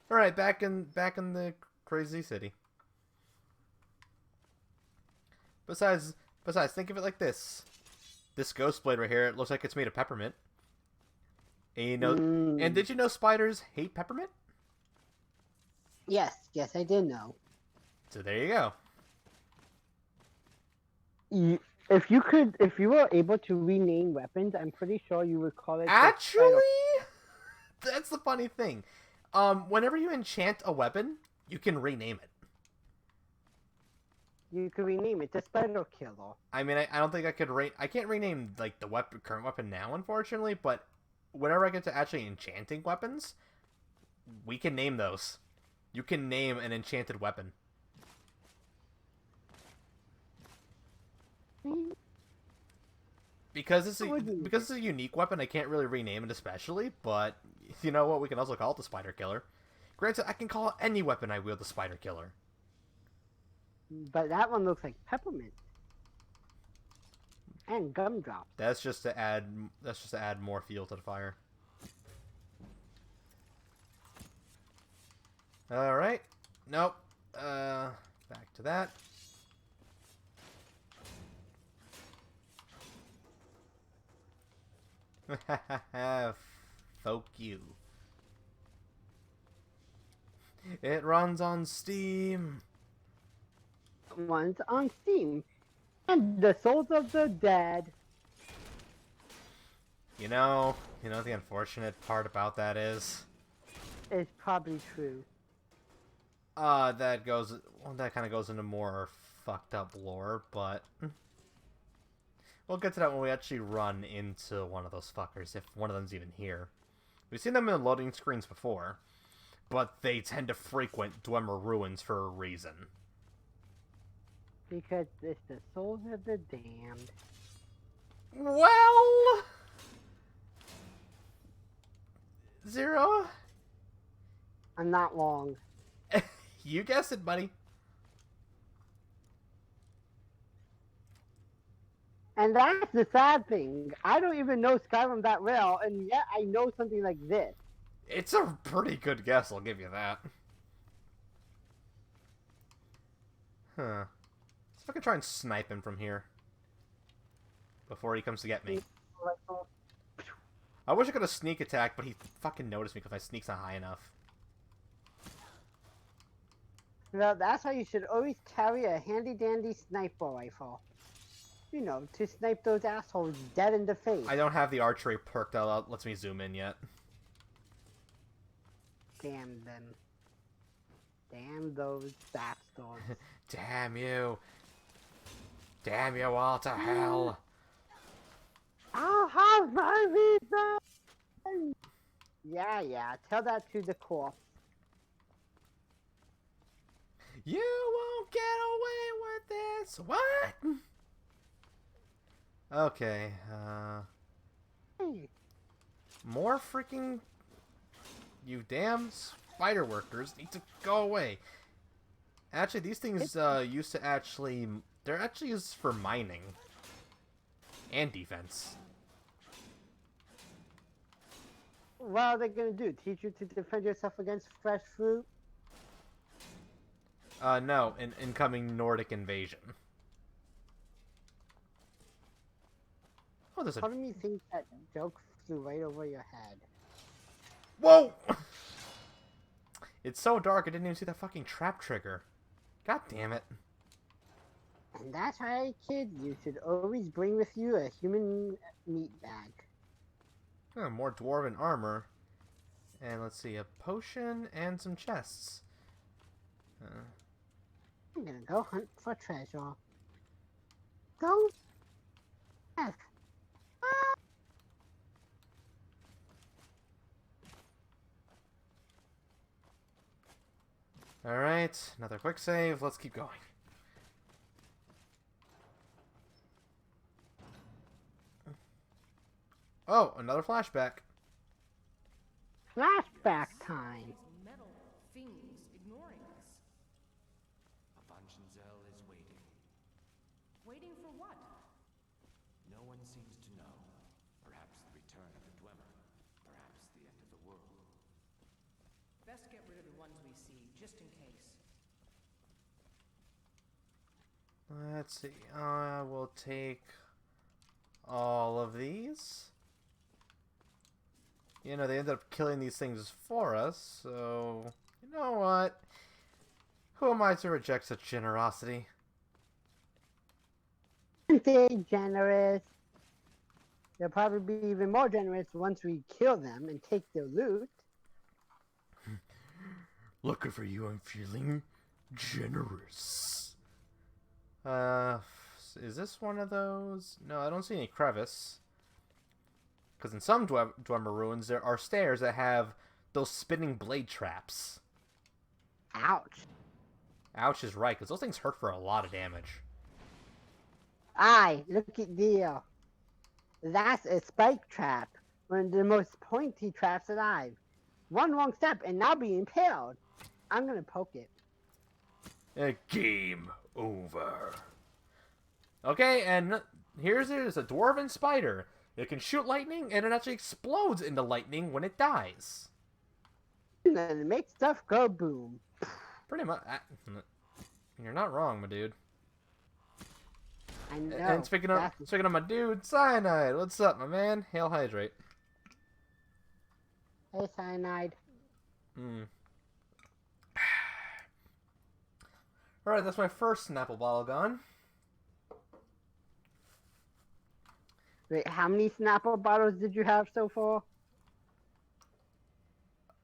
All right, back in the crazy city. Besides, think of it like this. This ghost blade right here, it looks like it's made of peppermint. And you know, and did you know spiders hate peppermint? Yes, I did know. So there you go. If you were able to rename weapons, I'm pretty sure you would call it... Actually, that's the funny thing. Whenever you enchant a weapon, you can rename it. You can rename it the Spider Killer. I mean, I don't think I could I can't rename like the current weapon now, unfortunately. But whenever I get to actually enchanting weapons, we can name those. You can name an enchanted weapon. Because it's a unique weapon, I can't really rename it especially, but you know what, we can also call it the Spider Killer. Granted, I can call it any weapon I wield the Spider Killer. But that one looks like peppermint. And gumdrops. That's just to add. That's just to add more fuel to the fire. All right. Nope. Back to that. Fuck you. It runs on Steam. One's on Steam. And the souls of the dead. You know the unfortunate part about that is, Is probably true. that kind of goes into more fucked up lore, but we'll get to that when we actually run into one of those fuckers, if one of them's even here. We've seen them in loading screens before, but they tend to frequent Dwemer ruins for a reason. Because it's the souls of the damned. Well, Zero, I'm not wrong. you guessed it, buddy. And that's the sad thing. I don't even know Skyrim that well, and yet I know something like this. It's a pretty good guess, I'll give you that. Huh. See if I can try and snipe him from here. Before he comes to get me. I wish I could have sneak attack, but he fucking noticed me because my sneak's not high enough. Well, that's why you should always carry a handy-dandy sniper rifle. You know, to snipe those assholes dead in the face. I don't have the archery perk that lets me zoom in yet. Damn them. Damn those bastards. Damn you. Damn you all to hell. I'll have my revenge! Yeah, tell that to the corpse. You won't get away with this. What? Okay, Hey, more freaking... You damn spider workers need to go away. Actually, these things used to actually... They're actually used for mining. And defense. what are they gonna do? Teach you to defend yourself against fresh fruit? No, an incoming Nordic invasion. Oh, there's a... Part of me thinks that joke flew right over your head. Whoa! It's so dark, I didn't even see that fucking trap trigger. God damn it. And that's why, kid, you should always bring with you a human meat bag. Oh, more dwarven armor. And let's see, a potion and some chests. I'm gonna go hunt for treasure. Go! F. Alright, another quick save. Let's keep going. Oh, another flashback. Flashback time. These metal fiends ignoring us. Abanshanzel is waiting. Waiting for what? No one seems to know. Perhaps the return of the Dwemer. Perhaps the end of the world. Best get rid of the ones we see, just in case. Let's see. We'll take all of these. You know, they ended up killing these things for us, so... You know what? Who am I to reject such generosity? Aren't they generous? They'll probably be even more generous once we kill them and take their loot. Looking for you, I'm feeling generous. Is this one of those? No, I don't see any crevice. Because in some Dwemer ruins, there are stairs that have those spinning blade traps. Ouch. Ouch is right, because those things hurt for a lot of damage. Aye, look at there. That's a spike trap. One of the most pointy traps alive. One wrong step and I'll be impaled. I'm gonna poke it. Game over. Okay, and here's it. It's a dwarven spider. It can shoot lightning, and it actually explodes into lightning when it dies. And then it makes stuff go boom. Pretty much. You're not wrong, my dude. I know. And speaking of my dude, Cyanide. What's up, my man? Hail Hydrate. Hey, Cyanide. Alright, that's my first Snapple bottle gone. Wait, how many Snapple bottles did you have so far?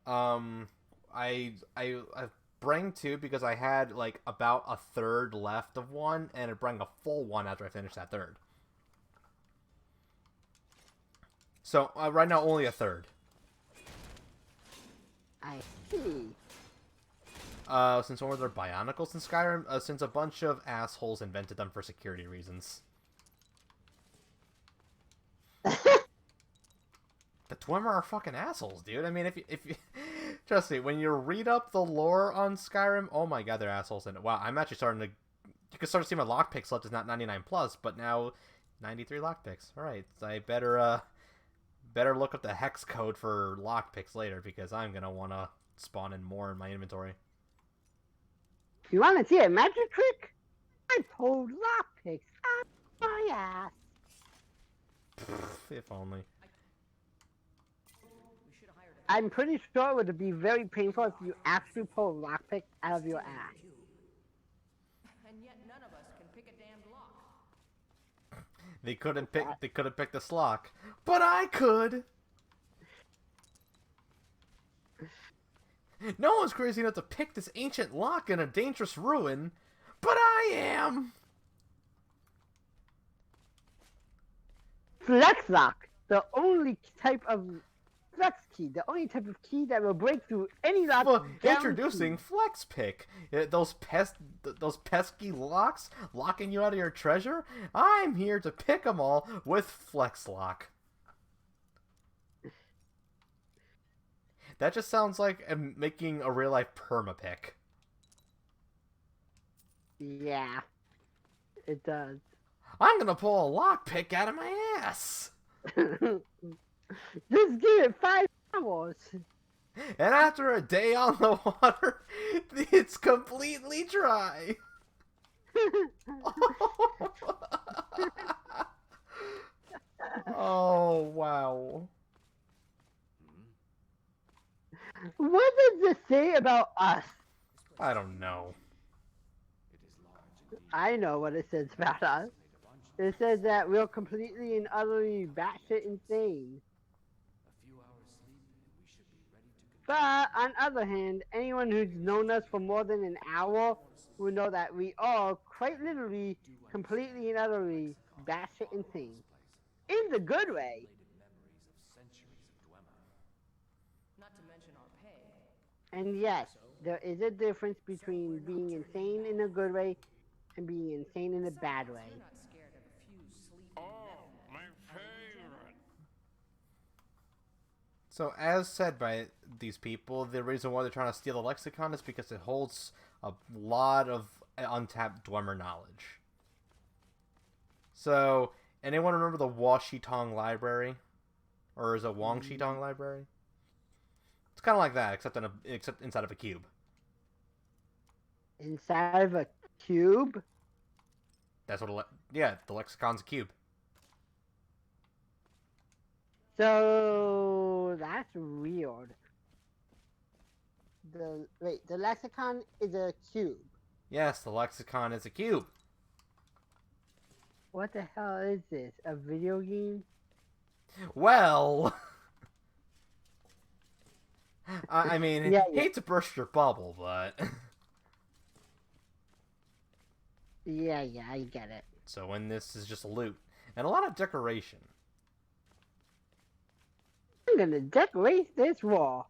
I bring two because I had like about a third left of one, and it bring a full one after I finished that third. So right now only a third. I see. Since when were there bionicles in Skyrim? Since a bunch of assholes invented them for security reasons. The Dwemer are fucking assholes, dude. I mean, if you trust me, when you read up the lore on Skyrim, oh my god, they're assholes. And wow, I'm actually starting to. You can start to see my lockpicks left is not 99 plus, but now 93 lockpicks. All right, so I better look up the hex code for lockpicks later because I'm gonna wanna spawn in more in my inventory. If you want to see a magic trick, I pulled lockpicks out my ass. If only. I'm pretty sure it would be very painful if you actually pull a lockpick out of your ass. And yet none of us can pick a damned lock. They couldn't pick this lock, but I could. No one's crazy enough to pick this ancient lock in a dangerous ruin, but I am. Flex lock, the only type of flex key, the only type of key that will break through any lock. Well, guaranteed. introducing Flex Pick. Those pesky locks locking you out of your treasure. I'm here to pick them all with Flex Lock. That just sounds like I'm making a real life perma-pick. Yeah, it does. I'm gonna pull a lockpick out of my ass. Just give it 5 hours. And after a day on the water, it's completely dry. Oh, wow. What does this say about us? I don't know. I know what it says about us. It says that we're completely and utterly batshit insane. But, on the other hand, anyone who's known us for more than an hour will know that we are, quite literally, completely and utterly batshit insane. In the good way. Not to mention our pay. And yes, there is a difference between being insane in a good way and being insane in a bad way. You're not scared of a few sleeping men. So, as said by these people, the reason why they're trying to steal the lexicon is because it holds a lot of untapped Dwemer knowledge. So, anyone remember the Washitong Library? Or is it Wangshitong Library? It's kind of like that, except inside of a cube. Inside of a cube? That's what yeah, the lexicon's a cube. So that's weird. The lexicon is a cube. Yes, the lexicon is a cube. What the hell is this? A video game? Well, I mean, Yeah. hate to burst your bubble, but Yeah, I get it. so when this is just loot and a lot of decoration. I'm gonna decorate this wall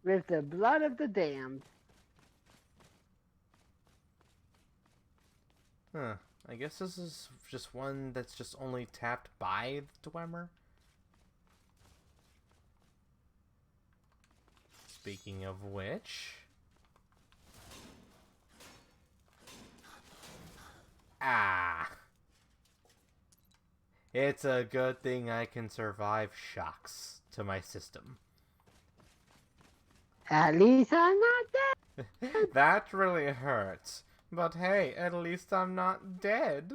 with the blood of the damned. Huh. I guess this is just one that's just only tapped by the Dwemer. Speaking of which, Ah. It's a good thing I can survive shocks to my system. At least I'm not dead. That really hurts. But hey, at least I'm not dead.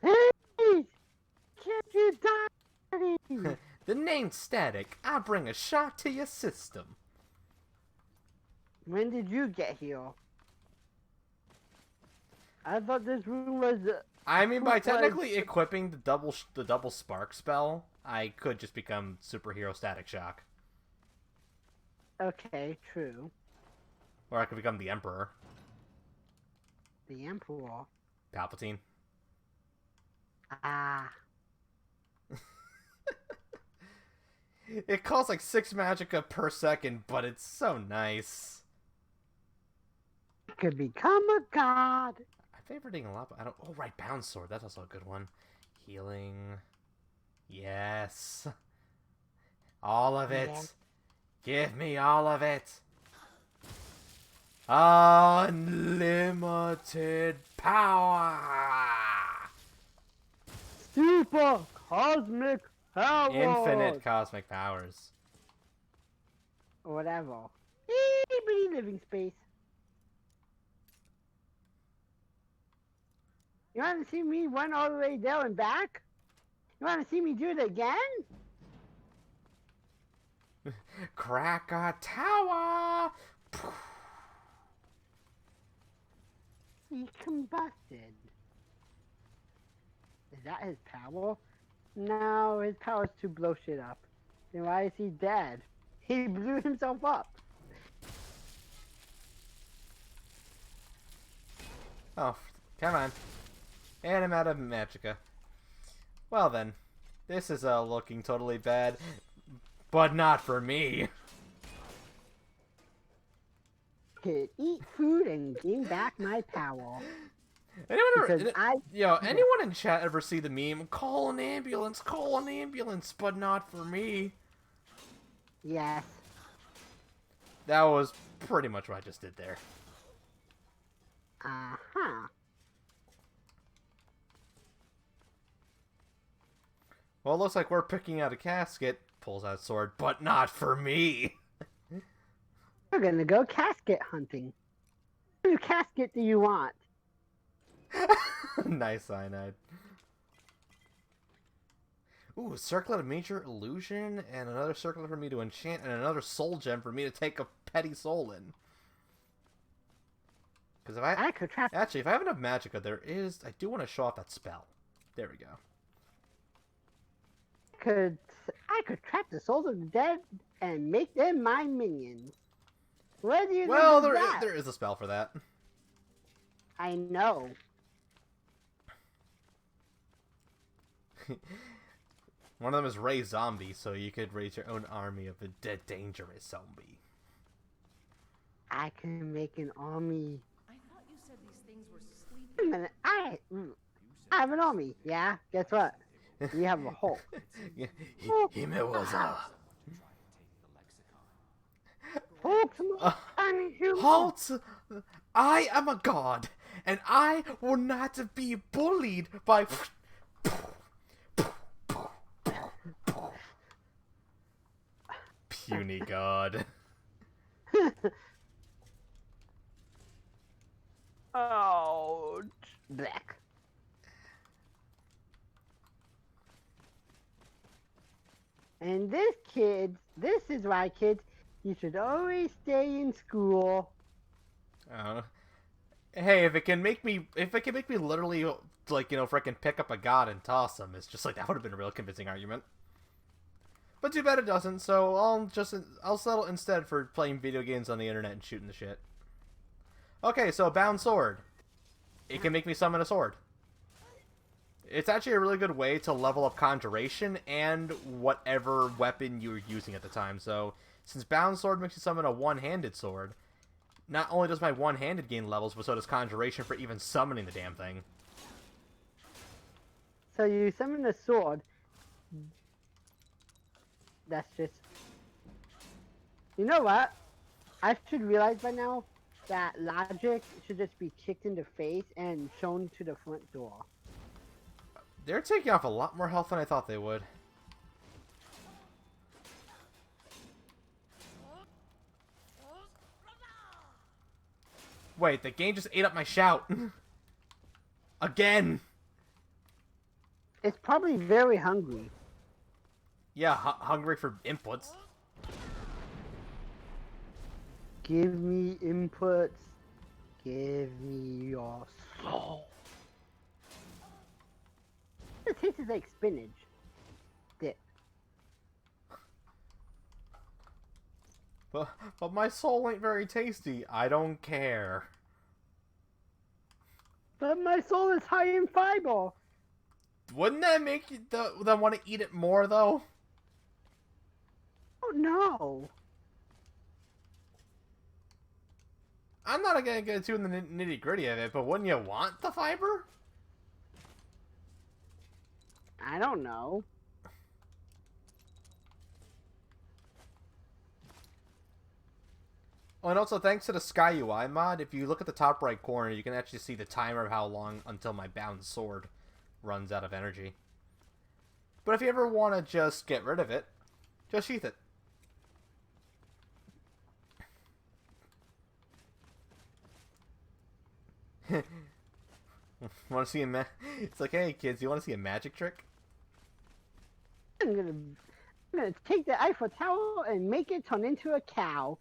Hey, can't you die? The name's Static. I'll bring a shock to your system. When did you get here? I thought this room was. I mean, by Who was- technically equipping the double spark spell, I could just become superhero Static Shock, Okay, true. or I could become the Emperor, The Emperor. Palpatine. Ah. It costs like 6 magicka per second, but it's so nice. Could become a god. I'm favoriting a lot, but I don't. Oh, right, Bound Sword. That's also a good one. Healing. Yes. All of it. Yeah. Give me all of it. Unlimited power. Super cosmic power. Infinite cosmic powers. Or whatever. Itty bitty living space. You want to see me run all the way there and back? You want to see me do it again? Krakatoa. He combusted. Is that his power? No, his power's to blow shit up. Then why is he dead? He blew himself up. Oh, come on. And I'm out of magicka. Well then, this is looking totally bad, but not for me. Could eat food and gain back my power. Anyone Because anyone in chat ever see the meme? Call an ambulance, but not for me. Yes. That was pretty much what I just did there. Uh-huh. Well, it looks like we're picking out a casket. Pulls out sword, but not for me. We're gonna go casket hunting. What kind of casket do you want? Nice cyanide. Ooh, circlet of major illusion, and another circlet for me to enchant, and another soul gem for me to take a petty soul in. Because if I could trap. actually, if I have enough magicka, I do want to show off that spell. There we go. I could trap the souls of the dead and make them my minions. What do you Well, think of that? there is a spell for that. I know. One of them is raise zombie, so you could raise your own army of a dead dangerous zombie. I can make an army. I thought you said these things were sleeping. Wait a minute. I have an army. Yeah. Guess what? We have a Hulk. Himewaza. Hulk's my tiny human. Halt! I am a god, and I will not be bullied by. Puny god. Oh, black. And this is why, kids, you should always stay in school. Hey, if it can make me literally, like, frickin' pick up a god and toss him, it's just like, that would have been a real convincing argument. But too bad it doesn't, so I'll settle instead for playing video games on the internet and shooting the shit. Okay, so Bound Sword. It can make me summon a sword. It's actually a really good way to level up Conjuration and whatever weapon you're using at the time. So, since Bound Sword makes you summon a one-handed sword, not only does my one-handed gain levels, but so does Conjuration for even summoning the damn thing. So you summon a sword. That's just... You know what? I should realize by now, that logic should just be kicked in the face and shown to the front door. They're taking off a lot more health than I thought they would. Wait, the game just ate up my shout. Again. It's probably very hungry. Yeah, hungry for inputs. Give me inputs. Give me your soul. It tastes like spinach. Dip. But my soul ain't very tasty. I don't care. But my soul is high in fiber. Wouldn't that make you them want to eat it more, though? Oh no. I'm not gonna get too in the nitty gritty of it, but wouldn't you want the fiber? I don't know. Oh, and also thanks to the Sky UI mod, if you look at the top right corner, you can actually see the timer of how long until my bound sword runs out of energy. But if you ever want to just get rid of it, just sheath it. Want to see a It's like, hey kids, you want to see a magic trick? I'm gonna take the Eiffel Tower and make it turn into a cow.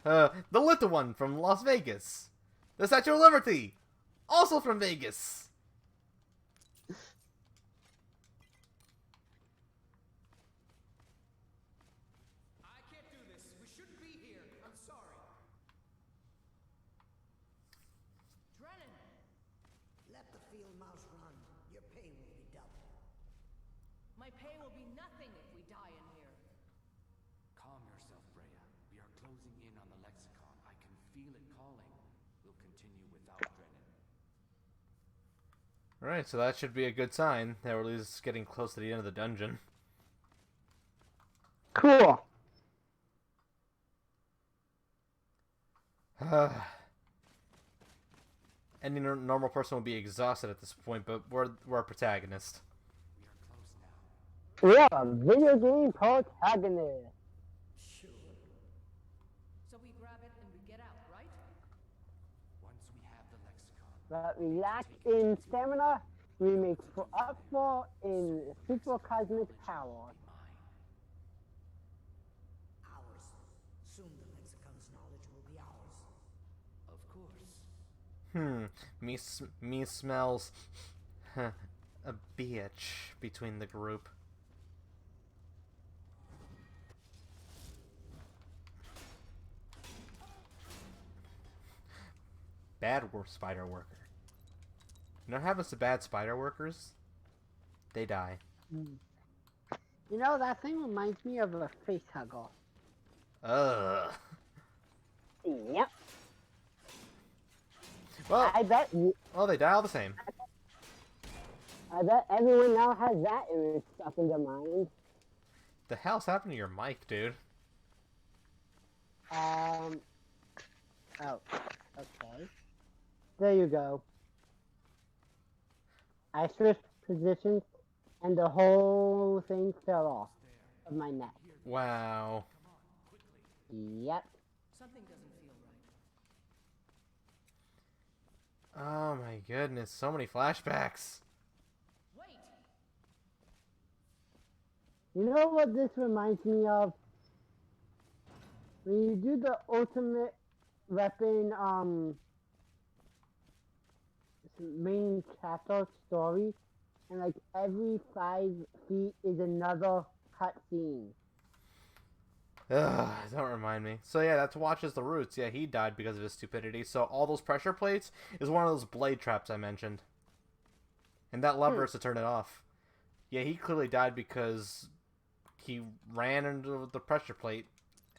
The little one from Las Vegas. The Statue of Liberty, also from Vegas. I can't do this. We shouldn't be here. I'm sorry. Drennan! Let the field mouse run. Your pay will be double. My pay will be nothing if we die in here. Calm yourself, Freya. We are closing in on the lexicon. I can feel it calling. We'll continue without Drennan. Alright, so that should be a good sign that we're at least getting close to the end of the dungeon. Cool. Any normal person would be exhausted at this point, but we're a protagonist. We are close now. We are a video game protagonist. Sure. So we grab it and we get out, right? Once we have the lexicon, But we lack in stamina, we make up for in super cosmic power. mine. Ours. Soon the lexicon's knowledge will be ours. Of course. Me smells a bitch between the group. Bad spider worker. You know what happens to bad spider workers? They die. You know, that thing reminds me of a face hugger. Ugh. Yep. Well, I bet they die all the same. everyone now has that image stuck in their mind. The hell's happened to your mic, dude? Oh, okay. There you go. I switched positions, and the whole thing fell off of my neck. Wow. Yep. Something doesn't feel right. Oh my goodness, so many flashbacks. Wait! You know what this reminds me of? When you do the ultimate weapon, main chapter story, and like every 5 feet is another cutscene. Ugh, don't remind me. So yeah, that's Watches the Roots. Yeah, he died because of his stupidity. So all those pressure plates is one of those blade traps I mentioned. And that lever is to turn it off. Yeah, he clearly died because he ran into the pressure plate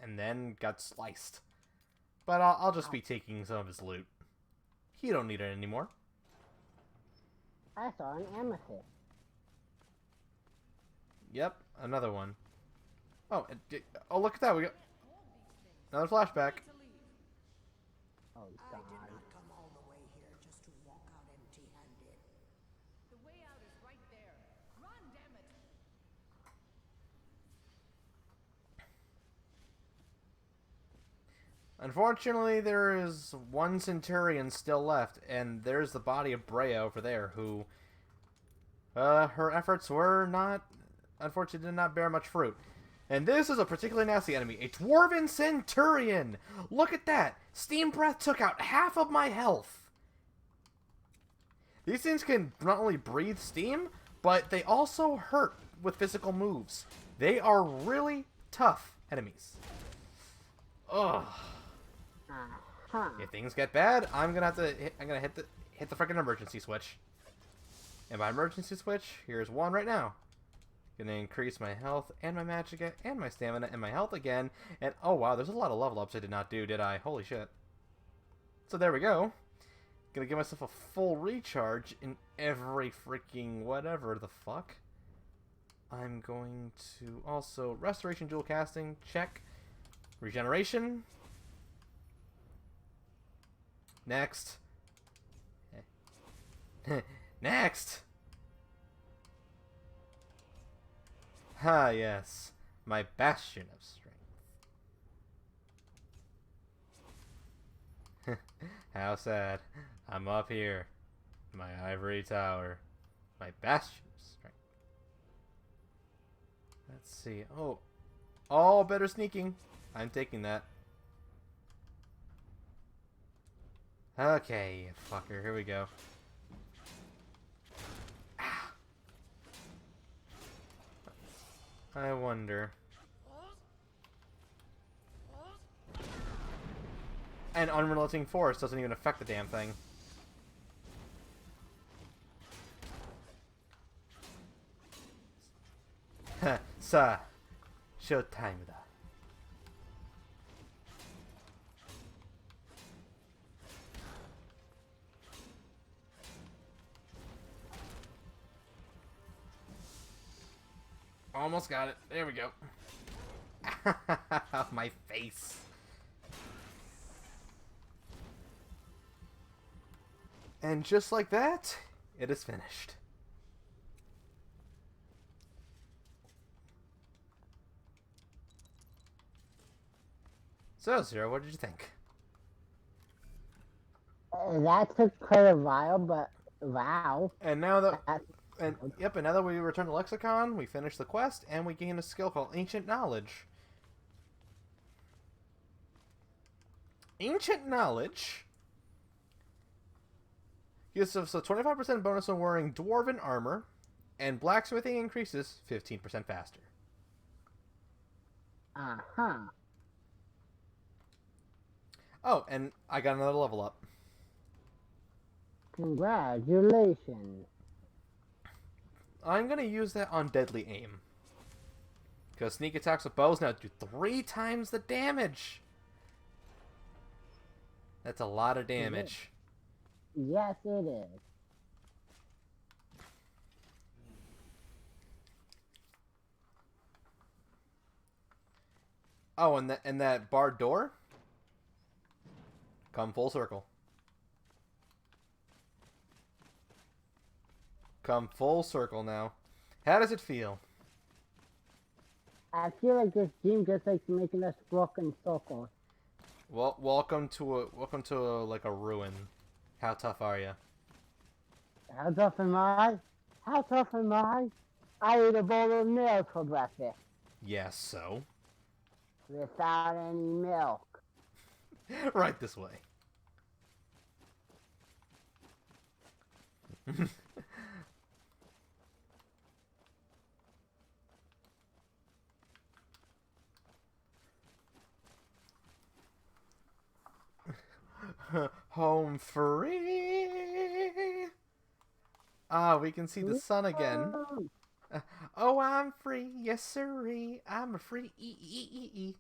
and then got sliced. But I'll just be taking some of his loot. He don't need it anymore. I saw an amethyst. Yep, another one. Oh, look at that. We got Another flashback. To leave. Oh I did God. not come all the way here just to walk out empty-handed. The way out is right there. Run, damn it! Unfortunately, there is one Centurion still left, and there's the body of Brea over there, who, her efforts were not, unfortunately, did not bear much fruit. And this is a particularly nasty enemy, a Dwarven Centurion! Look at that! Steam Breath took out half of my health! These things can not only breathe steam, but they also hurt with physical moves. They are really tough enemies. Ugh. Huh. If things get bad, I'm gonna hit the freaking emergency switch. And by emergency switch, here's one right now. Gonna increase my health and my magic and my stamina and my health again. And oh wow, there's a lot of level ups I did not do, did I? Holy shit. So there we go. Gonna give myself a full recharge in every freaking whatever the fuck. I'm going to also restoration dual casting, check. Regeneration. Next. Next! Ah, yes. My bastion of strength. How sad. I'm up here. My ivory tower. My bastion of strength. Let's see. Oh. All better sneaking. I'm taking that. Okay, fucker. Here we go. Ah. I wonder. And unrelenting force doesn't even affect the damn thing. Sa, showtime da. Almost got it. There we go. My face. And just like that, it is finished. So, Zero, what did you think? That took quite a while, but wow. And now that That's and now that we return to Lexicon, we finish the quest and we gain a skill called Ancient Knowledge. Ancient Knowledge gives us a 25% bonus on wearing Dwarven armor, and blacksmithing increases 15% faster. uh-huh. Oh, and I got another level up. Congratulations. I'm going to use that on Deadly Aim. Because sneak attacks with bows now do 3 times the damage. That's a lot of damage. Yes, it is. Oh, and that barred door? Come full circle. Come full circle now. How does it feel? I feel like this game just likes making us walk in circles. Well, welcome to like a ruin. How tough are you? How tough am I? How tough am I? I ate a bowl of milk for breakfast Yes, so. without any milk. Right this way. Home free. Ah, we can see the sun again. Oh, I'm free, yes sirree. I'm a free e.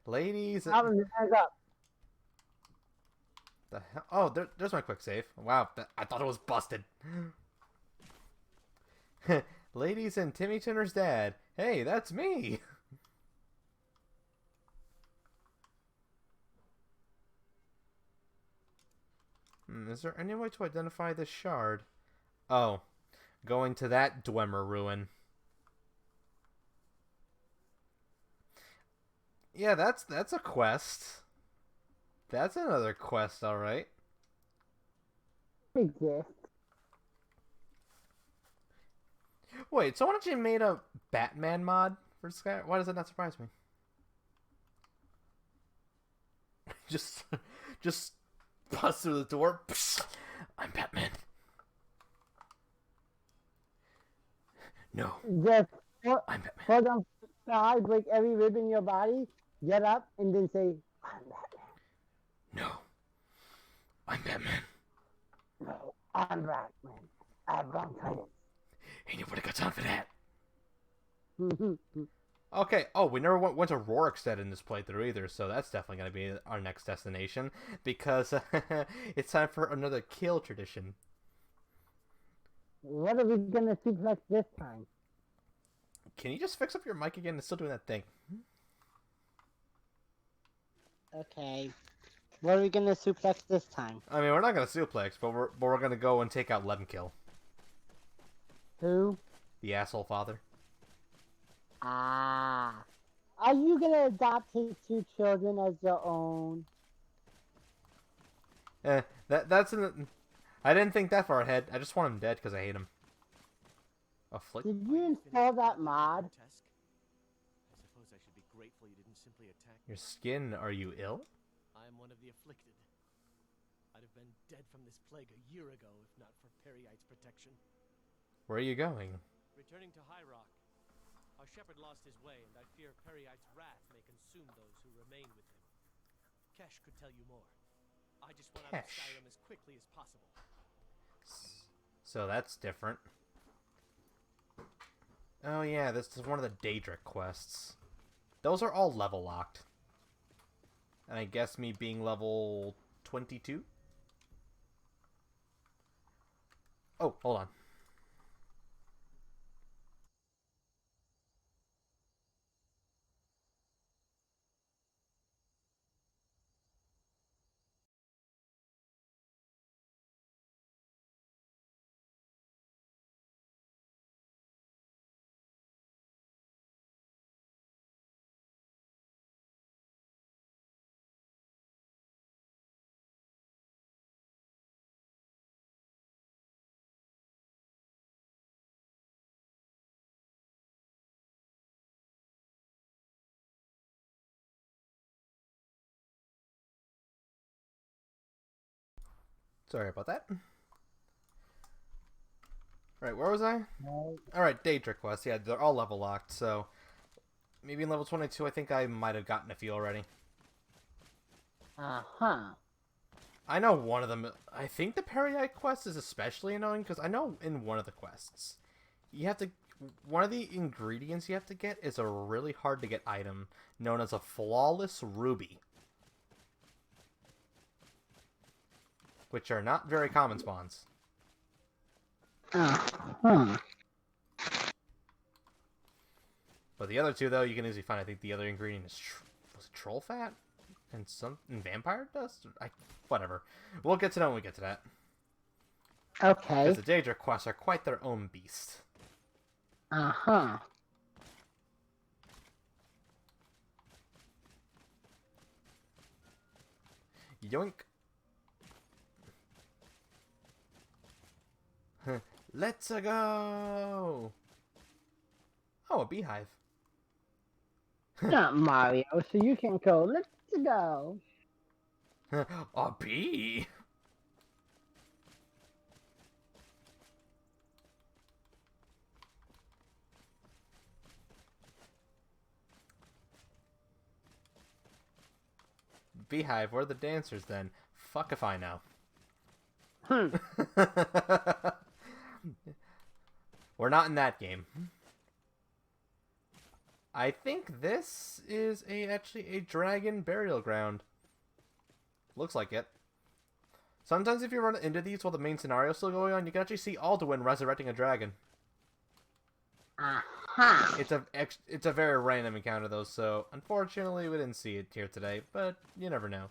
Ladies. How was it up? The hell? Oh, there's my quick save. Wow, I thought it was busted. Ladies and Timmy Turner's dad. Hey, that's me. Is there any way to identify this shard? Oh, going to that Dwemer ruin. Yeah, that's a quest. That's another quest, all right. Exist. Wait, someone actually made a Batman mod for Skyrim? Why does that not surprise me? just bust through the door. Psst, I'm Batman. No, Just I'm Batman. for them to break every rib in your body, get up, and then say, I'm Batman. No, I'm Batman. No, I'm Batman. I have bronchitis. Ain't nobody got time for that. Okay, oh, we never went to Rorikstead in this playthrough either, so that's definitely going to be our next destination, because it's time for another kill tradition. What are we gonna suplex this time? Can you just fix up your mic again? It's still doing that thing. Okay. What are we gonna suplex this time? I mean, we're not going to suplex, but we're going to go and take out Lemkill, Who? the asshole father. Ah. Are you gonna adopt his 2 children as your own? That's an... I didn't think that far ahead. I just want him dead because I hate him. Afflict? Did you install that mod? Grotesque? I suppose I should be grateful you didn't simply attack Your me. skin, are you ill? I am one of the afflicted. I'd have been dead from this plague a year ago if not for Periite's protection. Where are you going? Returning to High Rock, our shepherd lost his way, and I fear Periite's wrath may consume those who remain with him. Kesh could tell you more. I just want out of Kesh. Skyrim as quickly as possible. So that's different. Oh yeah, this is one of the Daedric quests. Those are all level locked. And I guess me being level 22? Oh, hold on. Sorry about that. Alright, where was I? Alright, Daedric quests. Yeah, they're all level locked, so... Maybe in level 22, I think I might have gotten a few already. Uh-huh. I know one of them... I think the Periite quest is especially annoying, because I know in one of the quests, you have to... One of the ingredients you have to get is a really hard-to-get item known as a flawless ruby. Which are not very common spawns. Uh-huh. But the other two, though, you can easily find. I think the other ingredient is... was it troll fat? And vampire dust? Whatever. We'll get to that when we get to that. Okay. Because the Daedric quests are quite their own beast. Uh-huh. Yoink. Let's go! Oh, a beehive. Not Mario, so you can go. Let's go. A bee? Beehive, where are the dancers then? Fuck if I know. We're not in that game. I think this is actually a dragon burial ground. Looks like it. Sometimes if you run into these while the main scenario is still going on, you can actually see Alduin resurrecting a dragon. Aha! It's a very random encounter though, so unfortunately we didn't see it here today. But you never know.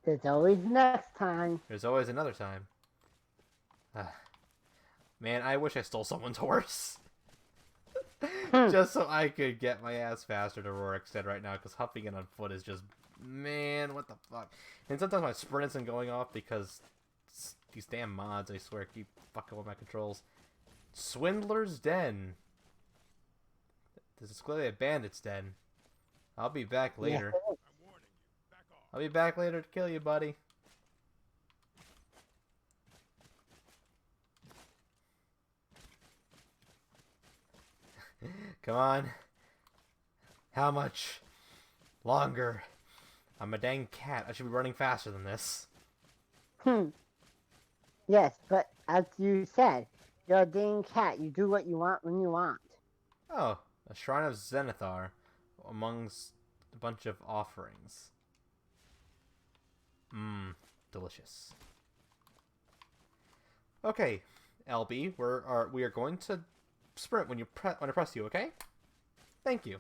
There's always next time. There's always another time. Man, I wish I stole someone's horse. Just so I could get my ass faster to Rorikstead right now, because huffing it on foot is just... Man, what the fuck? And sometimes my sprint isn't going off because these damn mods, I swear, keep fucking with my controls. Swindler's Den. This is clearly a bandit's den. I'll be back later. Yeah. I'll be back later to kill you, buddy. Come on. How much longer? I'm a dang cat. I should be running faster than this. Yes, but as you said, you're a dang cat. You do what you want when you want. Oh, a shrine of Zenithar amongst a bunch of offerings. Mmm, delicious. Okay, LB, we are going to sprint when I press you, okay? Thank you.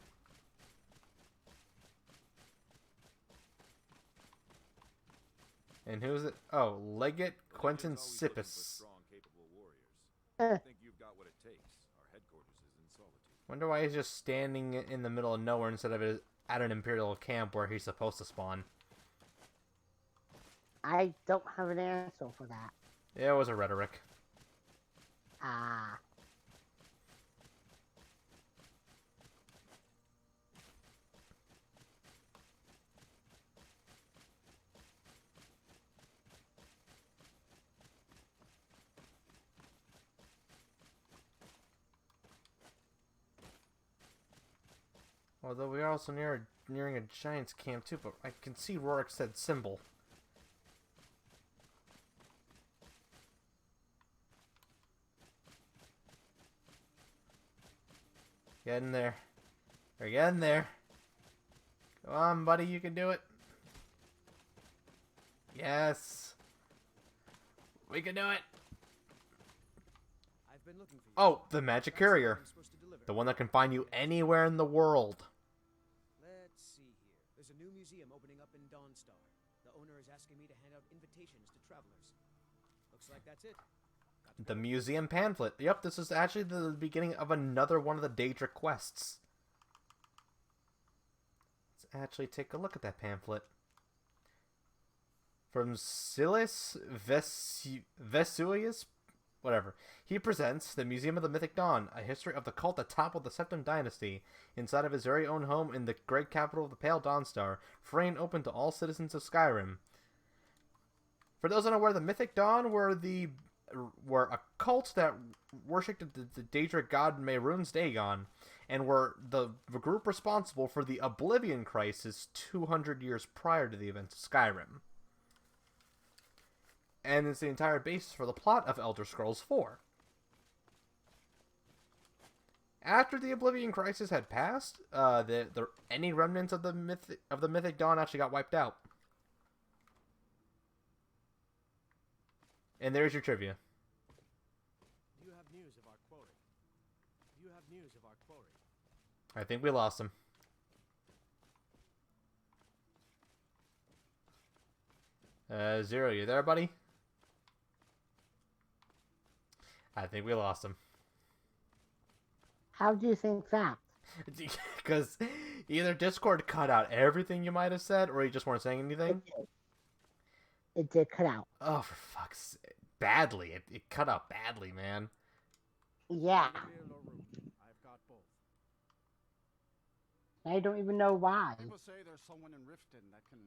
And who is it? Oh, Legate Quentin Sippus. Eh. Think you've got what it takes. Our headquarters is in Solitude. Wonder why he's just standing in the middle of nowhere instead of at an Imperial camp where he's supposed to spawn. I don't have an answer for that. It was a rhetoric. Ah. Although we are also nearing a giant's camp too, but I can see Rorikstead's symbol. Get in there. Or get in there. Come on, buddy, you can do it. Yes. We can do it. I've been looking for you. Oh, the magic That's what courier. I'm supposed to deliver. The one that can find you anywhere in the world. Let's see here. There's a new museum opening up in Dawnstar. The owner is asking me to hand out invitations to travelers. Looks like that's it. Got to The go. museum pamphlet. Yep, this is actually the beginning of another one of the Daedric quests. Let's actually take a look at that pamphlet. From Silas Vesuvius, whatever. He presents the Museum of the Mythic Dawn, a history of the cult that toppled the Septim Dynasty, inside of his very own home in the great capital of the Pale Dawnstar, free and open to all citizens of Skyrim. For those unaware, the Mythic Dawn were a cult that worshipped the Daedric god Mehrunes Dagon, and were the group responsible for the Oblivion Crisis 200 years prior to the events of Skyrim. And it's the entire basis for the plot of Elder Scrolls 4. After the Oblivion Crisis had passed, any remnants of the Mythic Dawn actually got wiped out. And there's your trivia. Do you have news of our quarry? Do you have news of our quarry? I think we lost him. Zero, you there, buddy? I think we lost him. How do you think that? Because either Discord cut out everything you might have said, or you just weren't saying anything. It did cut out. Oh, for fuck's sake. Badly. It cut out badly, man. Yeah. Real or root? I've got both. I don't even know why. People say there's someone in Riften that can...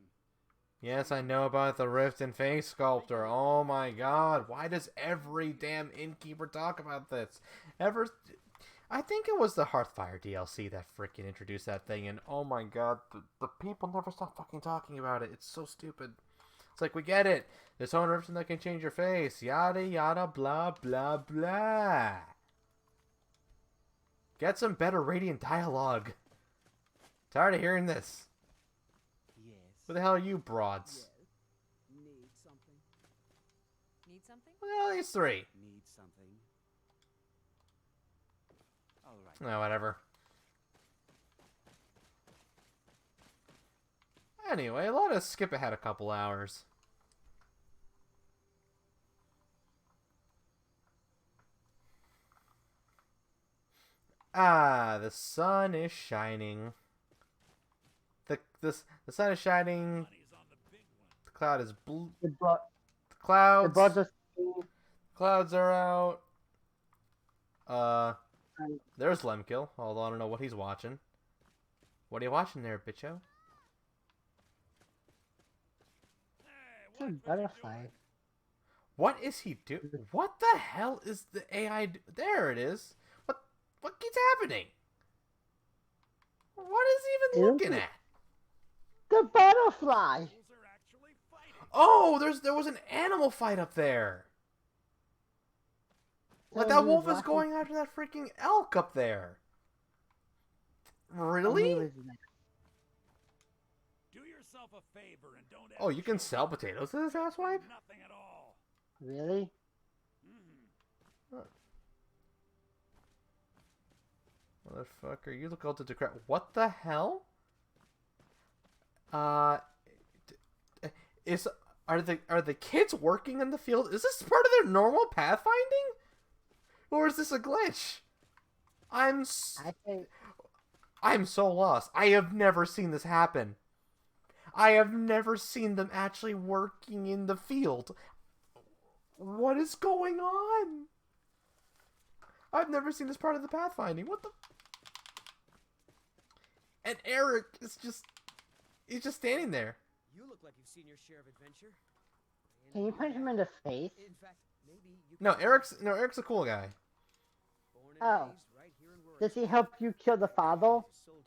Yes, I know about the Rift and Face Sculptor. Oh my god. Why does every damn innkeeper talk about this? I think it was the Hearthfire DLC that freaking introduced that thing, and oh my god, the people never stop fucking talking about it. It's so stupid. It's like, we get it. There's only Riften that can change your face. Yada yada blah blah blah. Get some better Radiant dialogue. Tired of hearing this. Yes. Who the hell are you broads? Yes. Need something? Need something? Well, these three. Need something? No, whatever. Anyway, let us skip ahead a couple hours. Ah, the sun is shining. The sun is shining. The cloud is blue. The Clouds. birds are Clouds are out. um, There's Lemkill. Although I don't know what he's watching. What are you watching there, bitcho? it's a butterfly. What is he doing? What the hell is the AI? There it is. What keeps happening? What is he even looking at? The butterfly. Oh, there was an animal fight up there. Like that wolf is going after that freaking elk up there. Really? Do yourself a favor and don't. Oh, you can sell potatoes to this asswipe? Nothing at all. Really? Motherfucker, you look all to crap. What the hell? Are the kids working in the field? Is this part of their normal pathfinding? Or is this a glitch? I'm so lost. I have never seen this happen. I have never seen them actually working in the field. What is going on? I've never seen this part of the pathfinding. What the? And Eric is he's just standing there. You look like you've seen your share of adventure. Can you punch him in the face? In fact, maybe you No, could- Eric's a cool guy. Born and Oh. raised right here in Rurick. Does he help you kill the father? He's a soldier.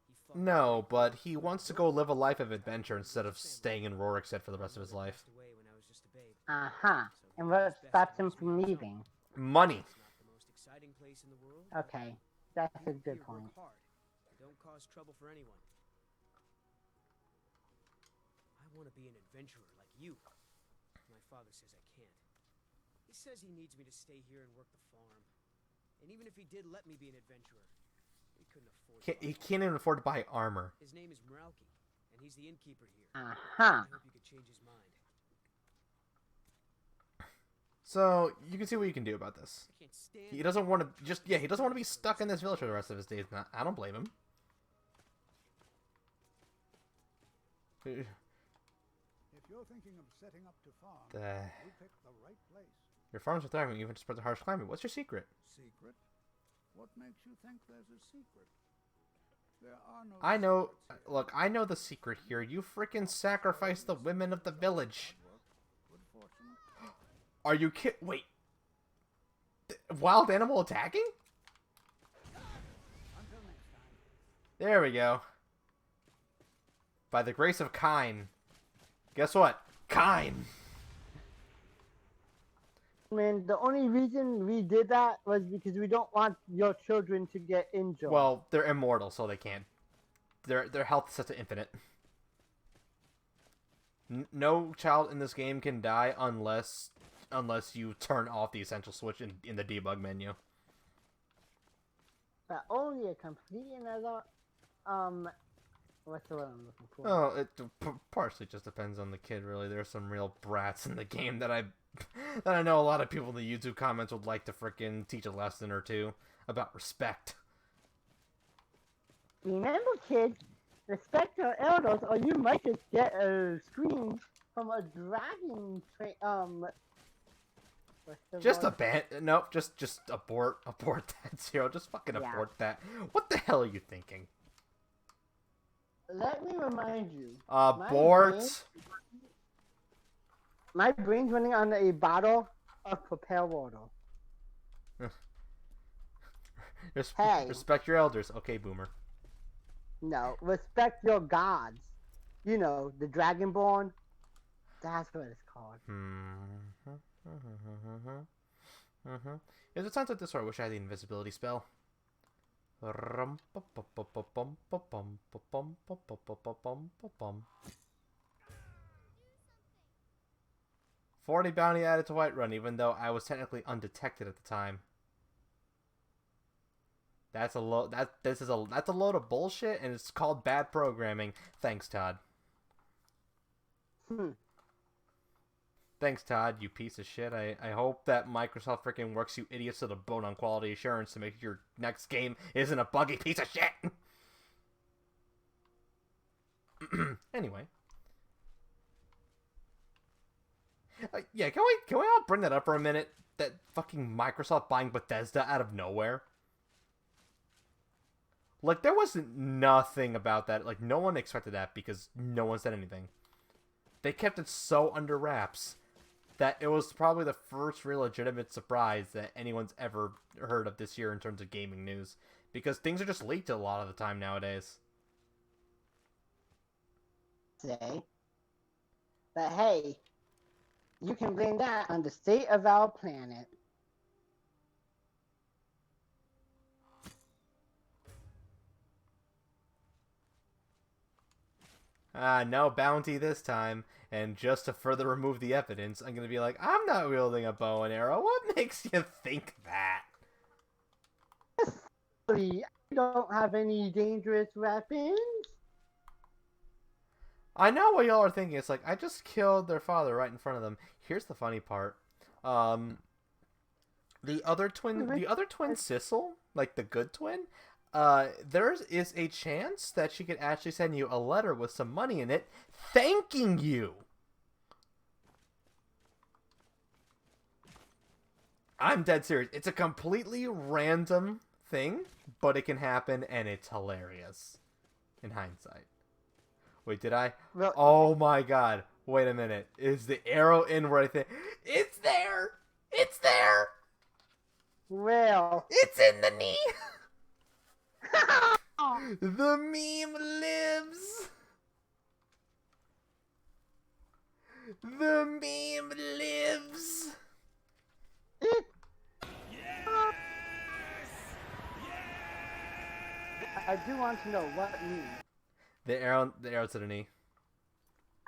He fought No, but he wants to go live a life of adventure instead of staying in Rorikstead for the rest of his life. passed away when I was just a babe. Uh-huh. So And he what knows best stops when him he's from really leaving? Money. It's not the most exciting place in the world. Okay. That's a Here, good work point. hard. Don't cause trouble for anyone. I want to be an adventurer like you. My father says I can't. He says he needs me to stay here and work the farm. And even if he did let me be an adventurer, he couldn't afford to He buy can't even afford to buy armor. His name is Meralki, and he's the innkeeper here. Uh-huh. I hope you could change his mind. So you can see what you can do about this. I can't stand He doesn't want to he doesn't want to be stuck in this village for the rest of his days. I don't blame him. If you're thinking of setting up to farm, The- you picked the right place. Your farms are thriving even despite the harsh climate. What's your secret? Secret? What makes you think there's a secret? There are no I know. secrets here. Look, I know the secret here. You freaking sacrificed the women of the village. Hard work, good fortune. Are you Wait. Wild animal attacking? Until next time. There we go. By the grace of Kine. Guess what? Kine. Man, the only reason we did that was because we don't want your children to get injured. Well, they're immortal, so they can't. Their health is set to infinite. No child in this game can die unless you turn off the essential switch in the debug menu. But only a complete another, what's the word I'm looking for? Oh, it partially just depends on the kid, really. There's some real brats in the game that I know a lot of people in the YouTube comments would like to frickin' teach a lesson or two about respect. Remember, kids, respect your elders, or you might just get a scream from a dragon. What's the Just word? nope, just abort that, Zero. Just fucking Yeah. abort that. What the hell are you thinking? Let me remind you. Abort. My brain's running on a bottle of propel water. Hey. Respect your elders. Okay, boomer. No, respect your gods. You know, the Dragonborn. That's what it's called. If it sounds like this, or I wish I had the invisibility spell. 40 bounty added to Whiterun, even though I was technically undetected at the time. That's a load of bullshit, and it's called bad programming. Thanks, Todd. Thanks, Todd, you piece of shit. I hope that Microsoft freaking works you idiots to the bone on quality assurance to make your next game isn't a buggy piece of shit. Anyway. Yeah, can we all bring that up for a minute? That fucking Microsoft buying Bethesda out of nowhere? Like, there wasn't nothing about that. Like, no one expected that because no one said anything. They kept it so under wraps that it was probably the first real legitimate surprise that anyone's ever heard of this year in terms of gaming news. Because things are just leaked a lot of the time nowadays. Say, but hey, you can blame that on the state of our planet. No bounty this time. And just to further remove the evidence, I'm gonna be like, I'm not wielding a bow and arrow. What makes you think that? I don't have any dangerous weapons. I know what y'all are thinking. It's like, I just killed their father right in front of them. Here's the funny part. The other twin Sissel, like the good twin, there is a chance that she could actually send you a letter with some money in it, thanking you. I'm dead serious. It's a completely random thing, but it can happen, and it's hilarious in hindsight. Wait, did I? Well, Oh my god. Wait a minute. Is the arrow in where I think? It's there! It's there! well, It's in the knee! The meme lives! The meme lives! I do want to know what means. The arrow to the knee.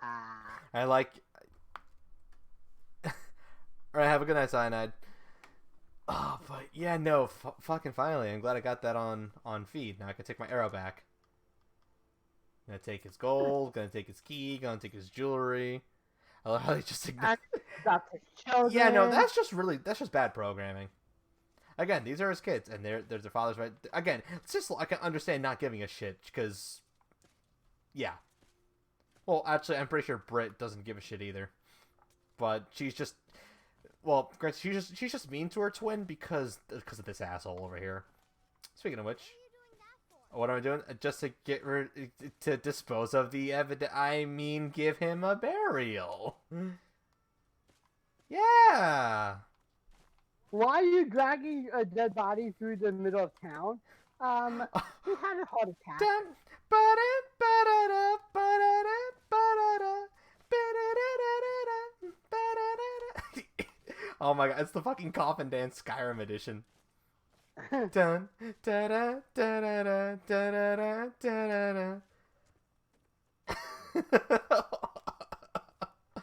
Ah. I like... Alright, have a good night, Cyanide. Oh, but yeah, no, fucking finally. I'm glad I got that on feed. Now I can take my arrow back. Gonna take his gold, gonna take his key, gonna take his jewelry. I love how they just ignore... Got his children. Yeah, no, that's just bad programming. Again, these are his kids, and they're their fathers, right? Again, it's just, I can understand not giving a shit, because... Yeah. Well, actually, I'm pretty sure Britt doesn't give a shit either. But she's just... Well, granted, she's just mean to her twin because of this asshole over here. Speaking of which... What am I doing? Just to to dispose of the evidence. I mean, give him a burial. Yeah. Why are you dragging a dead body through the middle of town? He had a heart attack. Oh my god, it's the fucking coffin dance Skyrim edition. Dun, da, da, da, da, da, da, da, da, da.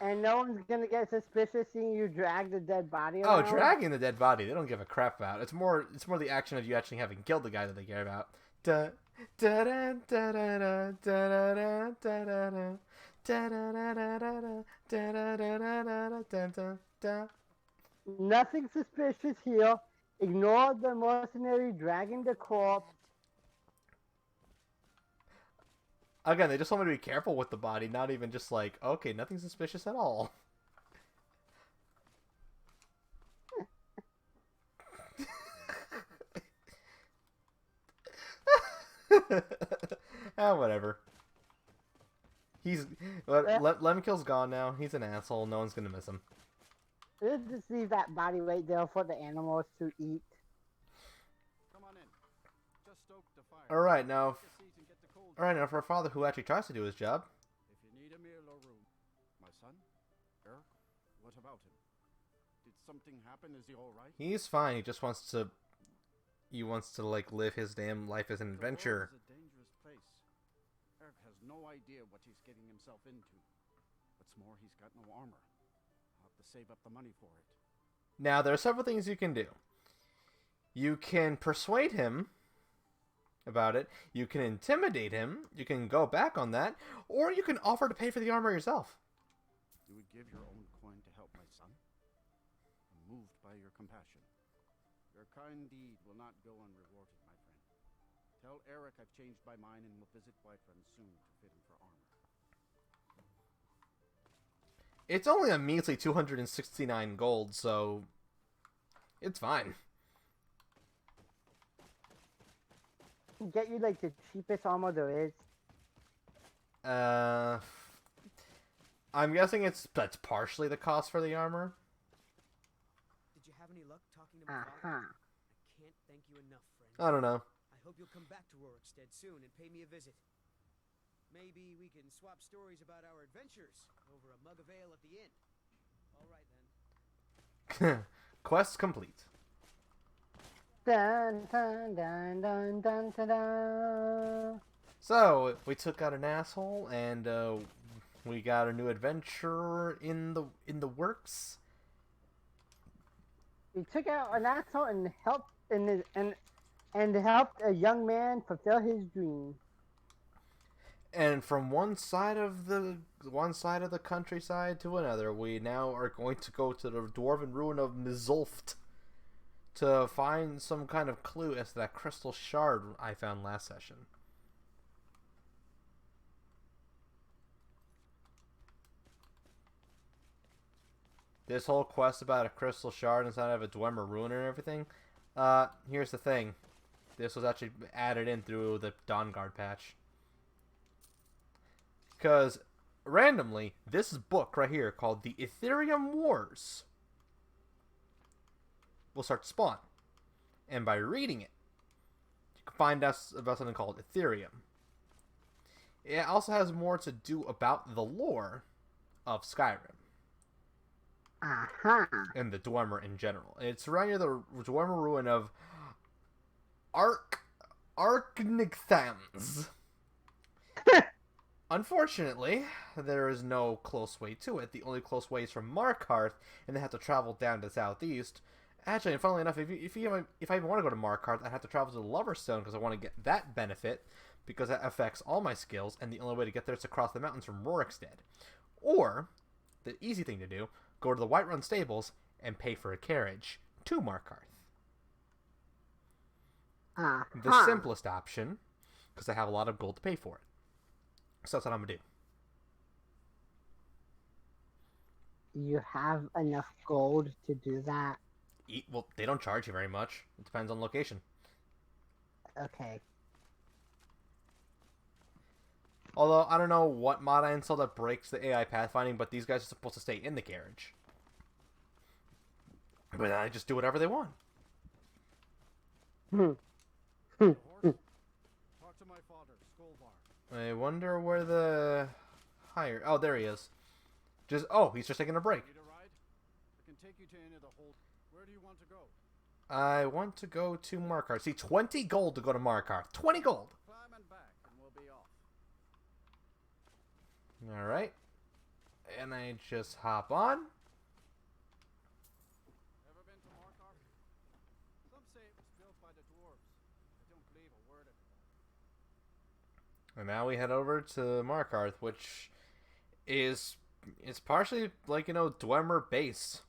And no one's gonna get suspicious seeing you drag the dead body Oh, around? dragging the dead body, they don't give a crap about. It's more the action of you actually having killed the guy that they care about. Da, da, da, da, da, da, da, da, da, da. Da, da, da, da, da, da, da, da, da, da, da, da. Nothing suspicious here. Ignore the mercenary dragging the corpse. Again, they just want me to be careful with the body, not even just like, okay, nothing suspicious at all. Whatever. Lemkill's gone now. He's an asshole. No one's gonna miss him. Let's just leave that body right there for the animals to eat. Come on in. Just stoke the fire. Alright, now... Take a seat and get the cold. Alright, now for a father who actually tries to do his job. If you need a meal or room. My son? Eric? What about him? Did something happen? Is he alright? He's fine. He just wants to... He wants to, like, live his damn life as an adventurer. The world is a dangerous place. Eric has no idea what he's getting himself into. What's more, he's got no armor. I'll have to save up the money for it. Now, there are several things you can do. You can persuade him about it. You can intimidate him, you can go back on that, or you can offer to pay for the armor yourself. You would give your own coin to help my son? I'm moved by your compassion. Your kind deed will not go unrewarded, my friend. Tell Eric I've changed my mind and will visit Whiterun soon to fit him for armor. It's only a measly 269 gold, so it's fine. Get you like the cheapest armor there is. I'm guessing that's partially the cost for the armor. Did you have any luck talking to my father? I can't thank you enough, friend. I don't know. I hope you'll come back to Rorikstead soon and pay me a visit. Maybe we can swap stories about our adventures over a mug of ale at the inn. All right, then. Quest complete. Dun dun dun dun dun dun dun. So we took out an asshole, and we got a new adventure in the works. We took out an asshole and helped and helped a young man fulfill his dream. And from one side of the countryside to another, we now are going to go to the dwarven ruin of Mizulft to find some kind of clue as to that crystal shard I found last session. This whole quest about a crystal shard inside of a Dwemer ruin and everything, here's the thing. This was actually added in through the Dawnguard patch. Because, randomly, this book right here, called The Ethereum Wars, will start to spawn. And by reading it, you can find out about something called Ethereum. It also has more to do about the lore of Skyrim. And the Dwemer in general. It's right near the Dwemer ruin of Arknigthans. Unfortunately, there is no close way to it. The only close way is from Markarth, and they have to travel down to the southeast. Actually, and funnily enough, if I even want to go to Markarth, I'd have to travel to the Loverstone because I want to get that benefit, because that affects all my skills, and the only way to get there is to cross the mountains from Rorikstead. Or, the easy thing to do, go to the Whiterun stables and pay for a carriage to Markarth. The simplest option, because I have a lot of gold to pay for it. So that's what I'm going to do. You have enough gold to do that? Well, they don't charge you very much. It depends on location. Okay. Although, I don't know what mod I installed that breaks the AI pathfinding, but these guys are supposed to stay in the carriage. But I just do whatever they want. Horse? Talk to my father, Skolvar. I wonder where the higher... Oh, there he is. He's just taking a break. Need a ride? I can take you to any of the hold. Where do you want to go? I want to go to Markarth. See, 20 gold to go to Markarth. 20 gold! Climb and back, and we'll be off. Alright. And I just hop on. Ever been to Markarth? Some say it was built by the dwarves. I don't believe a word of it. And now we head over to Markarth, which is... It's partially, like, Dwemer based.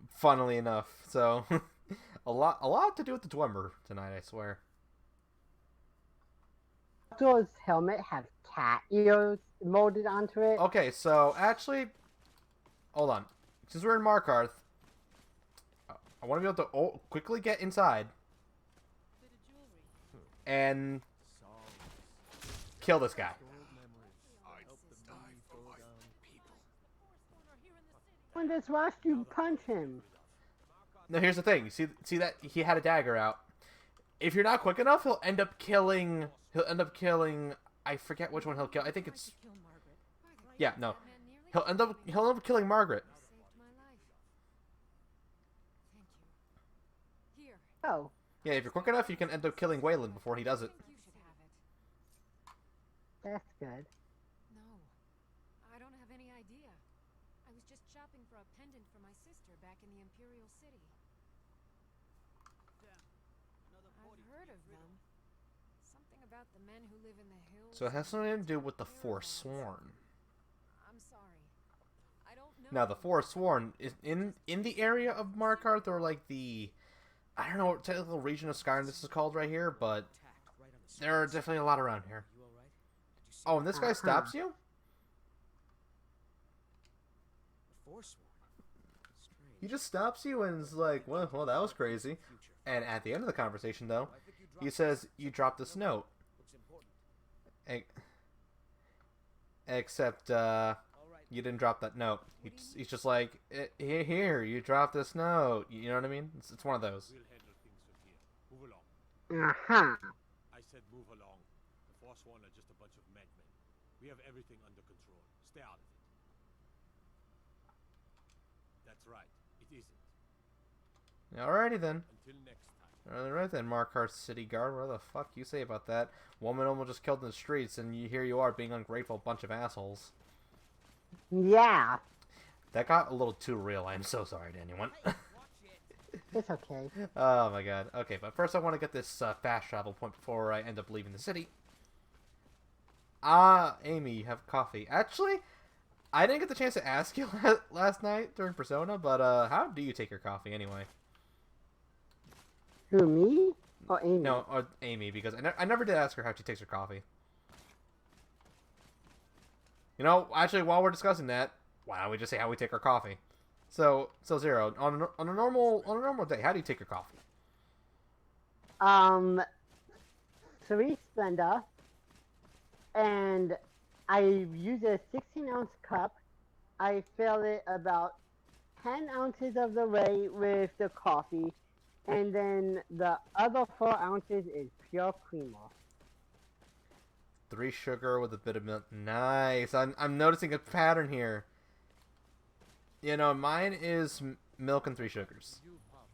Funnily enough. So, a lot to do with the Dwemer tonight, I swear. Does helmet have cat ears molded onto it? Okay, so, actually... Hold on. Since we're in Markarth, I want to be able to quickly get inside. And... kill this guy. When just watched you punch him. Now here's the thing. See that he had a dagger out. If you're not quick enough, he'll end up killing. I forget which one he'll kill. I think it's. Yeah, no. He'll end up killing Margaret. Oh. Yeah, if you're quick enough, you can end up killing Waylon before he does it. That's good. No, I don't have any idea. I was just shopping for a pendant for my sister back in the Imperial City. heard of them. Something about the men who live in the hills. So it has something to do with the caravans. Forsworn. I'm sorry. I don't know. Now, the Forsworn is in the area of Markarth, or like the, I don't know what technical region of Skyrim this is called right here, but Attacked right on the there are streets. definitely a lot around here. You alright? Did you see Oh, and this guy stops you? the Forsworn? Strange. He just stops you and is like, well, that was crazy. Future. And at the end of the conversation, though, I think you he dropped says, you dropped this note. Looks important. Except, All right. you didn't drop that note. He's just like, here, you dropped this note. You know what I mean? It's one of those. We'll handle things from here. Move along. Uh-huh. I said move along. The Forsworn are just a bunch of madmen. We have everything under control. Stay out of it. That's right. It isn't. Alrighty then. Until next time. Alright then, Markarth City Guard. What the fuck you say about that? Woman almost just killed in the streets, and here you are being ungrateful bunch of assholes. Yeah, That got a little too real. I'm so sorry to anyone. it's okay. Oh my god. Okay, but first I want to get this fast travel point before I end up leaving the city. Amy, you have coffee. Actually, I didn't get the chance to ask you last night during Persona, but how do you take your coffee anyway? Who, me? Or Amy? No, or Amy, because I never did ask her how she takes her coffee. You know, actually, while we're discussing that, why don't we just say how we take our coffee? So Zero, on a normal day, how do you take your coffee? 3 Splenda, and I use a 16-ounce cup. I fill it about 10 ounces of the way with the coffee, and then the other 4 ounces is pure creamer. 3 sugar with a bit of milk. Nice. I'm noticing a pattern here. You know, mine is milk and 3 sugars. You, Pop.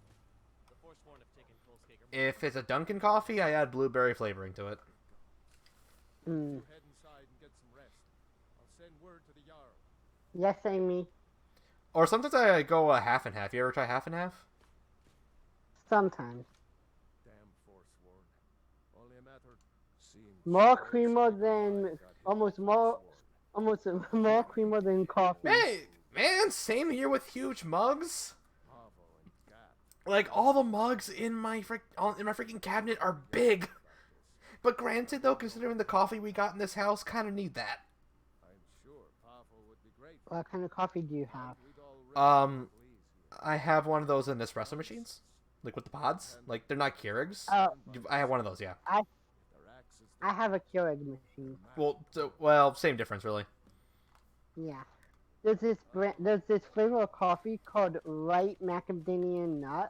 The Forsworn have taken Volskaker. If it's a Dunkin' coffee, I add blueberry flavoring to it. Hmm. You head inside and get some rest. I'll send word to the Jarl. Yes, Amy. Or sometimes I go half and half. You ever try half and half? Sometimes. Damn Forsworn. Only a matter seems More so creamer sad than I got him almost more more creamer than coffee. Hey, man, same here with huge mugs. Pavel and Gat. Like all the mugs in my freaking cabinet are big. But granted, though, considering the coffee we got in this house, kind of need that. I'm sure Pavel would be grateful. What kind of coffee do you have? We'd all rest please here. I have one of those in espresso machines, like with the pods. Like they're not Keurigs. Oh, I have one of those, yeah. Their axes I have a Keurig machine. Well, same difference, really. Yeah. There's this flavor of coffee called Light Macadamia Nut.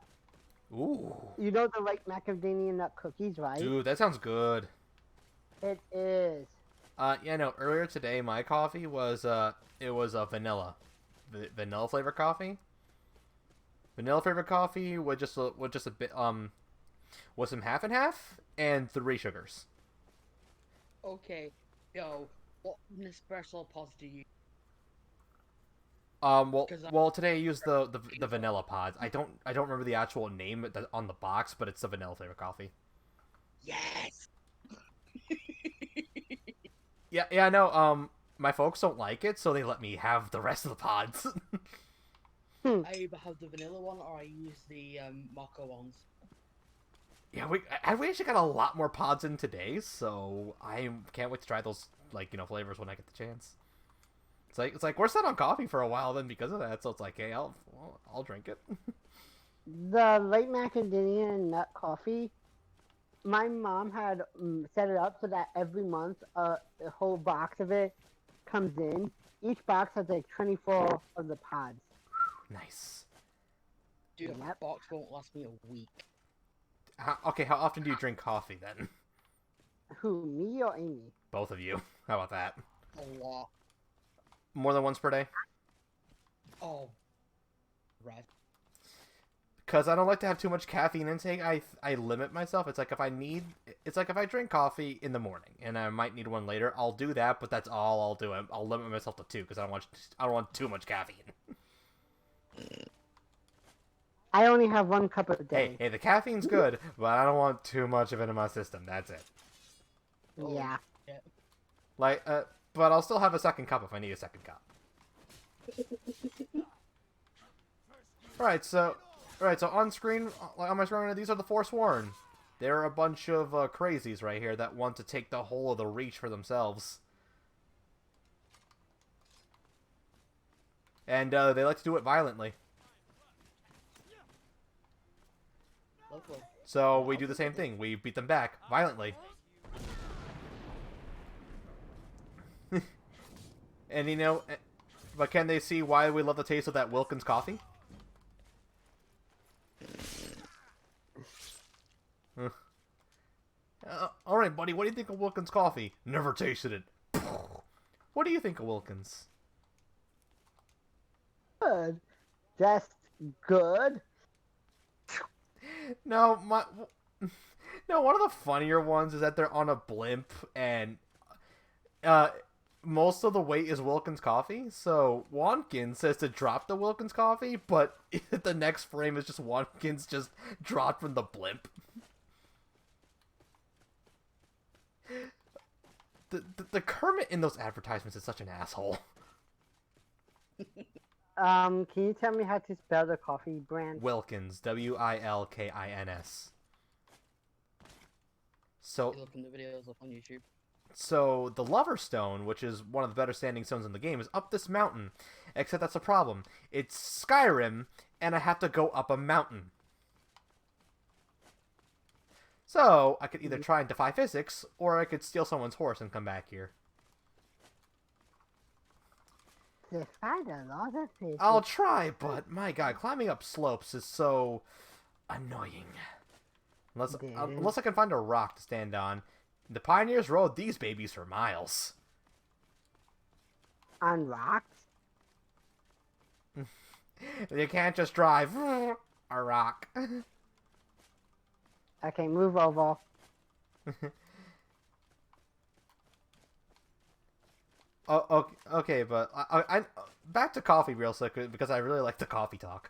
Ooh, You know the Light Macadamia Nut cookies, right? dude, that sounds good. It is. Yeah, no. Earlier today, my coffee was it was a vanilla flavor coffee. Vanilla flavor coffee with just a bit with some half and half and 3 sugars. Okay, yo, what Nespresso pods do you? Well, 'Cause I- well, today I used the vanilla pods. I don't remember the actual name on the box, but it's the vanilla flavor coffee. Yes. Yeah, I know. My folks don't like it, so they let me have the rest of the pods. I either have the vanilla one or I use the mocha ones. Yeah, we actually got a lot more pods in today, so I can't wait to try those flavors when I get the chance. It's like we're set on coffee for a while then because of that, so it's like, hey, I'll drink it. The Light Macadamia Nut coffee. My mom had set it up so that every month a whole box of it comes in. Each box has like 24 of the pods. Nice. Dude, Yep. a box won't last me a week. How often do you drink coffee then? Who, me or Amy? Both of you. How about that? A lot. More than once per day? Oh, right. Because I don't like to have too much caffeine intake. I limit myself. It's like if I drink coffee in the morning and I might need one later, I'll do that. But that's all I'll do. I'll limit myself to 2 because I don't want too much caffeine. I only have 1 cup a day. Hey, the caffeine's good, but I don't want too much of it in my system. That's it. Yeah. Like, but I'll still have a second cup if I need a second cup. Alright, so on screen, on my screen, these are the Forsworn. They're a bunch of crazies right here that want to take the whole of the Reach for themselves. And they like to do it violently. Lovely. So we do the same thing. We beat them back violently. And you know, but can they see why we love the taste of that Wilkins coffee? Alright, buddy, what do you think of Wilkins coffee? Never tasted it. What do you think of Wilkins? Good. Just good. No, one of the funnier ones is that they're on a blimp and most of the weight is Wilkins coffee. So Watkins says to drop the Wilkins coffee, but the next frame is just Watkins just dropped from the blimp. The Kermit in those advertisements is such an asshole. Can you tell me how to spell the coffee brand? Wilkins, Wilkins. So You look in the videos up on YouTube. So the Lover Stone, which is one of the better standing stones in the game, is up this mountain. Except that's a problem. It's Skyrim, and I have to go up a mountain. So I could either try and defy physics, or I could steal someone's horse and come back here. Defy the laws of physics. I'll try, but my god, climbing up slopes is so annoying. Unless I can find a rock to stand on. The pioneers rode these babies for miles. On rocks? You can't just drive a rock. Okay, move over. Oh, okay, but I back to coffee real quick because I really like the coffee talk.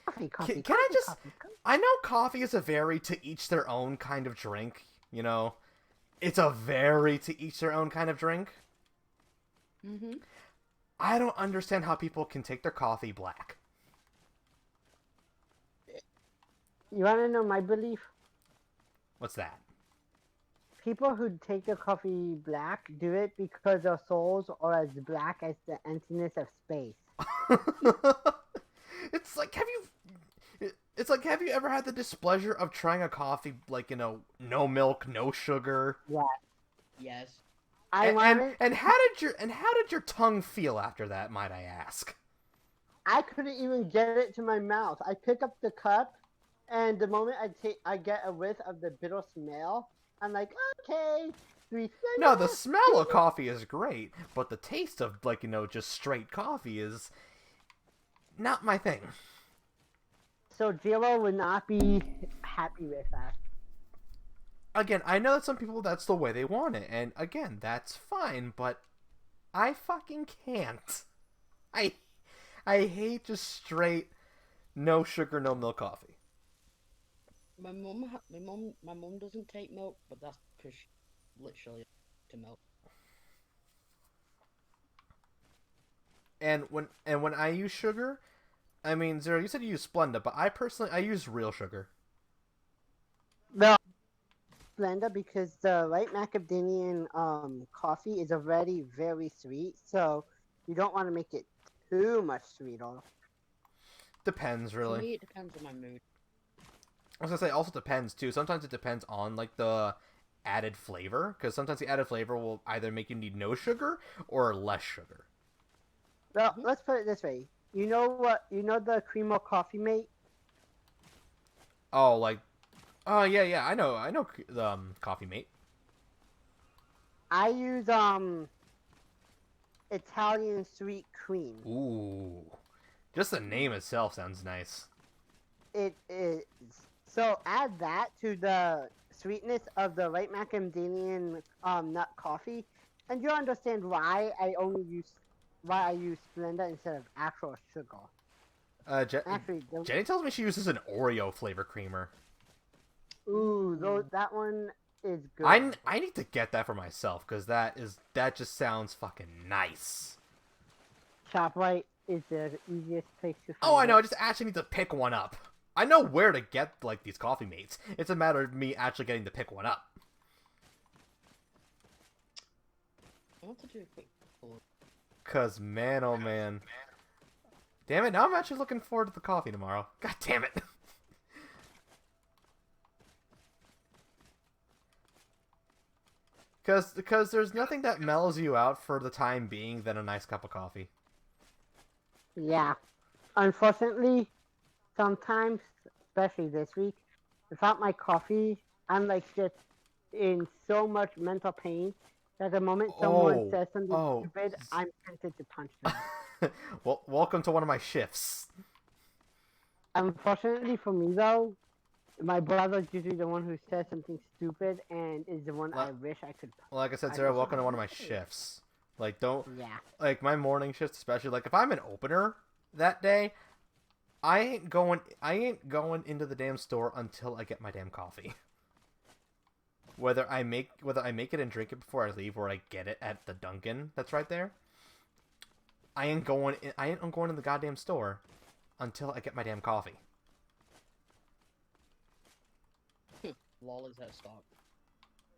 Coffee, Can I just... I know coffee is a very to each their own kind of drink, you know? It's a very to each their own kind of drink. Mm-hmm. I don't understand how people can take their coffee black. You want to know my belief? What's that? People who take their coffee black do it because their souls are as black as the emptiness of space. It's like, have you ever had the displeasure of trying a coffee, like, you know, no milk, no sugar? Yeah. Yes. And how did your tongue feel after that, might I ask? I couldn't even get it to my mouth. I pick up the cup, and the moment I get a whiff of the bitter smell, I'm like, okay. No, the smell of coffee is great, but the taste of, like, you know, just straight coffee is not my thing. So J-Lo would not be happy with that. Again, I know that some people, that's the way they want it, and again, that's fine, but I fucking can't. I hate just straight, no sugar, no milk coffee. My mum doesn't take milk, but that's because she literally to milk. And when I use sugar, I mean, Zero, you said you use Splenda, but I use real sugar. No, Splenda, because the white macadamian coffee is already very sweet, so you don't want to make it too much sweeter. Depends, For really. me, it depends on my mood. I was gonna say, it also depends too. Sometimes it depends on, like, the added flavor, because sometimes the added flavor will either make you need no sugar or less sugar. Well, let's put it this way. You know what? You know the Cream of Coffee Mate? Oh, like, oh yeah, I know the Coffee Mate. I use Italian sweet cream. Ooh, just the name itself sounds nice. It is. So add that to the sweetness of the white macadamian nut coffee, and you'll understand why I use Splenda instead of actual sugar. Actually, Jenny tells me she uses an Oreo flavor creamer. that one is good. I need to get that for myself because that just sounds fucking nice. ShopRite is the easiest place to find Oh, I know. it. I just actually need to pick one up. I know where to get like these coffee mates. It's a matter of me actually getting to pick one up. I want to do a quick. Cause man, oh man. Damn it! Now I'm actually looking forward to the coffee tomorrow. God damn it! Because there's nothing that mellows you out for the time being than a nice cup of coffee. Yeah. Unfortunately, sometimes, especially this week, without my coffee, I'm like just in so much mental pain that the moment someone says something stupid, I'm tempted to punch them. Well, welcome to one of my shifts. Unfortunately for me, though, my brother's usually the one who says something stupid and is the one I wish I could. Like I said, Sarah, welcome to one of my shifts. Like, don't. Yeah. Like, my morning shifts, especially. Like, if I'm an opener that day, I ain't going into the damn store until I get my damn coffee. Whether I make it and drink it before I leave, or I get it at the Dunkin' that's right there. I ain't going in the goddamn store until I get my damn coffee. Lol is at stock.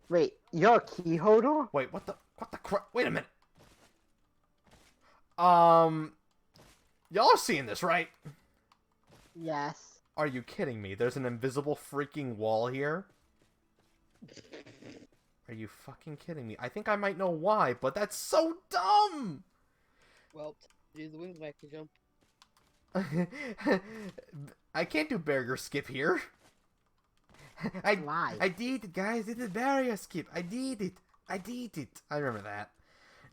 Wait, you're a key holder? Wait, what the crap? Wait a minute. Y'all are seeing this, right? Yes. Are you kidding me? There's an invisible freaking wall here. Are you fucking kidding me? I think I might know why, but that's so dumb! Well, do the Wingmaker jump. I can't do barrier skip here. Why? I did it, guys. It's a barrier skip. I did it. I remember that.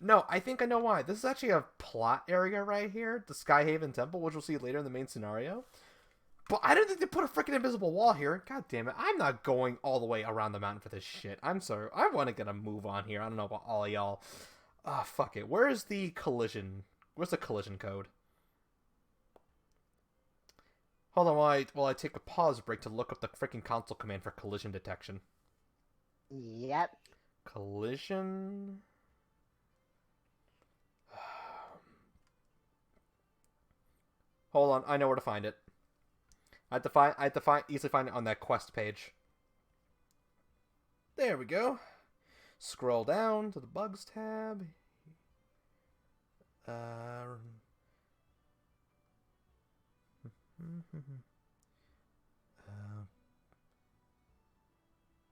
No, I think I know why. This is actually a plot area right here. The Skyhaven Temple, which we'll see later in the main scenario. But I don't think they put a freaking invisible wall here. God damn it. I'm not going all the way around the mountain for this shit. I'm sorry. I want to get a move on here. I don't know about all of y'all. Ah, fuck it. Where's the collision? Where's the collision code? Hold on while I take a pause break to look up the freaking console command for collision detection. Yep. Collision... Hold on, I know where to find it. I have to easily find it on that quest page. There we go. Scroll down to the bugs tab.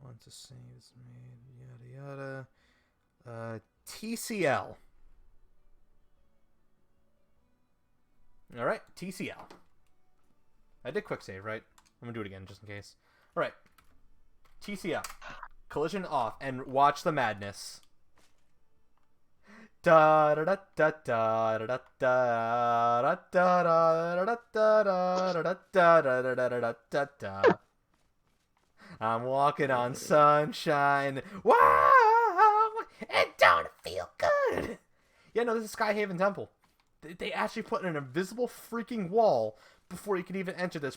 Once a save is made, yada yada. TCL. Alright, TCL. I did quick save, right? I'm gonna do it again just in case. Alright. TCL. Collision off, and watch the madness. Da da da da da da da da da da da da da da da. I'm walking on sunshine. Wow! It don't feel good. Yeah, no, this is Skyhaven Temple. They actually put in an invisible freaking wall before you can even enter this.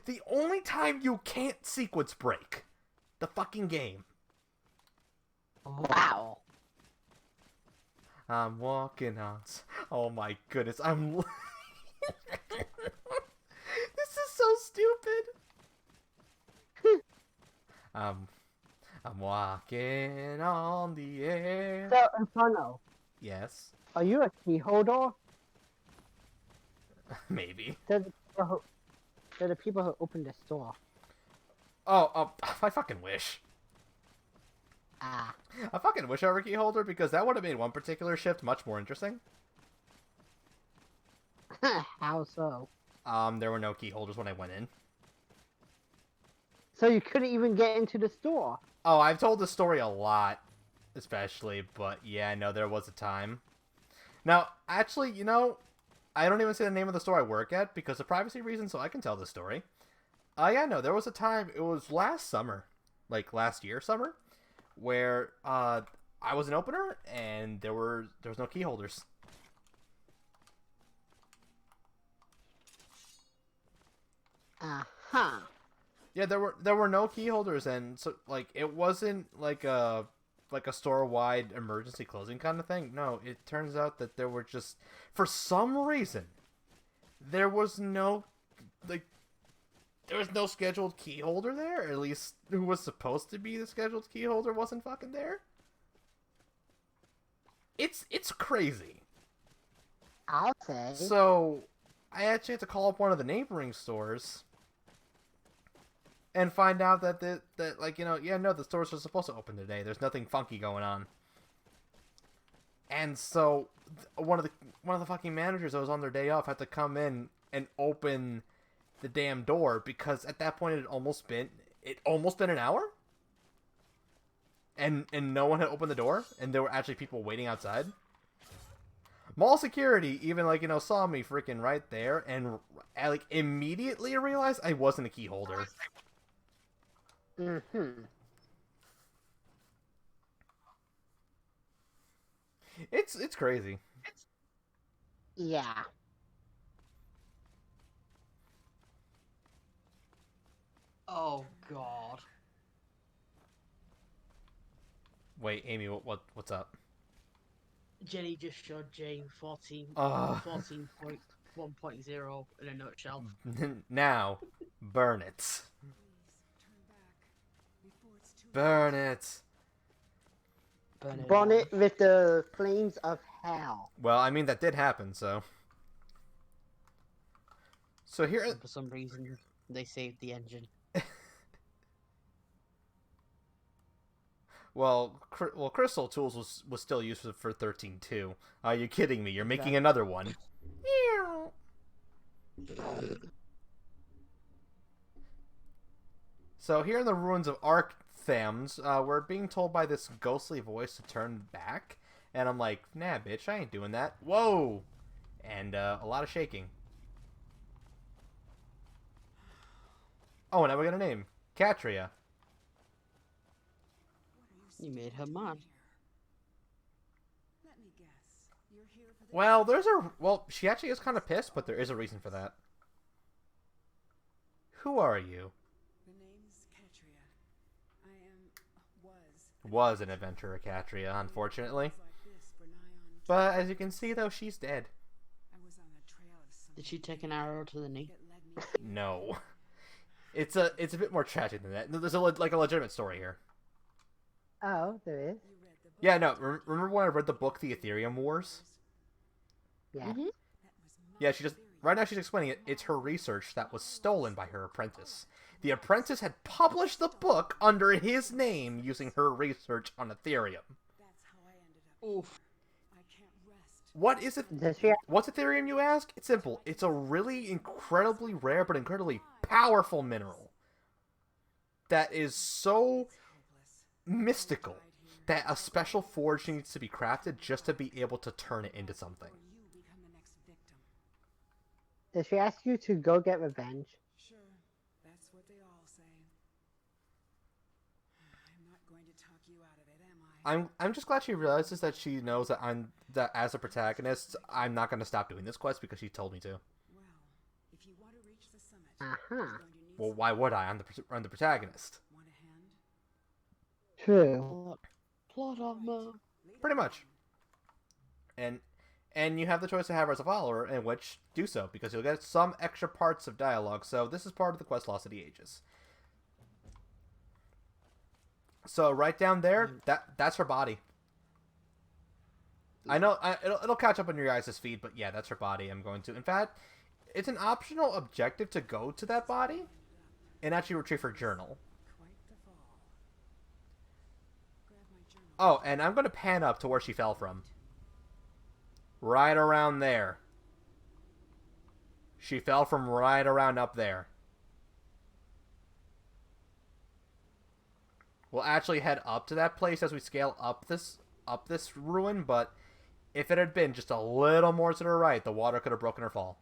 The only time you can't sequence break the fucking game. Wow. I'm walking on. Oh my goodness, I'm. This is so stupid. I'm walking on the air. So, Inferno, Yes. are you a key holder? Maybe. They're the people who opened the store. Oh, I fucking wish. Ah. I fucking wish I were a key holder because that would have made one particular shift much more interesting. How so? There were no key holders when I went in. So you couldn't even get into the store? Oh, I've told this story a lot, especially, but yeah, I know there was a time. Now, actually, you know, I don't even say the name of the store I work at because of privacy reasons, so I can tell the story. Yeah, no, there was a time, it was last summer, like last year summer, where I was an opener and there was no key holders. Yeah, there were no key holders, and so like it wasn't like a store wide emergency closing kind of thing. No, it turns out that there were just for some reason there was no like there was no scheduled key holder there. Or at least who was supposed to be the scheduled key holder wasn't fucking there. It's crazy. I'll say. So I actually had to call up one of the neighboring stores and find out that the stores are supposed to open today. There's nothing funky going on. And so one of the fucking managers that was on their day off had to come in and open the damn door because at that point it had almost been an hour. And no one had opened the door, and there were actually people waiting outside. Mall security even saw me freaking right there, and I immediately realized I wasn't a key holder. It's crazy. Yeah. Oh god. Wait, Amy, what's up? Jenny just showed Jane 14.1.0 in a nutshell. Now, burn it. Turn back before it's too Burn it. Burn it with the flames of hell. Well, I mean that did happen, so. So here. And for some reason, they saved the engine. Well, Crystal Tools was still used for 13.2. Are you kidding me? You're making another one. So here in the ruins of Arktham's, we're being told by this ghostly voice to turn back, and I'm like, nah, bitch, I ain't doing that. Whoa! And a lot of shaking. Oh, now we got a name. Katria. You made her mad. Let me guess. You're here for the Well, she actually is kind of pissed, but there is a reason for that. Who are you? The name's Katria. I am Was an adventurer, Katria, unfortunately. like this for nigh on. But as you can see, though, she's dead. I was on a trail of some Did she take an arrow to the knee? that led me No. It's a bit more tragic than that. There's a legitimate story here. Oh, there is? You read the book. Yeah, no. Remember when I read the book, The Ethereum Wars? Yeah. That was Yeah, right now she's explaining it. It's her research that was stolen by her apprentice. The apprentice had published the book under his name using her research on Ethereum. That's how I ended up. Oof. I can't rest. What is it? Does she? What's Ethereum, you ask? It's simple. It's a really incredibly rare but incredibly powerful mineral that is so mystical that a special forge needs to be crafted just to be able to turn it into something. You become the next victim. Does she ask you to go get revenge? Sure, that's what they all say. I'm not going to talk you out of it, am I? I'm just glad she realizes that she knows that as a protagonist, I'm not going to stop doing this quest because she told me to. Well, if you want to reach the summit, Uh-huh. you're going to need Well, why would I? I'm the protagonist. Want a hand? True. Plot armor. Pretty much. And you have the choice to have her as a follower, in which do so, because you'll get some extra parts of dialogue, so this is part of the quest Lost of the Ages. So right down there, that's her body. I know, it'll catch up on your guys' feed, but yeah, that's her body. I'm going to... In fact, it's an optional objective to go to that body and actually retrieve her journal. Quite the fall. Grab my journal. Oh, and I'm going to pan up to where she fell from. Right around there. She fell from right around up there. We'll actually head up to that place as we scale up this ruin, but if it had been just a little more to the right, the water could have broken her fall.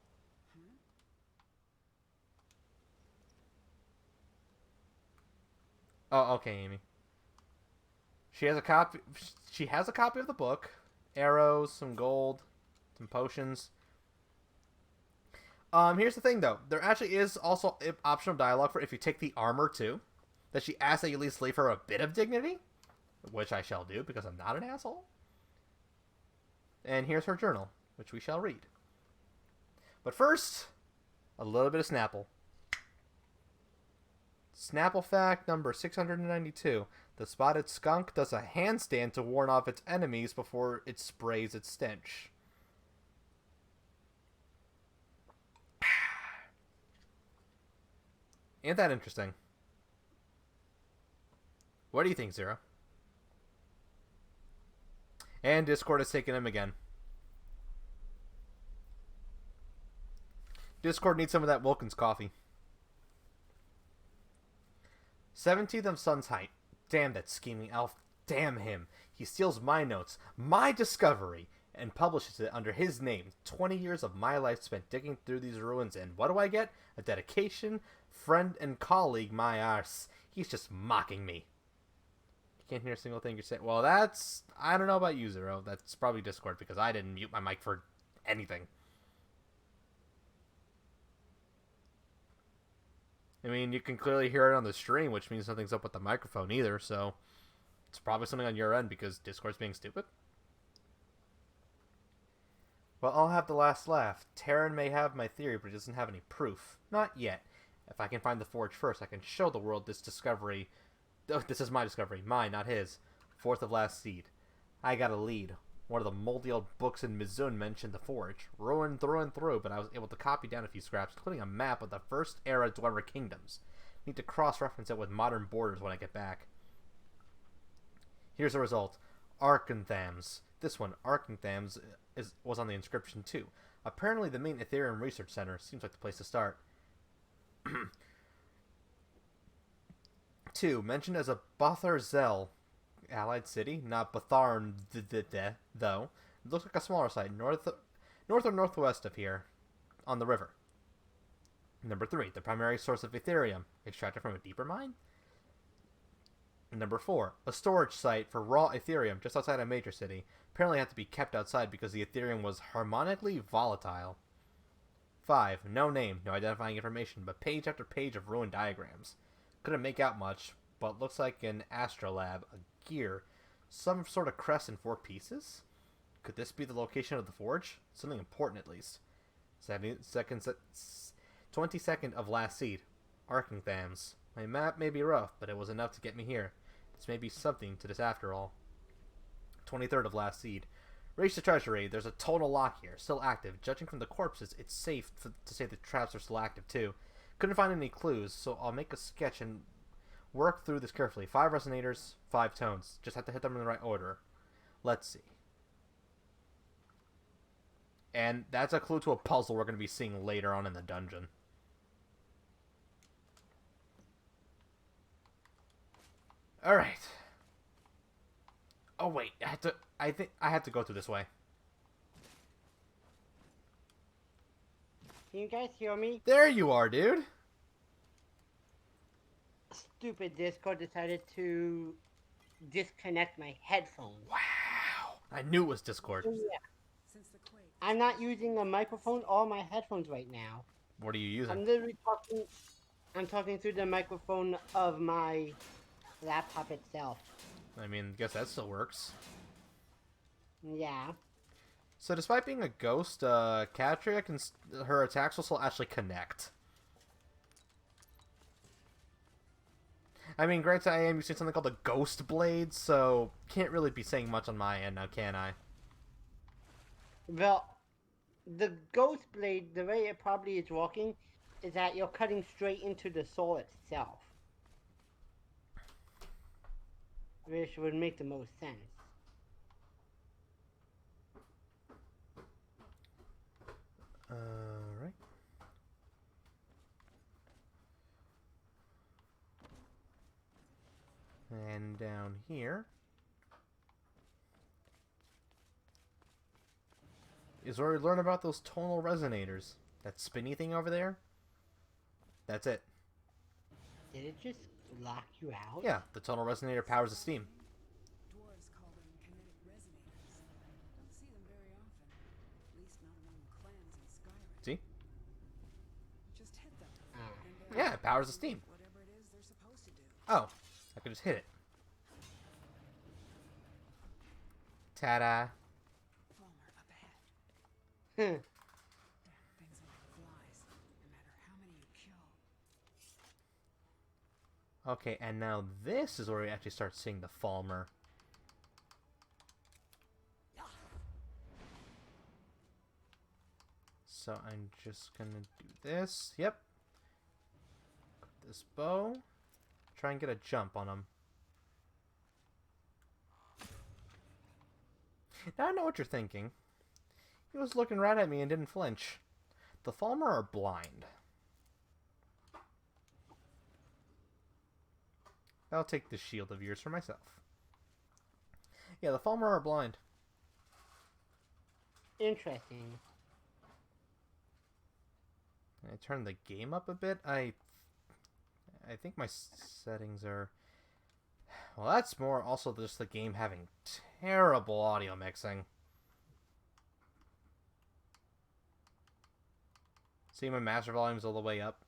Oh, okay, Amy. She has a copy of the book. Arrows, some gold, some potions. Here's the thing, though. There actually is also optional dialogue for if you take the armor, too. That she asks that you at least leave her a bit of dignity. Which I shall do, because I'm not an asshole. And here's her journal, which we shall read. But first, a little bit of Snapple. Snapple fact number 692. The spotted skunk does a handstand to warn off its enemies before it sprays its stench. Ain't that interesting? What do you think, Zero? And Discord has taken him again. Discord needs some of that Wilkins coffee. 17th of Sun's Height. Damn that scheming elf. Damn him. He steals my notes, my discovery, and publishes it under his name. 20 years of my life spent digging through these ruins, and what do I get? A dedication, friend, and colleague, my arse. He's just mocking me. You can't hear a single thing you're saying. Well, that's... I don't know about you, Zero. That's probably Discord, because I didn't mute my mic for anything. I mean, you can clearly hear it on the stream, which means nothing's up with the microphone either, so... It's probably something on your end, because Discord's being stupid. Well, I'll have the last laugh. Terran may have my theory, but he doesn't have any proof. Not yet. If I can find the forge first, I can show the world this discovery... Oh, this is my discovery. Mine, not his. Fourth of last seed. I got a lead. One of the moldy old books in Mizun mentioned the forge. Ruined through and through, but I was able to copy down a few scraps, including a map of the first era Dwemer kingdoms. Need to cross-reference it with modern borders when I get back. Here's the result. Arkanthams. This one, Arkanthams, was on the inscription too. Apparently the main Ethereum Research Center seems like the place to start. 2. Mentioned as a Bathar Zel allied city, not Batharn though. It looks like a smaller site, north or northwest of here, on the river. Number 3. The primary source of Ethereum, extracted from a deeper mine? Number 4. A storage site for raw Ethereum just outside a major city. Apparently had to be kept outside because the Ethereum was harmonically volatile. 5. No name, no identifying information, but page after page of ruined diagrams. Couldn't make out much, but looks like an astrolab, a gear, some sort of crest in 4 pieces? Could this be the location of the forge? Something important at least. 22nd of last seed. Arkanthams. My map may be rough, but it was enough to get me here. This may be something to this after all. 23rd of last seed. Reach the treasury. There's a total lock here, still active. Judging from the corpses, it's safe to say the traps are still active too. Couldn't find any clues, so I'll make a sketch and work through this carefully. 5 resonators, 5 tones. Just have to hit them in the right order. Let's see. And that's a clue to a puzzle we're going to be seeing later on in the dungeon. Alright. Oh wait, I think I have to go through this way. Can you guys hear me? There you are, dude. Stupid Discord decided to disconnect my headphones. Wow. I knew it was Discord. Yeah. I'm not using a microphone or my headphones right now. What are you using? I'm literally talking. I'm talking through the microphone of my laptop itself. I mean, I guess that still works. Yeah. So despite being a ghost, Katria her attacks will still actually connect. I mean, granted, I am using something called a Ghost Blade, so can't really be saying much on my end now, can I? Well, the Ghost Blade, the way it probably is working, is that you're cutting straight into the soul itself. Which would make the most sense. Right. And down here is where we learn about those tonal resonators. That spinny thing over there? That's it. Did it just lock you out? Yeah, the tonal resonator powers the steam. Dwarves call them kinetic resonators. Don't see them very often. At least not among clans in Skyrim. See? powers the steam. Whatever it is they're supposed to do. Oh, I could just hit it. Ta-da. Falmer up ahead. Hmm. Things are like flies, no matter how many you kill. Okay, and now this is where we actually start seeing the Falmer. So I'm just gonna do this. Yep. This bow. Try and get a jump on him. Now I know what you're thinking. He was looking right at me and didn't flinch. The Falmer are blind. I'll take this shield of yours for myself. Yeah, the Falmer are blind. Interesting. I turn the game up a bit. I think my settings are... Well, that's more also just the game having terrible audio mixing. See, my master volume's all the way up,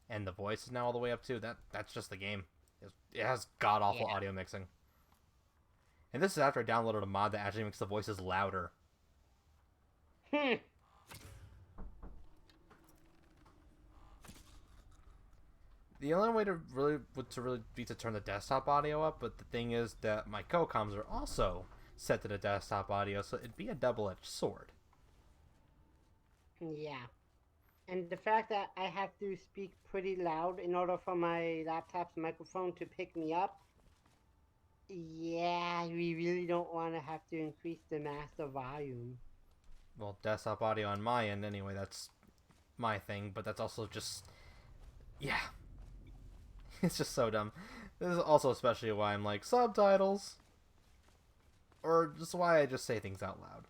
and the voice is now all the way up too. That's just the game. It has god-awful audio mixing. And this is after I downloaded a mod that actually makes the voices louder. Hmm. The only way to really be to turn the desktop audio up, but the thing is that my co-coms are also set to the desktop audio, so it'd be a double-edged sword. Yeah. And the fact that I have to speak pretty loud in order for my laptop's microphone to pick me up, yeah, we really don't want to have to increase the master volume. Well, desktop audio on my end, anyway, that's my thing, but that's also just... Yeah. It's just so dumb. This is also especially why I'm like, subtitles! Or just why I just say things out loud.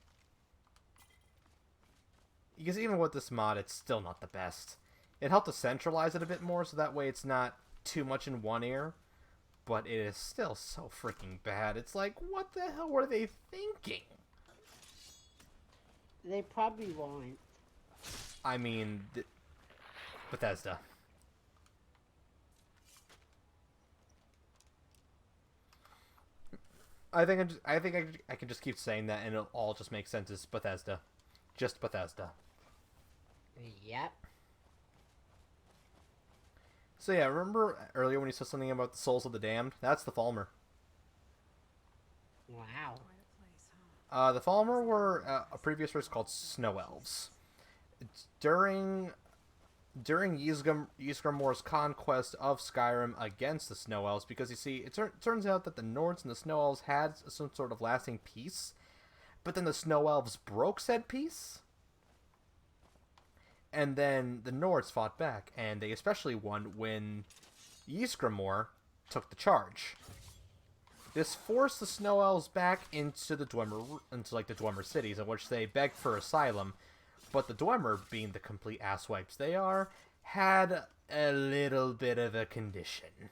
Because even with this mod, it's still not the best. It helped to centralize it a bit more, so that way it's not too much in one ear. But it is still so freaking bad. It's like, what the hell were they thinking? They probably won't. I mean, Bethesda. I think I can just keep saying that, and it'll all just make sense. It's Bethesda, just Bethesda. Yep. So yeah, remember earlier when you said something about the souls of the damned? That's the Falmer. Wow. Quite a place, huh? The Falmer were a previous race called Snow Elves. During Ysgramor's conquest of Skyrim against the Snow Elves, because you see, it turns out that the Nords and the Snow Elves had some sort of lasting peace, but then the Snow Elves broke said peace, and then the Nords fought back, and they especially won when Ysgramor took the charge. This forced the Snow Elves back into the Dwemer cities, in which they begged for asylum. But the Dwemer, being the complete asswipes they are, had a little bit of a condition.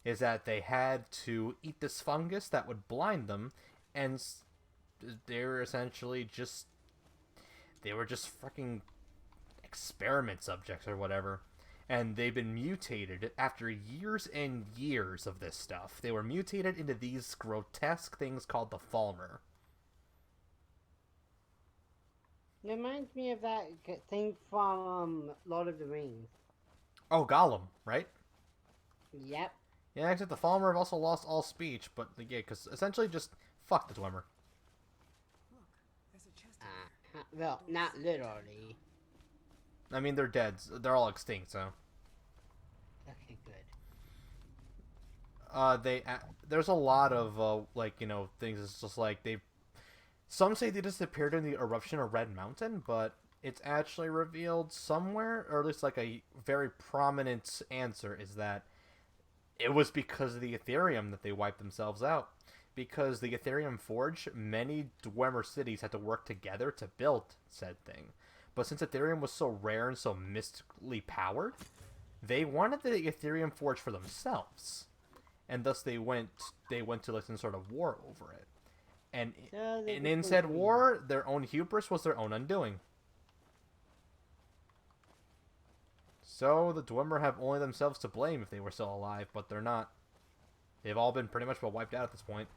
Is that they had to eat this fungus that would blind them, and they were essentially just... They were just fucking experiment subjects or whatever. And they've been mutated after years and years of this stuff. They were mutated into these grotesque things called the Falmer. Reminds me of that thing from Lord of the Rings. Oh, Gollum, right? Yep. Yeah, except the Falmer have also lost all speech, but yeah, because essentially just fuck the Dwemer. Look, there's a chest. Well, not literally. I mean, they're dead. They're all extinct, so. Okay, good. There's a lot of, things. It's just like some say they disappeared in the eruption of Red Mountain, but it's actually revealed somewhere, or at least like a very prominent answer, is that it was because of the Ethereum that they wiped themselves out. Because the Ethereum Forge, many Dwemer cities had to work together to build said thing. But since Ethereum was so rare and so mystically powered, they wanted the Ethereum Forge for themselves. And thus they went to like some sort of war over it. And in said war, their own hubris was their own undoing. So the Dwemer have only themselves to blame if they were still alive, but they're not. They've all been pretty much wiped out at this point.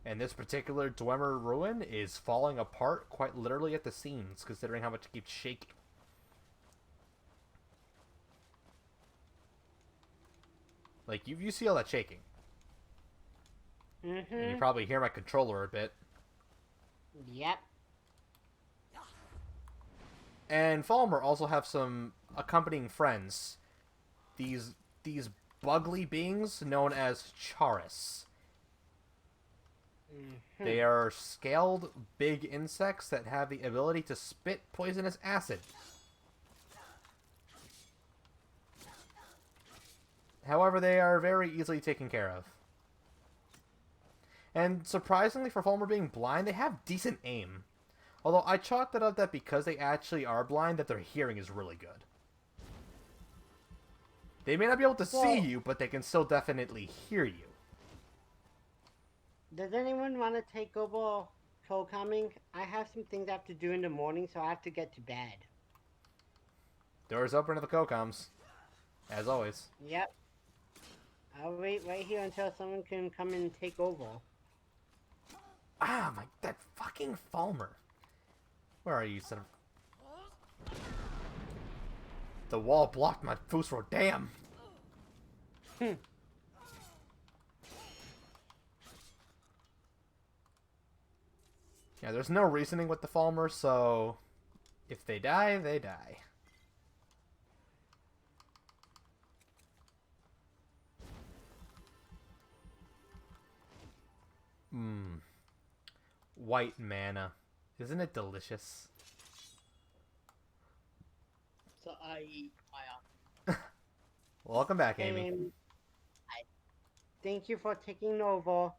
And this particular Dwemer ruin is falling apart quite literally at the seams, considering how much it keeps shaking. Like, you see all that shaking. Mm-hmm. And you probably hear my controller a bit. Yep. And Falmer also have some accompanying friends. These bugly beings known as Charis. Mm-hmm. They are scaled big insects that have the ability to spit poisonous acid. However, they are very easily taken care of. And surprisingly, for Falmer being blind, they have decent aim. Although I chalked it up that because they actually are blind, that their hearing is really good. They may not be able to see you, but they can still definitely hear you. Does anyone want to take over co-coming? I have some things I have to do in the morning, so I have to get to bed. Doors open to the Kokoms. As always. Yep. I'll wait right here until someone can come and take over. Ah, that fucking Falmer. Where are you, son of... The wall blocked my Fusro, damn! Yeah, there's no reasoning with the Falmer, so... If they die, they die. Mmm. White mana. Isn't it delicious? So I Welcome back, Amy. Thank you for taking over.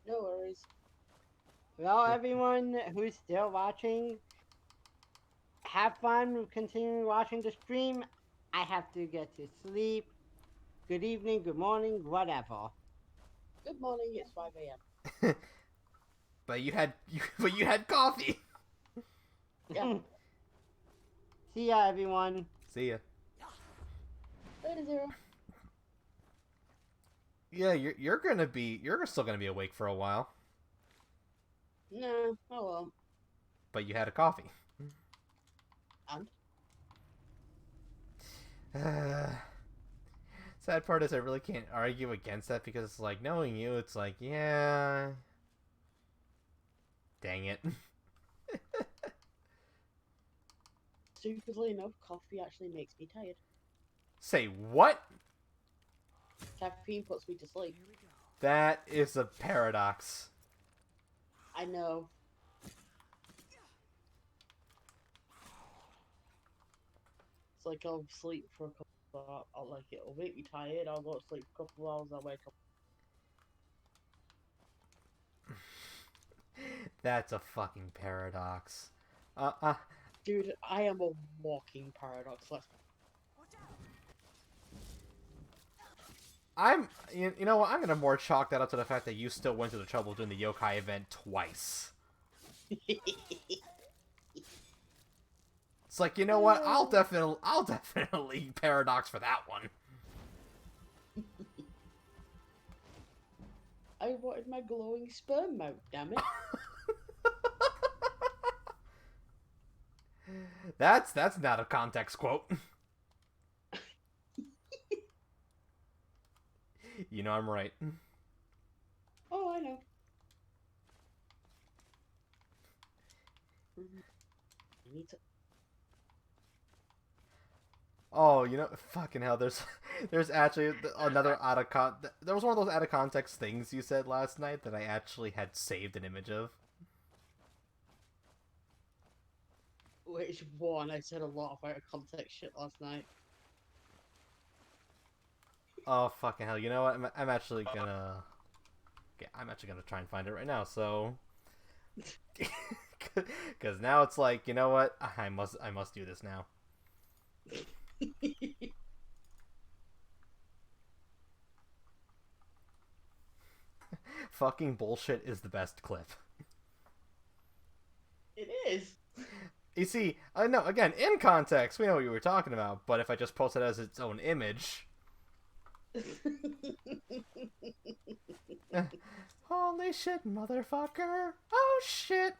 no worries. Well, everyone who's still watching, have fun continuing watching the stream. I have to get to sleep. Good evening, good morning, whatever. Good morning, it's 5 a.m. But you had coffee. Yeah. See ya, everyone. See ya. Later, Zero. Yeah, you're still gonna be awake for a while. No, oh well. But you had a coffee. And? Sad part is I really can't argue against that because it's like, knowing you, it's like, yeah. Dang it. Stupidly enough, coffee actually makes me tired. Say what? Caffeine puts me to sleep. That is a paradox. I know. It's like I'll sleep for a couple of hours, it'll make me tired, I'll go to sleep for a couple of hours, I'll wake up. That's a fucking paradox. Dude, I am a walking paradox. You know what? I'm gonna more chalk that up to the fact that you still went to the trouble of doing the yokai event twice. It's like, you know what? I'll definitely paradox for that one. I wanted my glowing sperm out, damn it. That's not a context quote. You know I'm right. Oh, I know. I need to... Oh, you know, fucking hell, there's actually another there was one of those out of context things you said last night that I actually had saved an image of. Which one? I said a lot of out of context shit last night. Oh, fucking hell, you know what? I'm actually gonna... Okay, I'm actually gonna try and find it right now, so... Because now it's like, you know what? I must do this now. Fucking bullshit is the best clip. It is. You see, I know, again, in context, we know what you were talking about, but if I just post it as its own image... Holy shit, motherfucker! Oh, shit!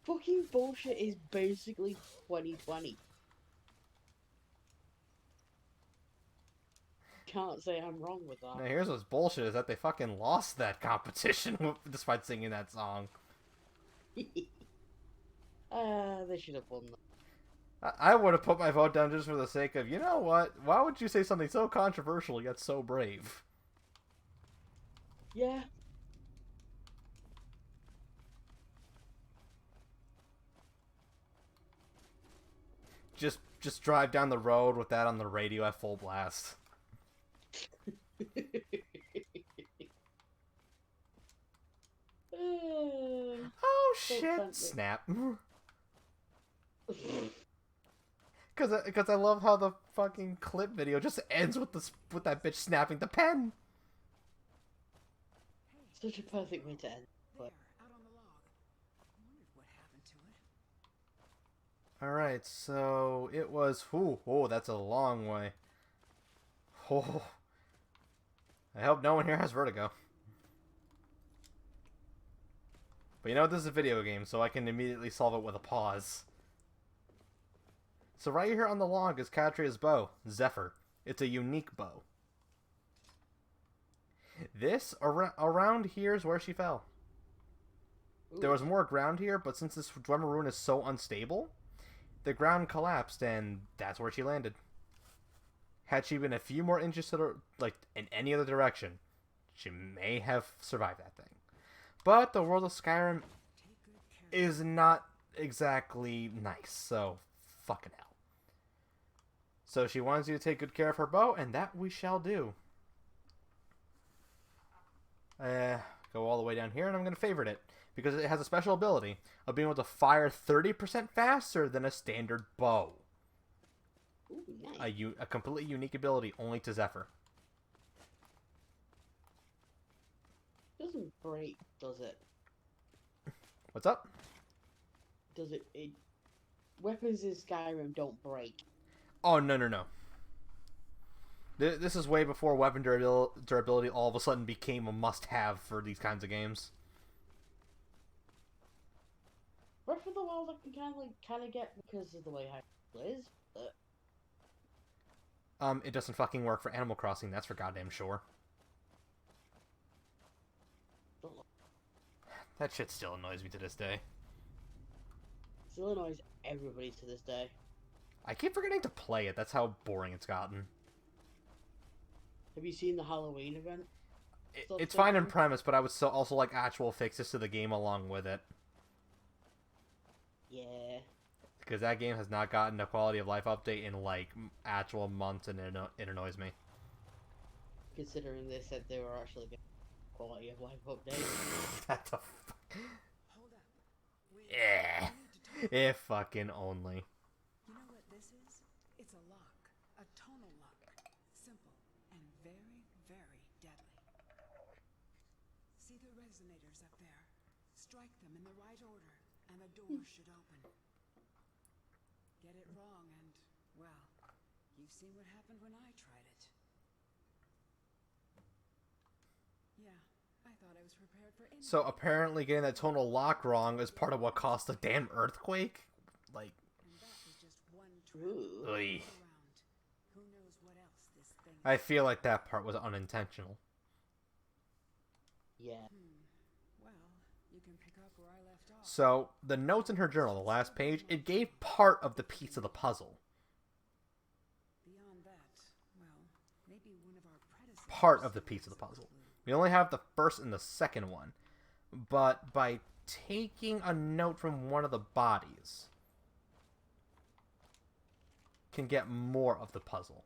Fucking bullshit is basically 2020. Can't say I'm wrong with Now, that. here's what's bullshit, is that they fucking lost that competition despite singing that song. They should have won that. I would have put my vote down just for the sake of, you know what? Why would you say something so controversial yet so brave? Yeah. Just drive down the road with that on the radio at full blast. Oh shit! Snap. Because I love how the fucking clip video just ends with that bitch snapping the pen. Such a perfect way to end. There, out on the log. I wondered what happened to it. Alright, so it was... oh, that's a long way. Oh. I hope no one here has vertigo. But you know, this is a video game, so I can immediately solve it with a pause. So right here on the log is Catria's bow, Zephyr. It's a unique bow. This, around here is where she fell. Ooh. There was more ground here, but since this Dwemer Ruin is so unstable, the ground collapsed, and that's where she landed. Had she been a few more inches to the, like, in any other direction, she may have survived that thing. But the world of Skyrim is not exactly nice, so fucking hell. So she wants you to take good care of her bow, and that we shall do. Go all the way down here, and I'm going to favorite it, because it has a special ability of being able to fire 30% faster than a standard bow. Ooh, nice. A completely unique ability only to Zephyr. Doesn't break, does it? What's up? Does it? Weapons in Skyrim don't break. Oh, no. This is way before weapon durability all of a sudden became a must-have for these kinds of games. Breath of the Wild I can kind of get because of the way how it is, but... It doesn't fucking work for Animal Crossing, that's for goddamn sure. That shit still annoys me to this day. Still annoys everybody to this day. I keep forgetting to play it, that's how boring it's gotten. Have you seen the Halloween event? It's fine in premise, but I would still also like actual fixes to the game along with it. Yeah. Because that game has not gotten a quality of life update in like actual months, and it annoys me. Considering they said they were actually getting quality of life update. That's a fuck. Hold up. Yeah. If fucking only. You know what this is? It's a lock. A tonal lock. Simple and very, very deadly. See the resonators up there? Strike them in the right order, and the door should open. Get it wrong and, well, you've seen what happened when I tried it. Yeah, I thought I was prepared for anything. So apparently getting that tonal lock wrong is part of what caused the damn earthquake? Like... And that was just one trap. Ooh. Oy. Around. Who knows what else this thing... I feel like that part was unintentional. Yeah. Well, you can pick up where I left off. So, the notes in her journal, the last page, it gave part of the piece of the puzzle. Beyond that, well, maybe one of our predecessors... Part of the piece of the puzzle. We only have the first and the second one. But by taking a note from one of the bodies, can get more of the puzzle.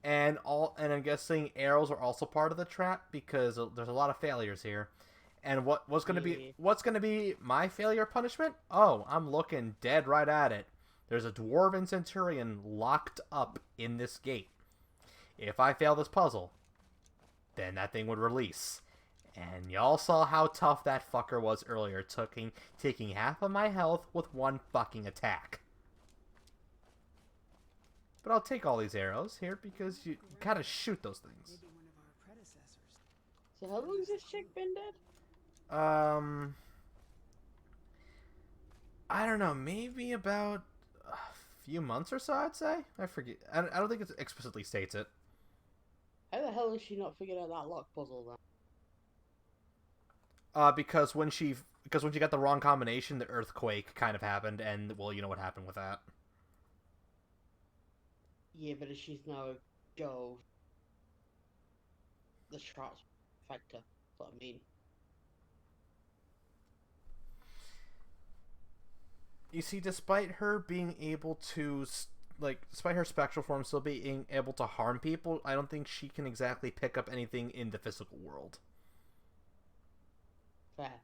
And I'm guessing arrows are also part of the trap because there's a lot of failures here. And what's gonna be my failure punishment? Oh, I'm looking dead right at it. There's a dwarven centurion locked up in this gate. If I fail this puzzle, then that thing would release. And y'all saw how tough that fucker was earlier, taking half of my health with one fucking attack. But I'll take all these arrows here because you gotta shoot those things. Maybe one of our predecessors. So how long has this chick been dead? I don't know, maybe about a few months or so, I'd say. I forget. I don't think it explicitly states it. How the hell has she not figured out that lock puzzle then? Because when she got the wrong combination, the earthquake kind of happened, and well, you know what happened with that. Yeah, but if she's now a ghost, the shots affect her. That's what I mean. You see, despite her being able to, despite her spectral form still being able to harm people, I don't think she can exactly pick up anything in the physical world. Fair.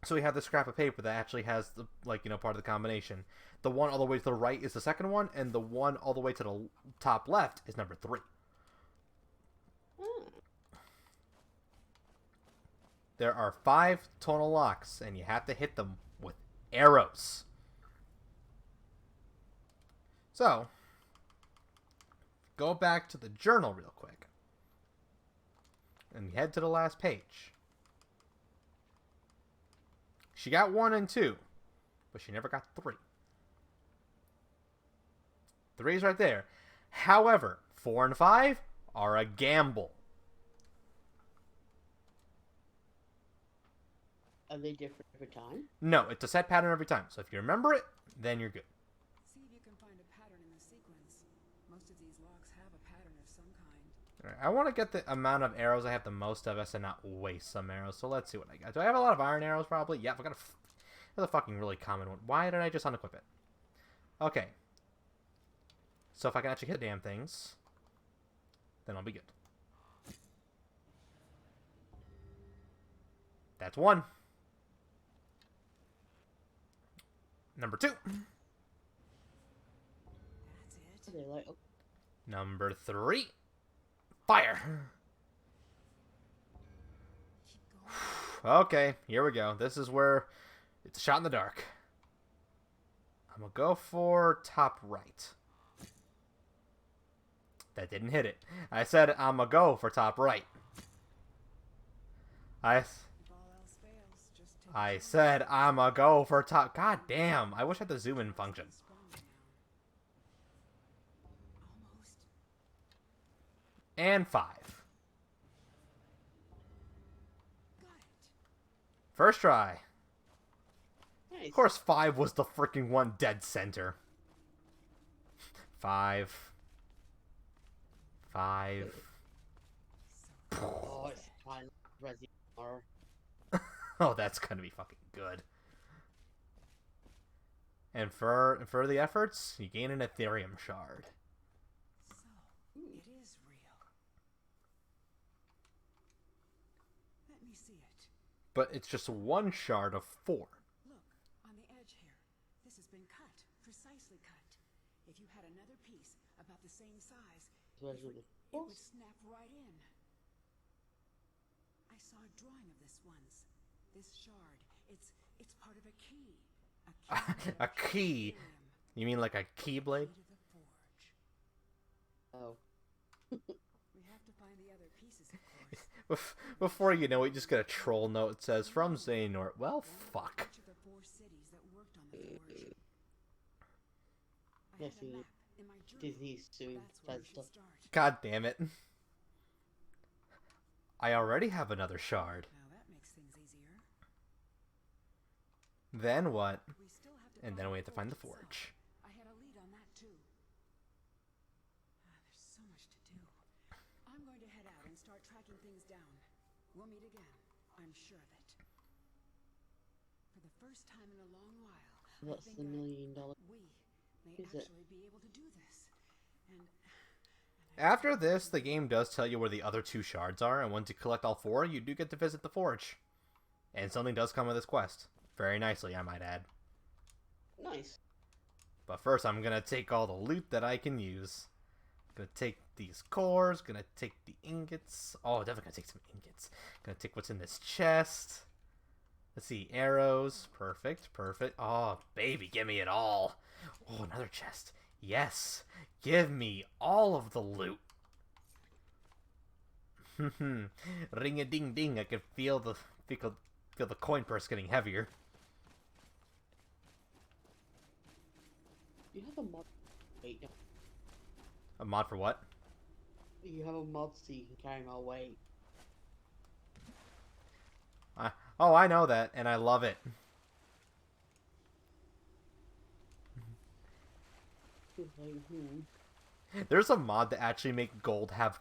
So we have this scrap of paper that actually has the, part of the combination. The one all the way to the right is the second one, and the one all the way to the top left is number 3. There are 5 tonal locks, and you have to hit them with arrows. So, go back to the journal real quick. And head to the last page. She got 1 and 2, but she never got 3. 3 is right there. However, 4 and 5 are a gamble. Are they different every time? No, it's a set pattern every time. So if you remember it, then you're good. See if you can find a pattern in the sequence. Most of these locks have a pattern of some kind. All right, I want to get the amount of arrows I have the most of us and not waste some arrows. So let's see what I got. Do I have a lot of iron arrows probably? Yep, I got that's a fucking really common one. Why did I just unequip it? Okay. So if I can actually hit damn things, then I'll be good. That's 1. Number 2. That's it. Are they like, Number 3. Fire. Keep going. Okay, here we go. This is where it's a shot in the dark. I'm gonna go for top right. That didn't hit it. I said I'm gonna go for top right. If all else fails, just take I said I'm gonna go for top. God damn! I wish I had the zoom in function. strong now. Almost. And 5. Got it. First try. nice. Of course, 5 was the freaking one dead center. 5. 5. Oh, it's fine. Resident Horror. Oh, that's gonna be fucking good. And for the efforts, you gain an Ethereum shard. So, it is real. Let me see it. But it's just 1 shard of 4. Look, on the edge here. This has been cut. Precisely cut. If you had another piece about the same size, Where's it the would snap right in. I saw a drawing of this once. This shard, it's part of a key. A key? You mean like a keyblade? Key to the forge. Oh. We have to find the other pieces, of course. Before you know it, you just get a troll note that says, from Xehanort. Well, fuck. Each of the 4 cities that worked on the forge. I Yes, have a map in my journal. Disney soon That's where says we should stuff. start. God damn it. I already have another shard. Now that makes things easier. Then what? We still have to And then we have to find the itself. forge. I had a lead on that too. There's so much to do. I'm going to head out and start tracking things down. We'll meet again. I'm sure of it. For the first time in a long while, What's the $1 million? we may Is it? actually be able to do this. And After this, the game does tell you where the other 2 shards are, and once you collect all 4, you do get to visit the forge. And something does come with this quest. Very nicely, I might add. Nice. But first, I'm gonna take all the loot that I can use. Gonna take these cores. Gonna take the ingots. Oh, definitely gonna take some ingots. Gonna take what's in this chest. Let's see. Arrows. Perfect. Perfect. Oh, baby, give me it all. Oh, another chest. Yes. Give me all of the loot. Ring a ding ding. I can feel the coin purse getting heavier. You have a mod. Wait, no. A mod for what? You have a mod so you can carry more weight. Oh, I know that, and I love it. There's a mod that actually make gold have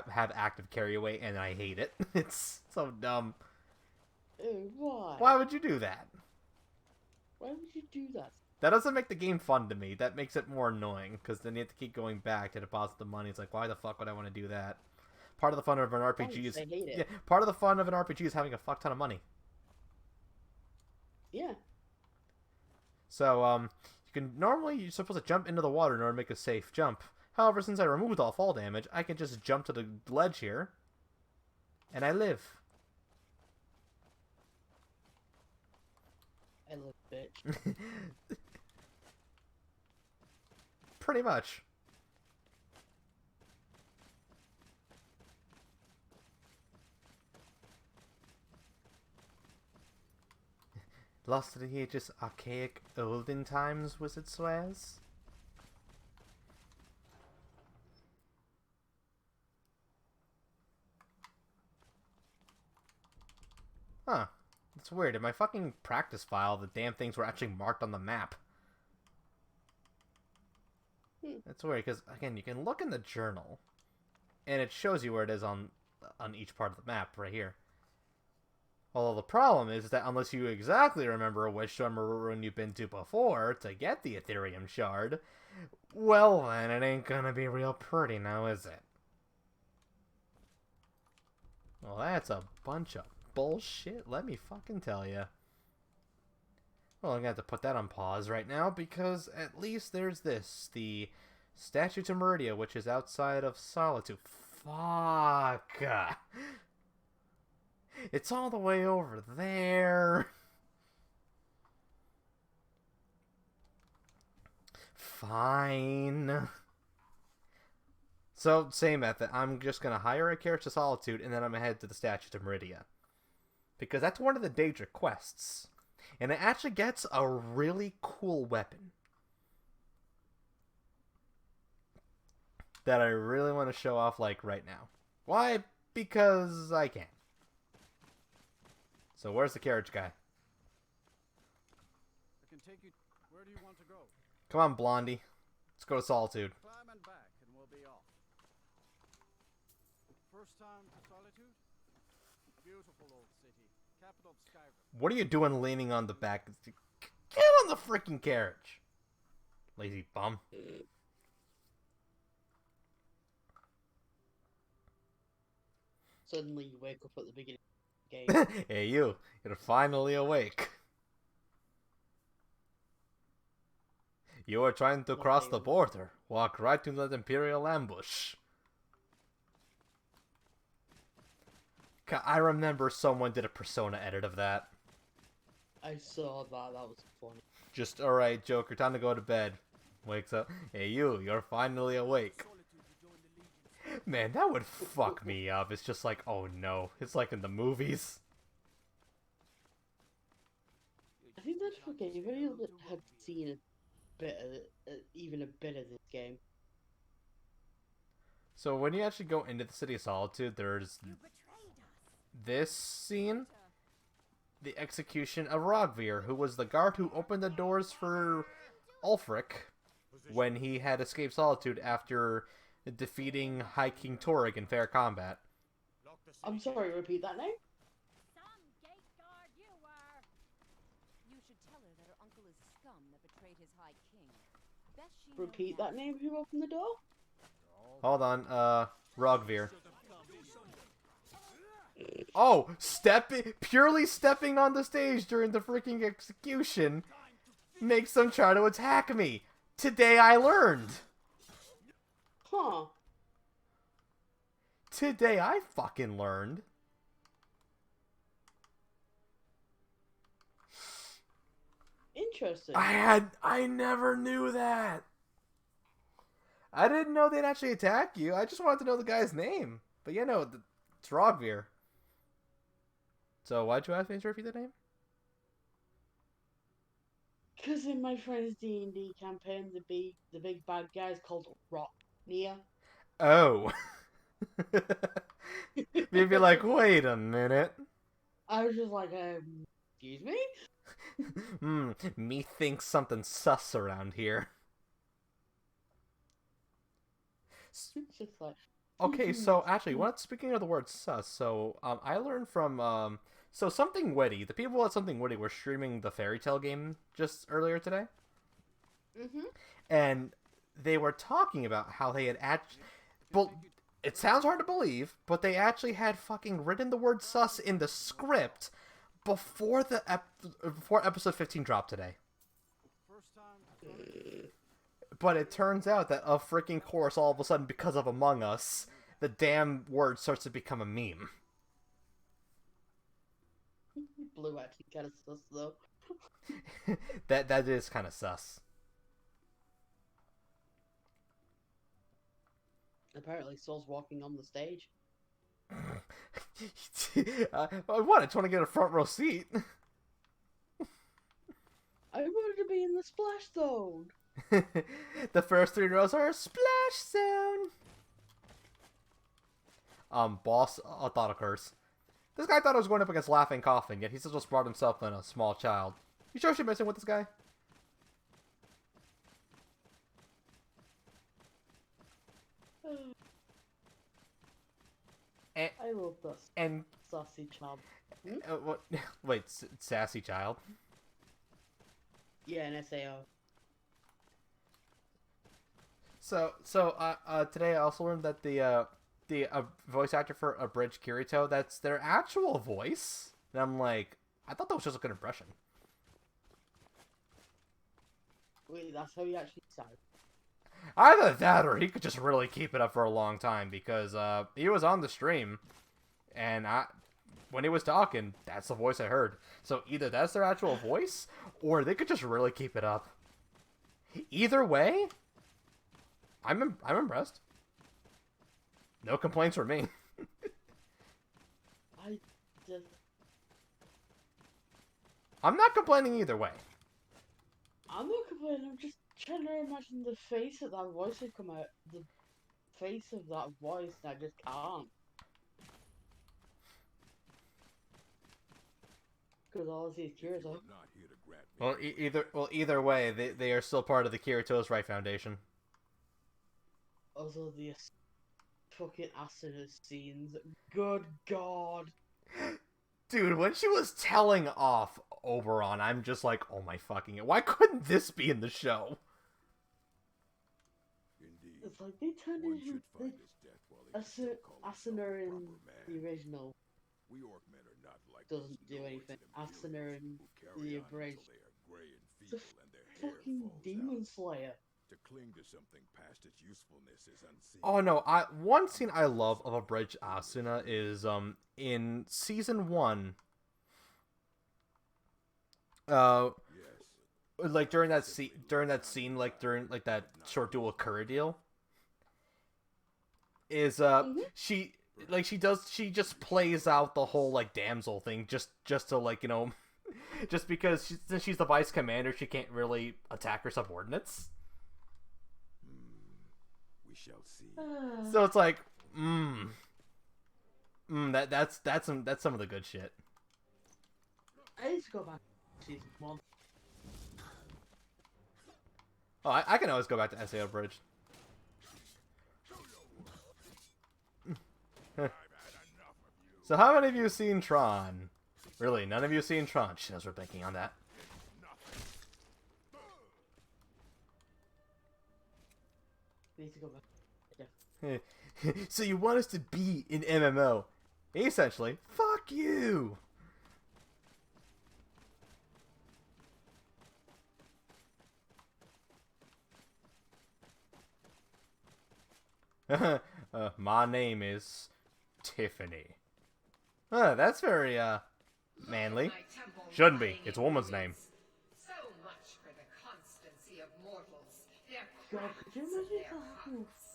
active carry weight, and I hate it. It's so dumb. Why? Why would you do that? Why would you do that? That doesn't make the game fun to me. That makes it more annoying, because then you have to keep going back to deposit the money. It's like, why the fuck would I want to do that? Part of the fun of an RPG is... I hate it. Yeah, part of the fun of an RPG is having a fuck ton of money. Yeah. So, you're supposed to jump into the water in order to make a safe jump. However, since I removed all fall damage, I can just jump to the ledge here, and I live. I live, bitch. Pretty much. Lost to the ages, archaic, olden times, Wizard swears. Huh. It's weird. In my fucking practice file, the damn things were actually marked on the map. That's weird, because, again, you can look in the journal, and it shows you where it is on each part of the map, right here. Although the problem is that unless you exactly remember which Storm Ruin you've been to before to get the Ethereum Shard, well then, it ain't gonna be real pretty now, is it? Well, that's a bunch of bullshit, let me fucking tell you. Well, I'm gonna have to put that on pause right now, because at least there's this, the Statue to Meridia, which is outside of Solitude. Fuck! It's all the way over there. Fine. So, same method. I'm just going to hire a carriage to Solitude, and then I'm going to head to the Statue to Meridia. Because that's one of the Daedric quests. And it actually gets a really cool weapon that I really want to show off, like, right now. Why? Because I can. So where's the carriage guy? I can take you. Where do you want to go? Come on, Blondie. Let's go to Solitude. Climb and back, and we'll be off. First time to Solitude? Beautiful old city, capital of Skyrim. What are you doing leaning on the back? Get on the freaking carriage. Lazy bum. Suddenly you wake up at the beginning of the game. Hey, you're finally awake. You are trying to cross the border. Walk right into that Imperial ambush. I remember someone did a Persona edit of that. I saw that, that was funny. Just, alright, Joker, time to go to bed. Wakes up. Hey, you're finally awake. Man, that would fuck me up. It's just like, oh no. It's like in the movies. I think that's okay. If anyone had seen a bit of even a bit of this game. So when you actually go into the City of Solitude, there's this scene. The execution of Rogvir, who was the guard who opened the doors for Ulfric when he had escaped Solitude after defeating High King Torrig in fair combat. I'm sorry, repeat that name? Some gate guard you were! You should tell her that her uncle is scum that betrayed his high king. Best she Repeat that name, who opened the door? Hold on, Rogvir. Oh, purely stepping on the stage during the freaking execution makes them try to attack me. Today I learned. Huh. Today I fucking learned. Interesting. I never knew that. I didn't know they'd actually attack you. I just wanted to know the guy's name. But yeah, no, it's Rogvir. So why'd you ask me to repeat the name? Because in my friend's D&D campaign, the big bad guy is called Rock Nia. Oh. You'd be like, wait a minute. I was just like, excuse me? Me thinks something sus around here. It's just like... Okay, so actually, speaking of the word sus, so I learned from so Something Witty. The people at Something Witty were streaming the Fairy Tale game just earlier today, and they were talking about how they had actually. Well, it sounds hard to believe, but they actually had fucking written the word sus in the script before before episode 15 dropped today. But it turns out that a freaking course, all of a sudden, because of Among Us, the damn word starts to become a meme. Blue actually kind of sus, though. that is kind of sus. Apparently, Saul's walking on the stage. What? I just want to get a front row seat. I wanted to be in the splash zone. The first 3 rows are a splash zone. Boss, a thought occurs. This guy thought I was going up against Laughing Coffin, yet he still just brought himself in a small child. You sure you're messing with this guy? I love this. And sassy child. what? Wait, sassy child? Yeah, an SAO. So today I also learned that the voice actor for Abridged Kirito, that's their actual voice. And I'm like, I thought that was just a good impression. Wait, that's how he actually sounds. Either that, or he could just really keep it up for a long time, because he was on the stream, and when he was talking, that's the voice I heard. So either that's their actual voice, or they could just really keep it up. Either way, I'm impressed. No complaints from me. I'm not complaining either way. I'm not complaining. I'm just trying to imagine the face of that voice would come out. The face of that voice, I just can't. Because all I see is Kirito. Well, either way, they are still part of the Kirito's Right Foundation. Also, the fucking Asuna scenes. Good God. Dude, when she was telling off Oberon, I'm just like, oh my fucking... Why couldn't this be in the show? It's like they turned him... Asuna in the original doesn't do anything. Asuna in the abridged... It's a fucking demon slayer. To cling to something past its usefulness is unseen. Oh no, one scene I love of Abridged Asuna is in season 1. Like during that scene, like during like that short duel with Curry deal, is she just plays out the whole like damsel thing just to like, you know, just because since she's the vice commander, she can't really attack her subordinates. We shall see. So it's like, that's some of the good shit. I need to go back to season 1. Oh, I can always go back to SAO Bridge. So how many of you have seen Tron? Really, none of you have seen Tron? She knows we're thinking on that. I need to go back. Yeah. So you want us to be in MMO? Essentially, fuck you! My name is Tiffany. That's very, manly. Shouldn't be. It's a woman's name. So much for the constancy of mortals. Their God, could you crafts and imagine their that happening? hearts.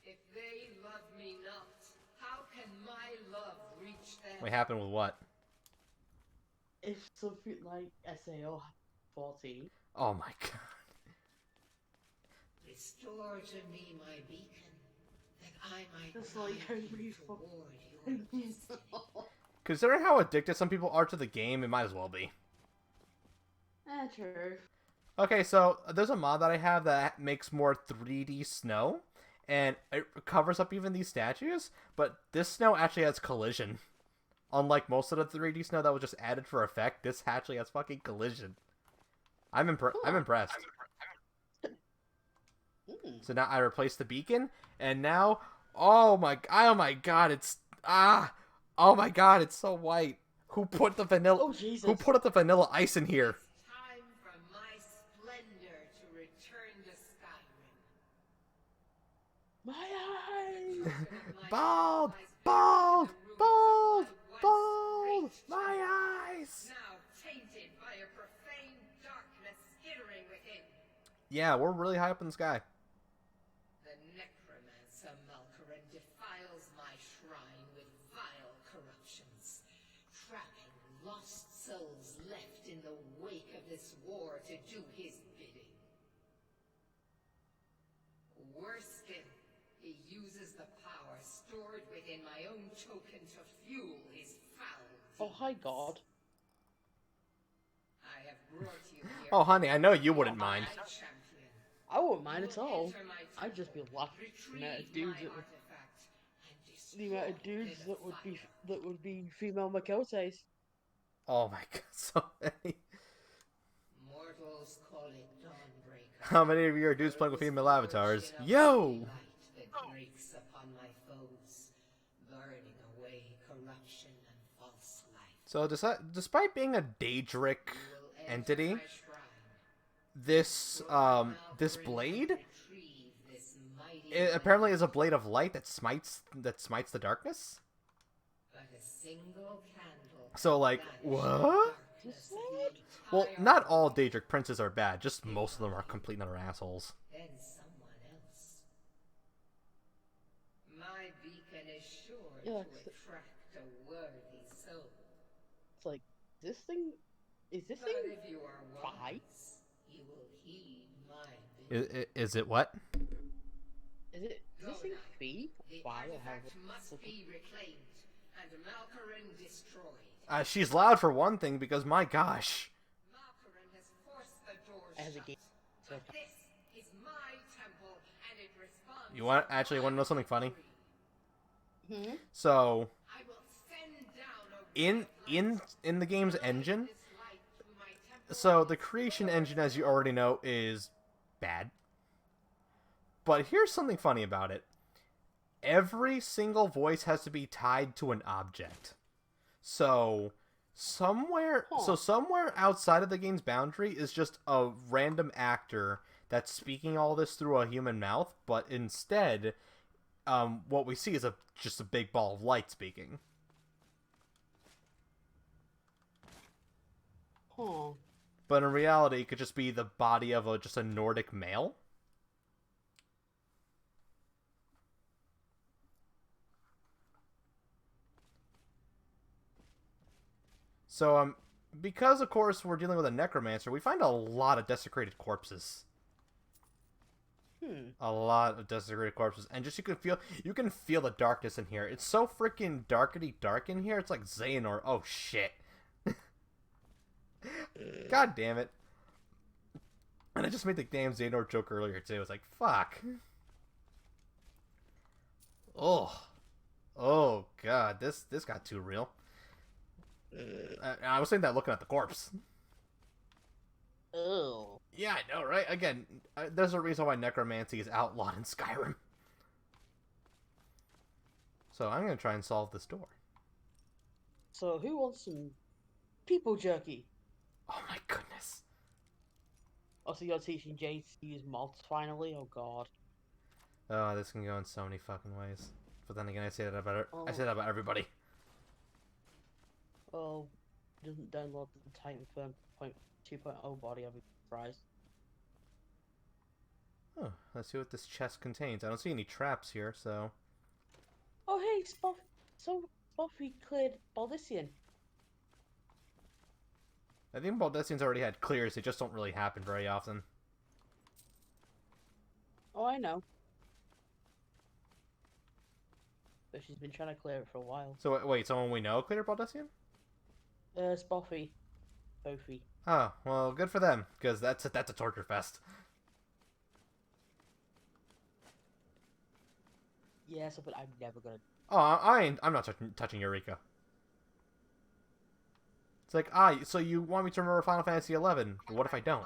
If they love me not, how can my love reach them? What happened with what? If something like SAO 14. Oh my god. Restore to me my beacon, that I might That's like guide Henry you fuck- toward your destiny. Considering how addicted some people are to the game, it might as well be. True. Okay, so there's a mod that I have that makes more 3D snow, and it covers up even these statues, but this snow actually has collision. Unlike most of the 3D snow that was just added for effect, this actually has fucking collision. I'm impressed. So now I replaced the beacon, and now, oh my god, it's oh my god, it's so white. Who put the vanilla? Oh Jesus! Who put up the vanilla ice in here? It's time for my splendor to return to Skyrim. My eyes! Bald, bald, bald, bald. My eyes. Now tainted by a profane darkness skittering within. Yeah, we're really high up in the sky. The necromancer Malkaran defiles my shrine with vile corruptions, trapping lost souls left in the wake of this war to do his bidding. Worse still, he uses the power stored within my own token to fuel his foul deeds. Oh hi God! I have brought you here. Oh, honey, I know you wouldn't mind. my champion. I wouldn't mind at all. Enter my I'd just be temple, laughing at retrieve dudes my that would, artifact, and the amount of destroy dudes the that would be female Makotes. Oh my god, so many. Mortals call it Dawnbreaker. How many of you are dudes playing with female avatars? Yo! Light that breaks upon my foes, burning away corruption and false light. So despite being a Daedric You will enter entity, my shrine. this blade, Retrieve this mighty it apparently is a blade of light that smites the darkness. but a single candle. So like, what? Well, not all Daedric princes are bad, just most of them are complete and utter assholes. Then someone else. My beacon is sure Yeah, to attract a worthy soul. It's like this thing. Is this But thing if you are fi? wise, you will heed my bidding. Is it what? Is this thing fi? The Fi or how? artifact must be reclaimed, and Malkaran destroyed. She's loud for one thing because my gosh. Malkaran has forced the doors As a shut. game. So But this is my temple, and it responds. You want to to know something funny? hmm? So I will send down a in the game's engine, this light through my temple. so the creation engine, as you already know, is bad. But here's something funny about it. Every single voice has to be tied to an object. So somewhere outside of the game's boundary is just a random actor that's speaking all this through a human mouth, but instead what we see is just a big ball of light speaking. Huh. But in reality, it could just be the body of just a Nordic male. So, because of course we're dealing with a necromancer, we find a lot of desecrated corpses. A lot of desecrated corpses, and just you can feel the darkness in here. It's so freaking darkety dark in here. It's like Xehanort. Oh shit! God damn it! And I just made the damn Xehanort joke earlier too. It's like fuck. Oh god, this got too real. I was saying that looking at the corpse. Oh. Yeah, I know, right? Again, there's a reason why necromancy is outlawed in Skyrim. So I'm gonna try and solve this door. So who wants some people jerky? Oh my goodness. Oh, so you're teaching Jade to use mods finally? Oh god. Oh, this can go in so many fucking ways. But then again, I say that about Oh. I say that about everybody. Oh, doesn't download the Titan Firm 2.0 body, I'll be surprised. Oh, let's see what this chest contains. I don't see any traps here, so... Oh, hey, Spoffy cleared Baldissian. I think Baldessians already had clears, they just don't really happen very often. Oh, I know. But she's been trying to clear it for a while. So, wait, someone we know cleared Baldessian? Spoffy. Bofi. Oh, well, good for them, because that's a torture fest. Yeah, so, but I'm never gonna... Oh, I'm not touching Eureka. It's like, so you want me to remember Final Fantasy XI, but what if I don't?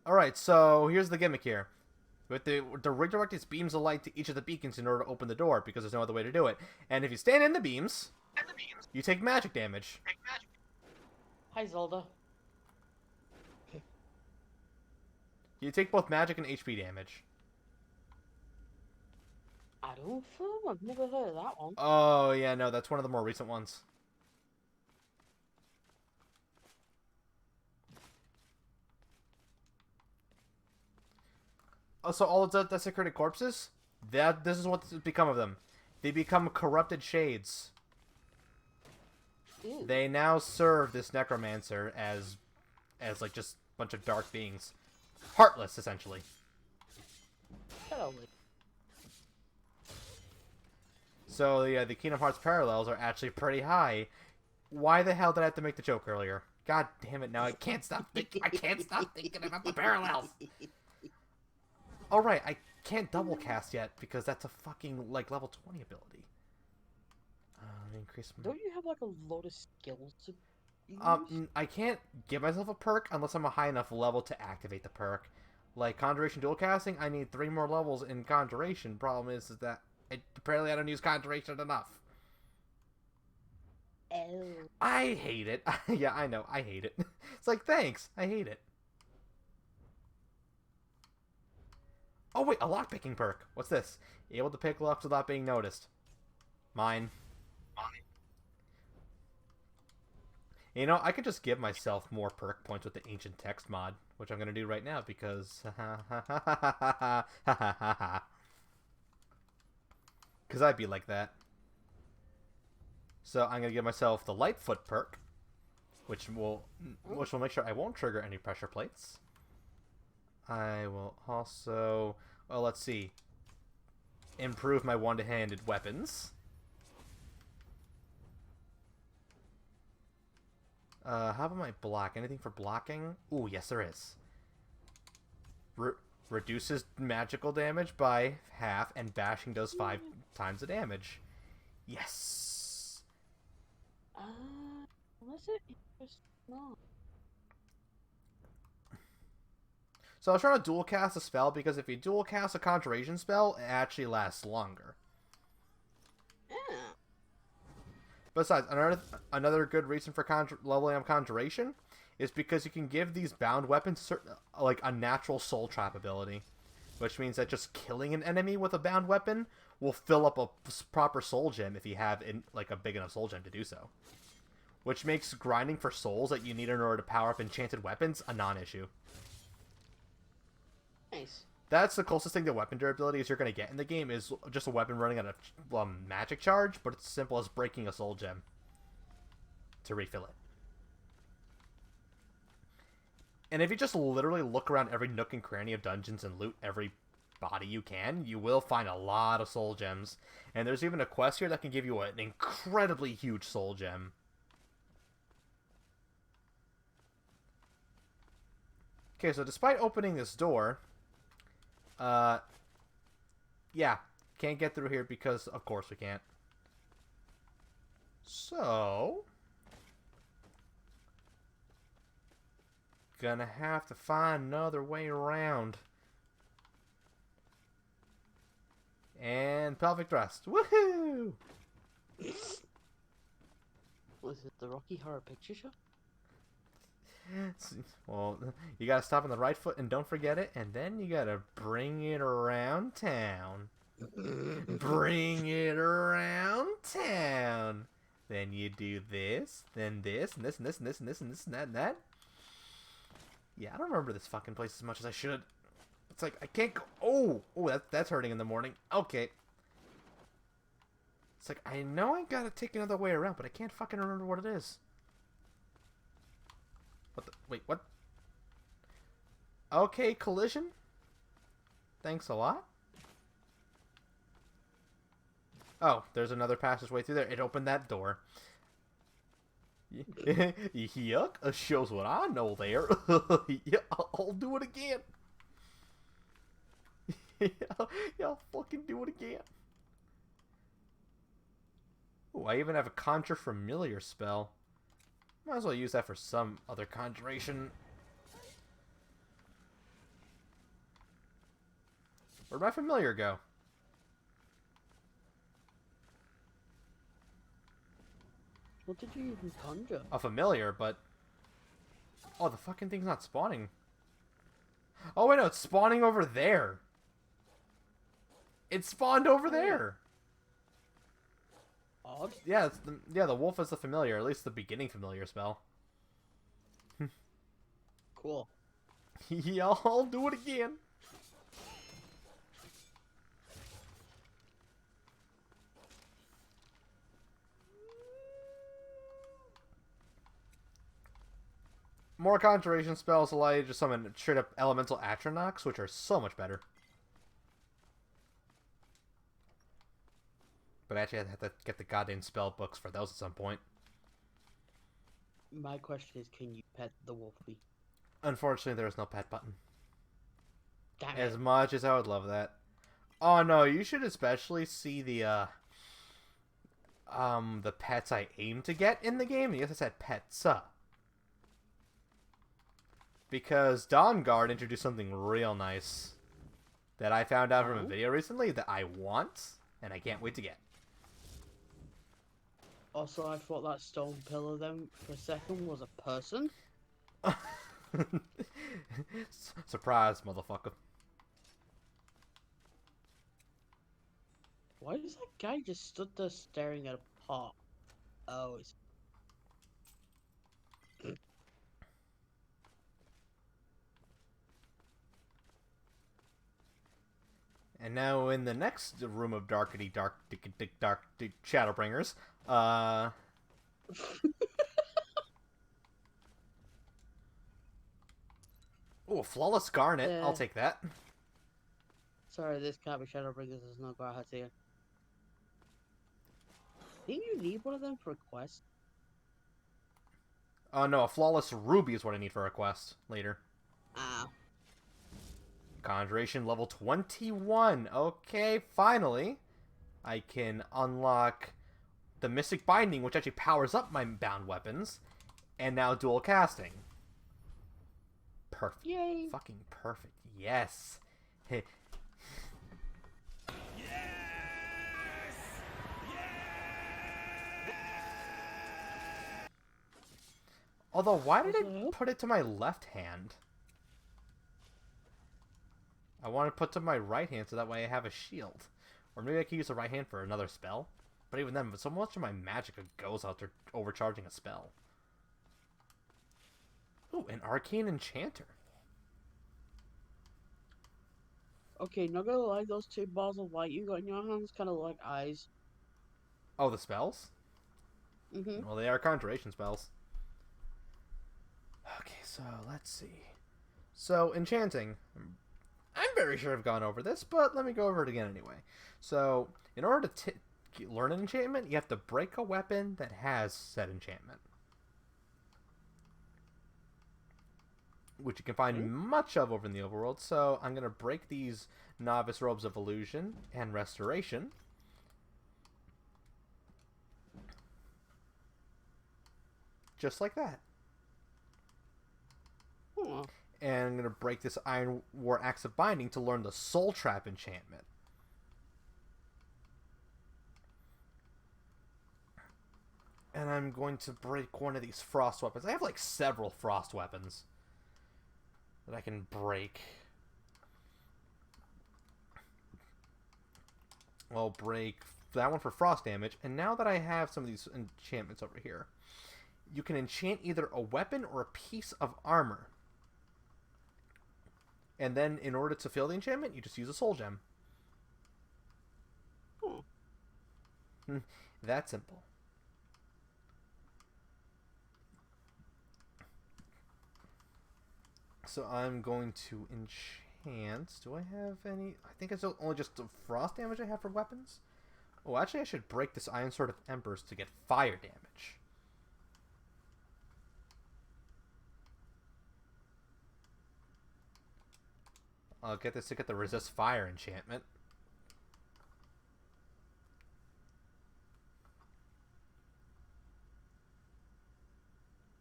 Alright, so here's the gimmick here. With the redirect its beams of light to each of the beacons in order to open the door, because there's no other way to do it. And if you stand in the beams, you take magic damage. Hi, Zelda. You take both magic and HP damage. I don't know. I've never heard of that one. Oh, yeah, no, that's one of the more recent ones. Oh, so all of the desecrated corpses? This is what's become of them. They become corrupted shades. Ew. They now serve this necromancer as like just a bunch of dark beings. Heartless, essentially. Hello. So yeah, the Kingdom Hearts parallels are actually pretty high. Why the hell did I have to make the joke earlier? God damn it! Now I can't stop thinking. I can't stop thinking about the parallels. All right, I can't double cast yet because that's a fucking like level 20 ability. Increase. Don't you have like a load of skills to use? I can't give myself a perk unless I'm a high enough level to activate the perk. Like Conjuration dual casting, I need 3 more levels in Conjuration. Problem is that apparently I don't use Conjuration enough. Oh. I hate it. Yeah, I know. I hate it. It's like, thanks. I hate it. Oh, wait. A lockpicking perk. What's this? Able to pick locks without being noticed. Mine. You know, I could just give myself more perk points with the Ancient Text mod, which I'm going to do right now because... Because I'd be like that. So I'm going to give myself the Lightfoot perk, which will make sure I won't trigger any pressure plates. I will also... Well, let's see. Improve my one-handed weapons. How about my block? Anything for blocking? Ooh, yes there is. Reduces magical damage by half, and bashing does 5 times the damage. Yes! Unless it was not. So I was trying to dual cast a spell, because if you dual cast a Conjuration spell, it actually lasts longer. Besides, another good reason for leveling up Conjuration is because you can give these bound weapons like a natural soul trap ability, which means that just killing an enemy with a bound weapon will fill up a proper soul gem if you have like a big enough soul gem to do so, which makes grinding for souls that you need in order to power up enchanted weapons a non-issue. Nice. That's the closest thing to weapon durability as you're going to get in the game, is just a weapon running on a magic charge, but it's as simple as breaking a soul gem to refill it. And if you just literally look around every nook and cranny of dungeons and loot every body you can, you will find a lot of soul gems. And there's even a quest here that can give you an incredibly huge soul gem. Okay, so despite opening this door... yeah, can't get through here because, of course, we can't. So, gonna have to find another way around. And pelvic thrust. Woohoo! Was it the Rocky Horror Picture Show? Well, you gotta stop on the right foot and don't forget it, and then you gotta bring it around town. Bring it around town. Then you do this, then this, and this, and this, and this, and this, and this, and that, and that. Yeah, I don't remember this fucking place as much as I should. It's like, I can't go... Oh, that's hurting in the morning. Okay. It's like, I know I gotta take another way around, but I can't fucking remember what it is. What the... Wait, what? Okay, collision? Thanks a lot. Oh, there's another passageway through there. It opened that door. Yuck, shows what I know there. Yeah, I'll do it again. Yeah, I'll fucking do it again. Oh, I even have a Conjure Familiar spell. Might as well use that for some other conjuration. Where'd my familiar go? What did you even conjure? A familiar, but... Oh, the fucking thing's not spawning. Oh, wait, no, it's spawning over there. It spawned over there. Odd. Yeah, the wolf is the familiar, at least the beginning familiar spell. Cool. Yeah, I'll do it again. More conjuration spells allow you to summon straight up elemental Atronachs, which are so much better. But actually, I'd have to get the goddamn spell books for those at some point. My question is, can you pet the wolfie? Unfortunately, there is no pet button. Damn As it. much as I would love that. Oh no, you should especially see the pets I aim to get in the game. Yes, I said pets. Because Dawnguard introduced something real nice that I found out from a video recently that I want, and I can't wait to get. Also, I thought that stone pillar then for a second was a person. Surprise, motherfucker. Why is that guy just stood there staring at a pot? Oh, it's... And now in the next room of dark Shadowbringers, oh, Flawless Garnet. Yeah. I'll take that. Sorry, this can't be Shadowbringers, there's no Garhat here. Think you need one of them for a quest? Oh no, a Flawless Ruby is what I need for a quest later. Ah. Conjuration level 21. Okay, finally, I can unlock the Mystic Binding, which actually powers up my bound weapons, and now dual casting. Perfect. Yay! Fucking perfect. Yes. Although, why did it put it to my left hand? I want to put to my right hand so that way I have a shield. Or maybe I can use the right hand for another spell. But even then, so much of my magic goes out to overcharging a spell. Ooh, an Arcane Enchanter. Okay, not gonna lie, those two balls of light you got in your hands kind of look like eyes. Oh, the spells? Mm-hmm. Well, they are conjuration spells. Okay, so let's see. So, enchanting. I'm very sure I've gone over this, but let me go over it again anyway. So, in order to learn an enchantment, you have to break a weapon that has said enchantment. Which you can find much of over in the overworld. So, I'm going to break these Novice Robes of Illusion and Restoration. Just like that. Huh. And I'm going to break this Iron War Axe of Binding to learn the Soul Trap enchantment. And I'm going to break one of these frost weapons. I have like several frost weapons that I can break. I'll break that one for frost damage, and now that I have some of these enchantments over here, you can enchant either a weapon or a piece of armor. And then, in order to fill the enchantment, you just use a soul gem. That simple. So I'm going to enchant. Do I have any? I think it's only just the frost damage I have for weapons. Oh, actually, I should break this Iron Sword of Embers to get fire damage. I'll get this to get the resist fire enchantment.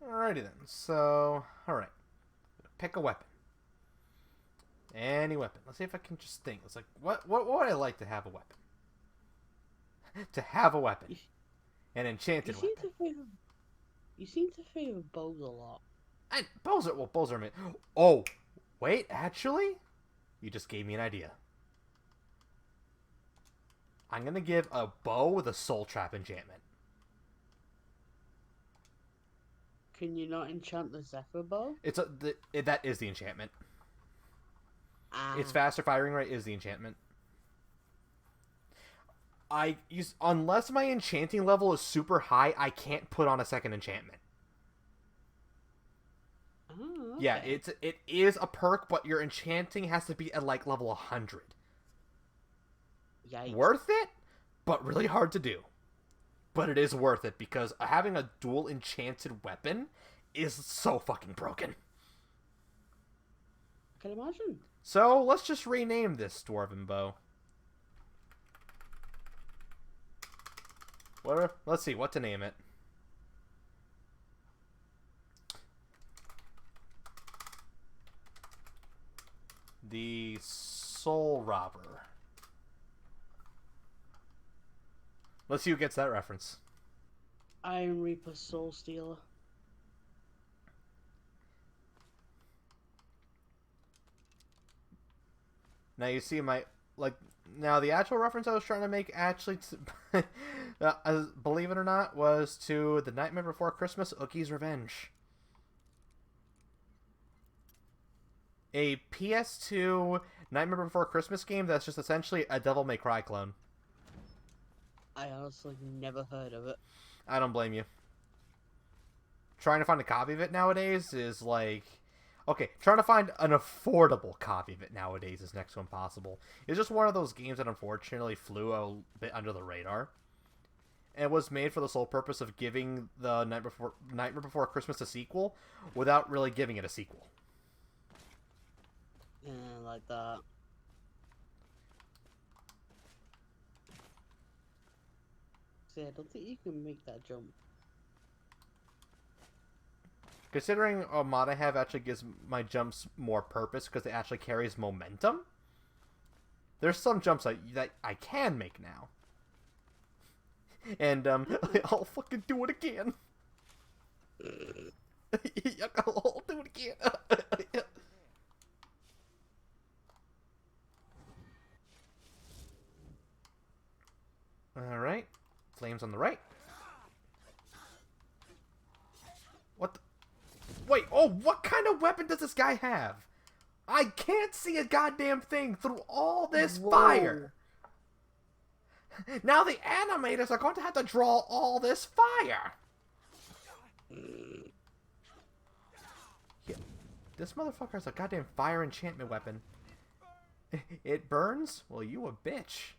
Alrighty then. So, alright. Pick a weapon. Any weapon. Let's see if I can just think. It's like, what would I like to have a weapon? To have a weapon. An enchanted weapon. You seem to favor bows a lot. Bows are... Oh, wait, actually? You just gave me an idea. I'm going to give a bow with a soul trap enchantment. Can you not enchant the Zephyr bow? That is the enchantment. Ah. Its faster firing rate is the enchantment. Unless my enchanting level is super high, I can't put on a second enchantment. Oh, okay. Yeah, it is a perk, but your enchanting has to be at like level 100. Yikes. Worth it, but really hard to do. But it is worth it because having a dual enchanted weapon is so fucking broken. I can imagine. So let's just rename this dwarven bow. Let's see what to name it. The Soul Robber. Let's see who gets that reference. Iron Reaper Soul Stealer. Now you see now the actual reference I was trying to make actually, believe it or not, was to The Nightmare Before Christmas, Oogie's Revenge. A PS2 Nightmare Before Christmas game that's just essentially a Devil May Cry clone. I honestly never heard of it. I don't blame you. Trying to find a copy of it nowadays is like... Okay, trying to find an affordable copy of it nowadays is next to impossible. It's just one of those games that unfortunately flew a bit under the radar. And was made for the sole purpose of giving the Nightmare Before Christmas a sequel without really giving it a sequel. Yeah, like that. See, I don't think you can make that jump. Considering a mod I have actually gives my jumps more purpose because it actually carries momentum, there's some jumps that I can make now. And, I'll fucking do it again. I'll do it again. Alright. Flames on the right. What the... Wait, oh, what kind of weapon does this guy have? I can't see a goddamn thing through all this fire. Now the animators are going to have to draw all this fire. Yeah, this motherfucker has a goddamn fire enchantment weapon. It burns? Well, you a bitch.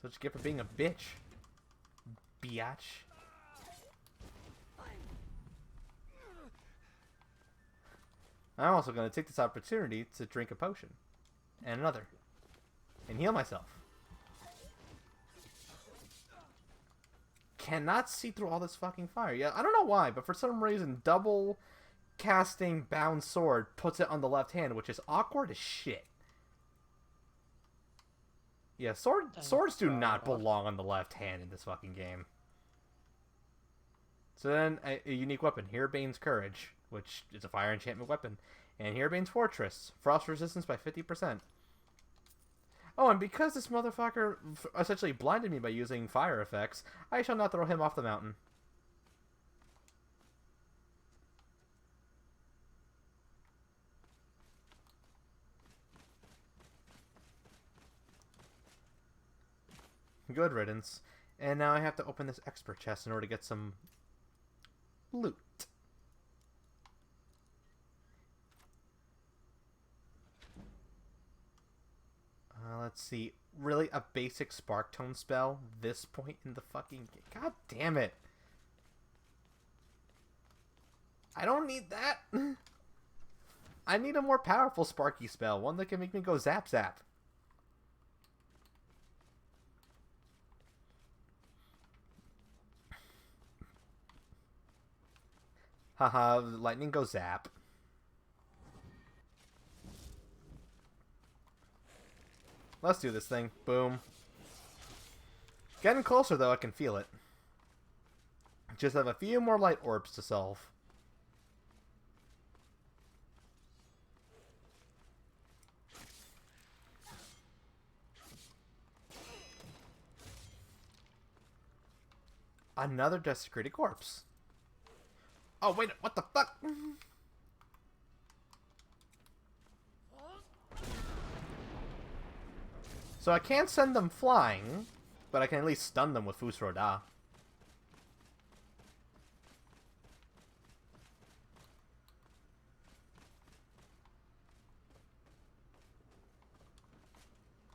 That's what you get for being a bitch. Biatch. I'm also going to take this opportunity to drink a potion. And another. And heal myself. cannot see through all this fucking fire. Yeah, I don't know why, but for some reason, double casting bound sword puts it on the left hand, which is awkward as shit. Yeah, swords do not belong on the left hand in this fucking game. So then, a unique weapon, Herebane's Courage, which is a fire enchantment weapon. And Herebane's Fortress, frost resistance by 50%. Oh, and because this motherfucker essentially blinded me by using fire effects, I shall not throw him off the mountain. Good riddance. And now I have to open this expert chest in order to get some loot. Let's see. Really? A basic Spark Tone spell? This point in the fucking game? God damn it. I don't need that. I need a more powerful Sparky spell. One that can make me go zap zap. Haha, lightning goes zap. Let's do this thing. Boom. Getting closer, though. I can feel it. Just have a few more light orbs to solve. Another desecrated corpse. Oh, wait. What the fuck? So I can't send them flying, but I can at least stun them with Fus Roda.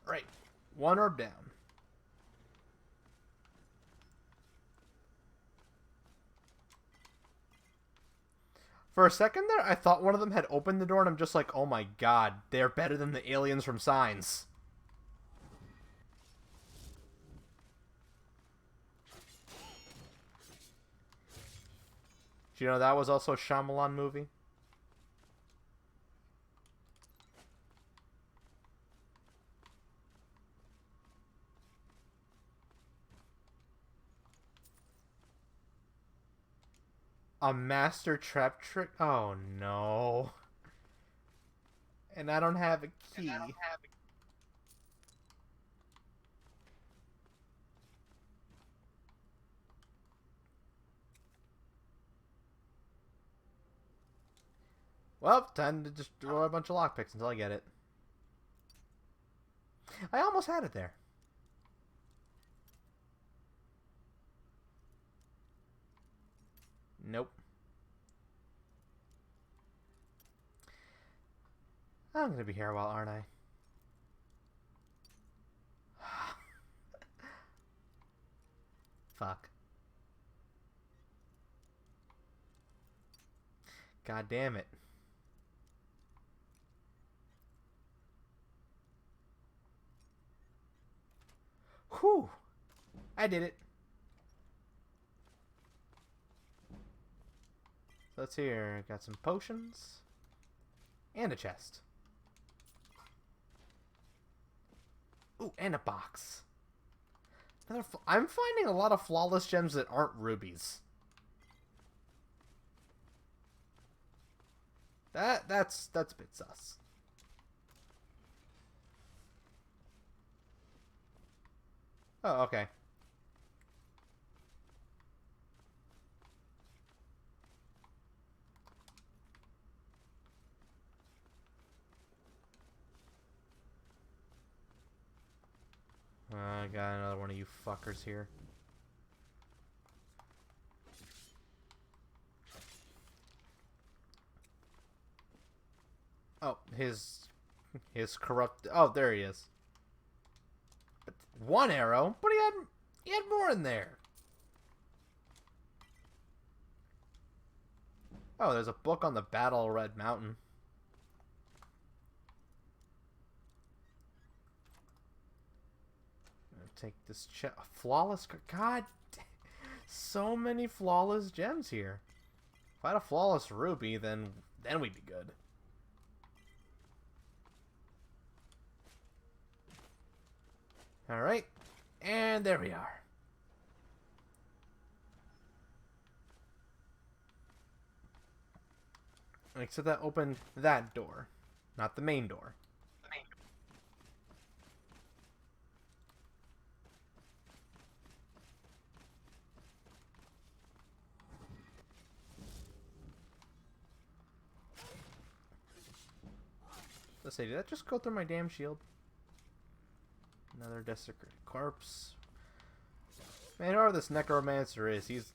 Right. One orb down. For a second there, I thought one of them had opened the door, and I'm just like, oh my god, they're better than the aliens from Signs. Do you know that was also a Shyamalan movie? A master trap trick? Oh no. And I don't have a key. Well, time to destroy a bunch of lockpicks until I get it. I almost had it there. Nope. I'm gonna be here a while, aren't I? Fuck. God damn it. Whew. I did it. So let's see here. Got some potions. And a chest. Ooh, and a box. I'm finding a lot of flawless gems that aren't rubies. That's a bit sus. Oh, okay. I got another one of you fuckers here. Oh, his corrupt. Oh, there he is. But one arrow, but he had more in there. Oh, there's a book on the Battle of Red Mountain. Take this flawless. God, So many flawless gems here. If I had a flawless ruby, then we'd be good. Alright. And there we are. Except that opened that door. Not the main door. Let's say, did that just go through my damn shield? Another desecrated corpse. Man, whoever this necromancer is, he's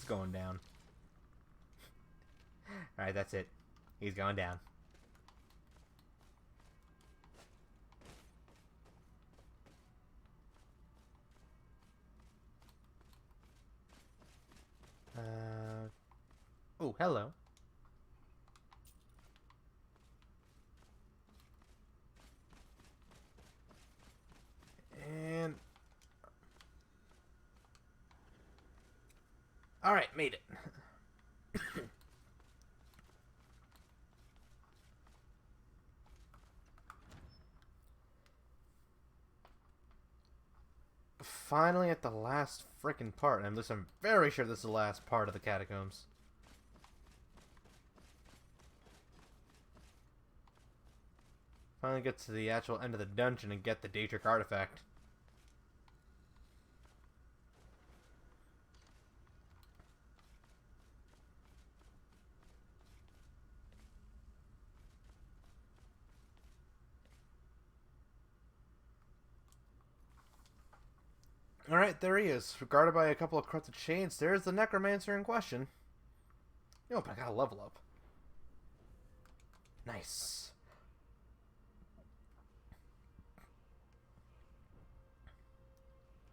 going down. Alright, that's it. He's going down. Oh, hello. And alright, made it. Finally at the last frickin' part. And I'm very sure this is the last part of the catacombs. Finally get to the actual end of the dungeon and get the Daedric artifact. Alright, there he is. Guarded by a couple of corrupted shades, there's the necromancer in question. Yo, but I gotta level up. Nice.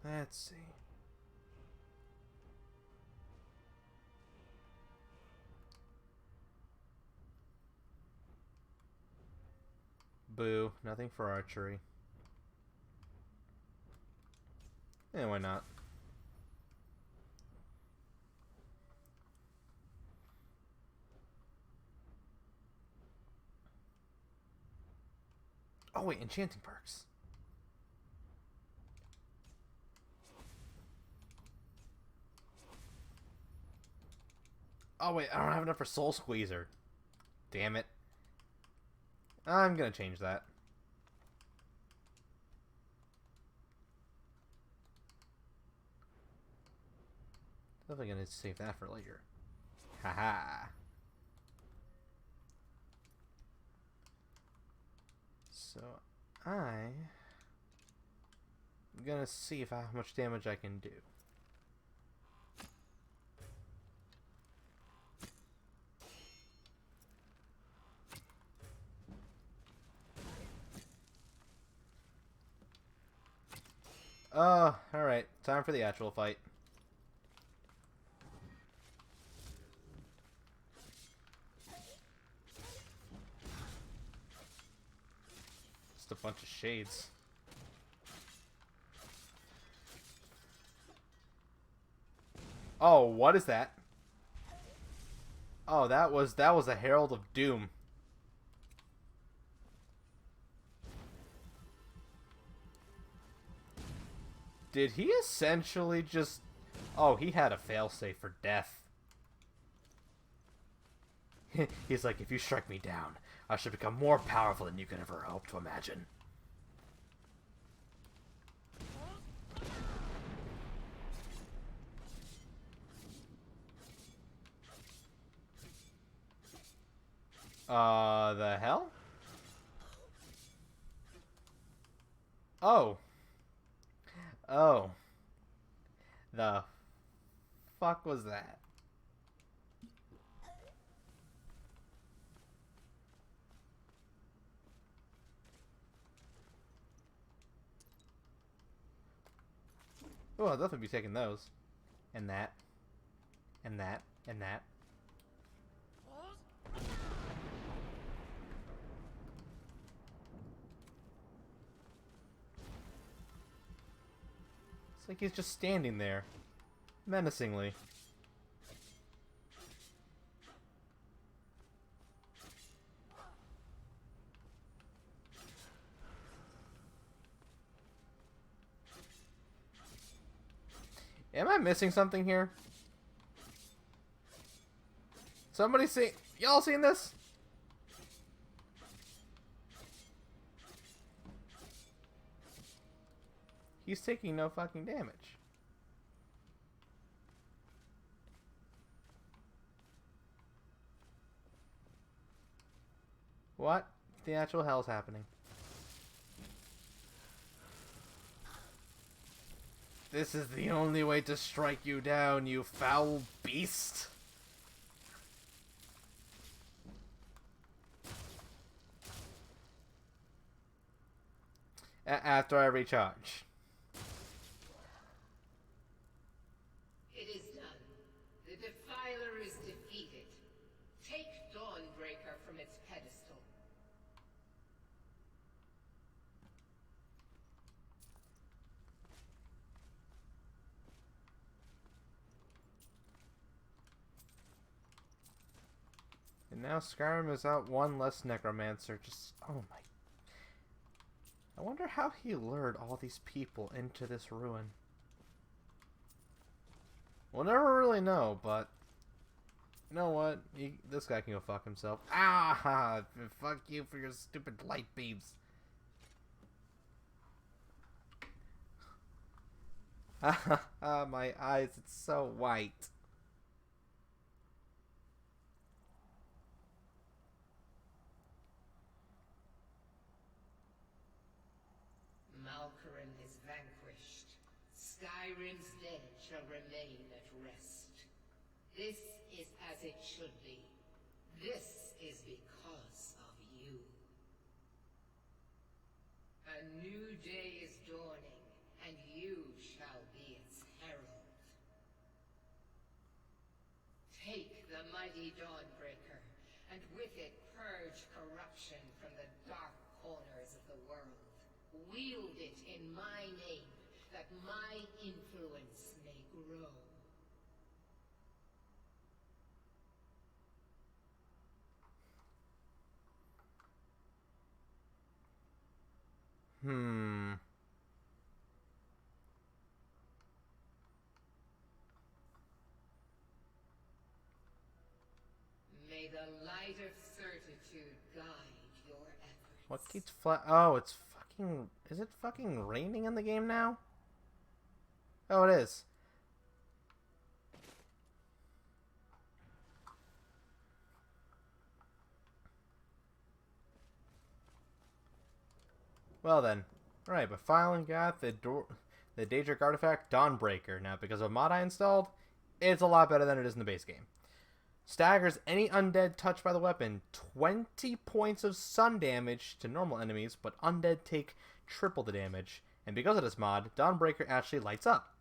Let's see. Boo. Nothing for archery. Yeah, why not? Oh wait, enchanting perks. Oh wait, I don't have enough for Soul Squeezer. Damn it. I'm gonna change that. Definitely gonna save that for later. Haha. So I'm gonna see how much damage I can do. Alright. Time for the actual fight. Just a bunch of shades. Oh, what is that? Oh, that was a Herald of Doom. Did he essentially just... Oh, he had a failsafe for death. He's like, if you strike me down, I should become more powerful than you could ever hope to imagine. The hell? Oh. Oh. The fuck was that? Oh, I'll definitely be taking those. And that. And that. And that. It's like he's just standing there. menacingly. Am I missing something here? Somebody see... Y'all seen this? He's taking no fucking damage. What the actual hell's happening? This is the only way to strike you down, you foul beast! After I recharge. It is done. The Defiler is defeated. Take Dawnbreaker from its pedestal. And now Skyrim is out one less Necromancer. Just, oh my. I wonder how he lured all these people into this ruin. We'll never really know, but you know what? This guy can go fuck himself. Ah! Fuck you for your stupid light beams. Ah, my eyes, it's so white. Malkoran is vanquished. Skyrim's dead shall remain at rest. This is as it should be. This is because of you. A new day is dawning, and you shall be its herald. Take the mighty Dawnbreaker, and with it purge corruption from the dark corners of the world. Wield it in my name, that my influence may grow. May the light of certitude guide your efforts. What keeps flat? Oh, it's fucking... Is it fucking raining in the game now? Oh, it is. Well then. Alright, but finally got the Daedric artifact Dawnbreaker. Now, because of a mod I installed, it's a lot better than it is in the base game. Staggers any undead touched by the weapon. 20 points of sun damage to normal enemies, but undead take triple the damage. And because of this mod, Dawnbreaker actually lights up.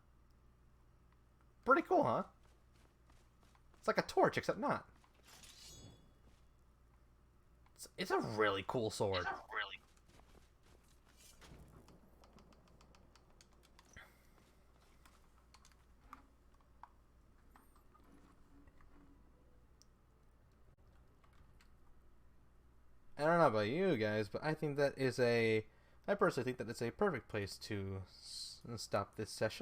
Pretty cool, huh? It's like a torch, except not. It's a really cool sword. I don't know about you guys, but I think that is I personally think that it's a perfect place to stop this session.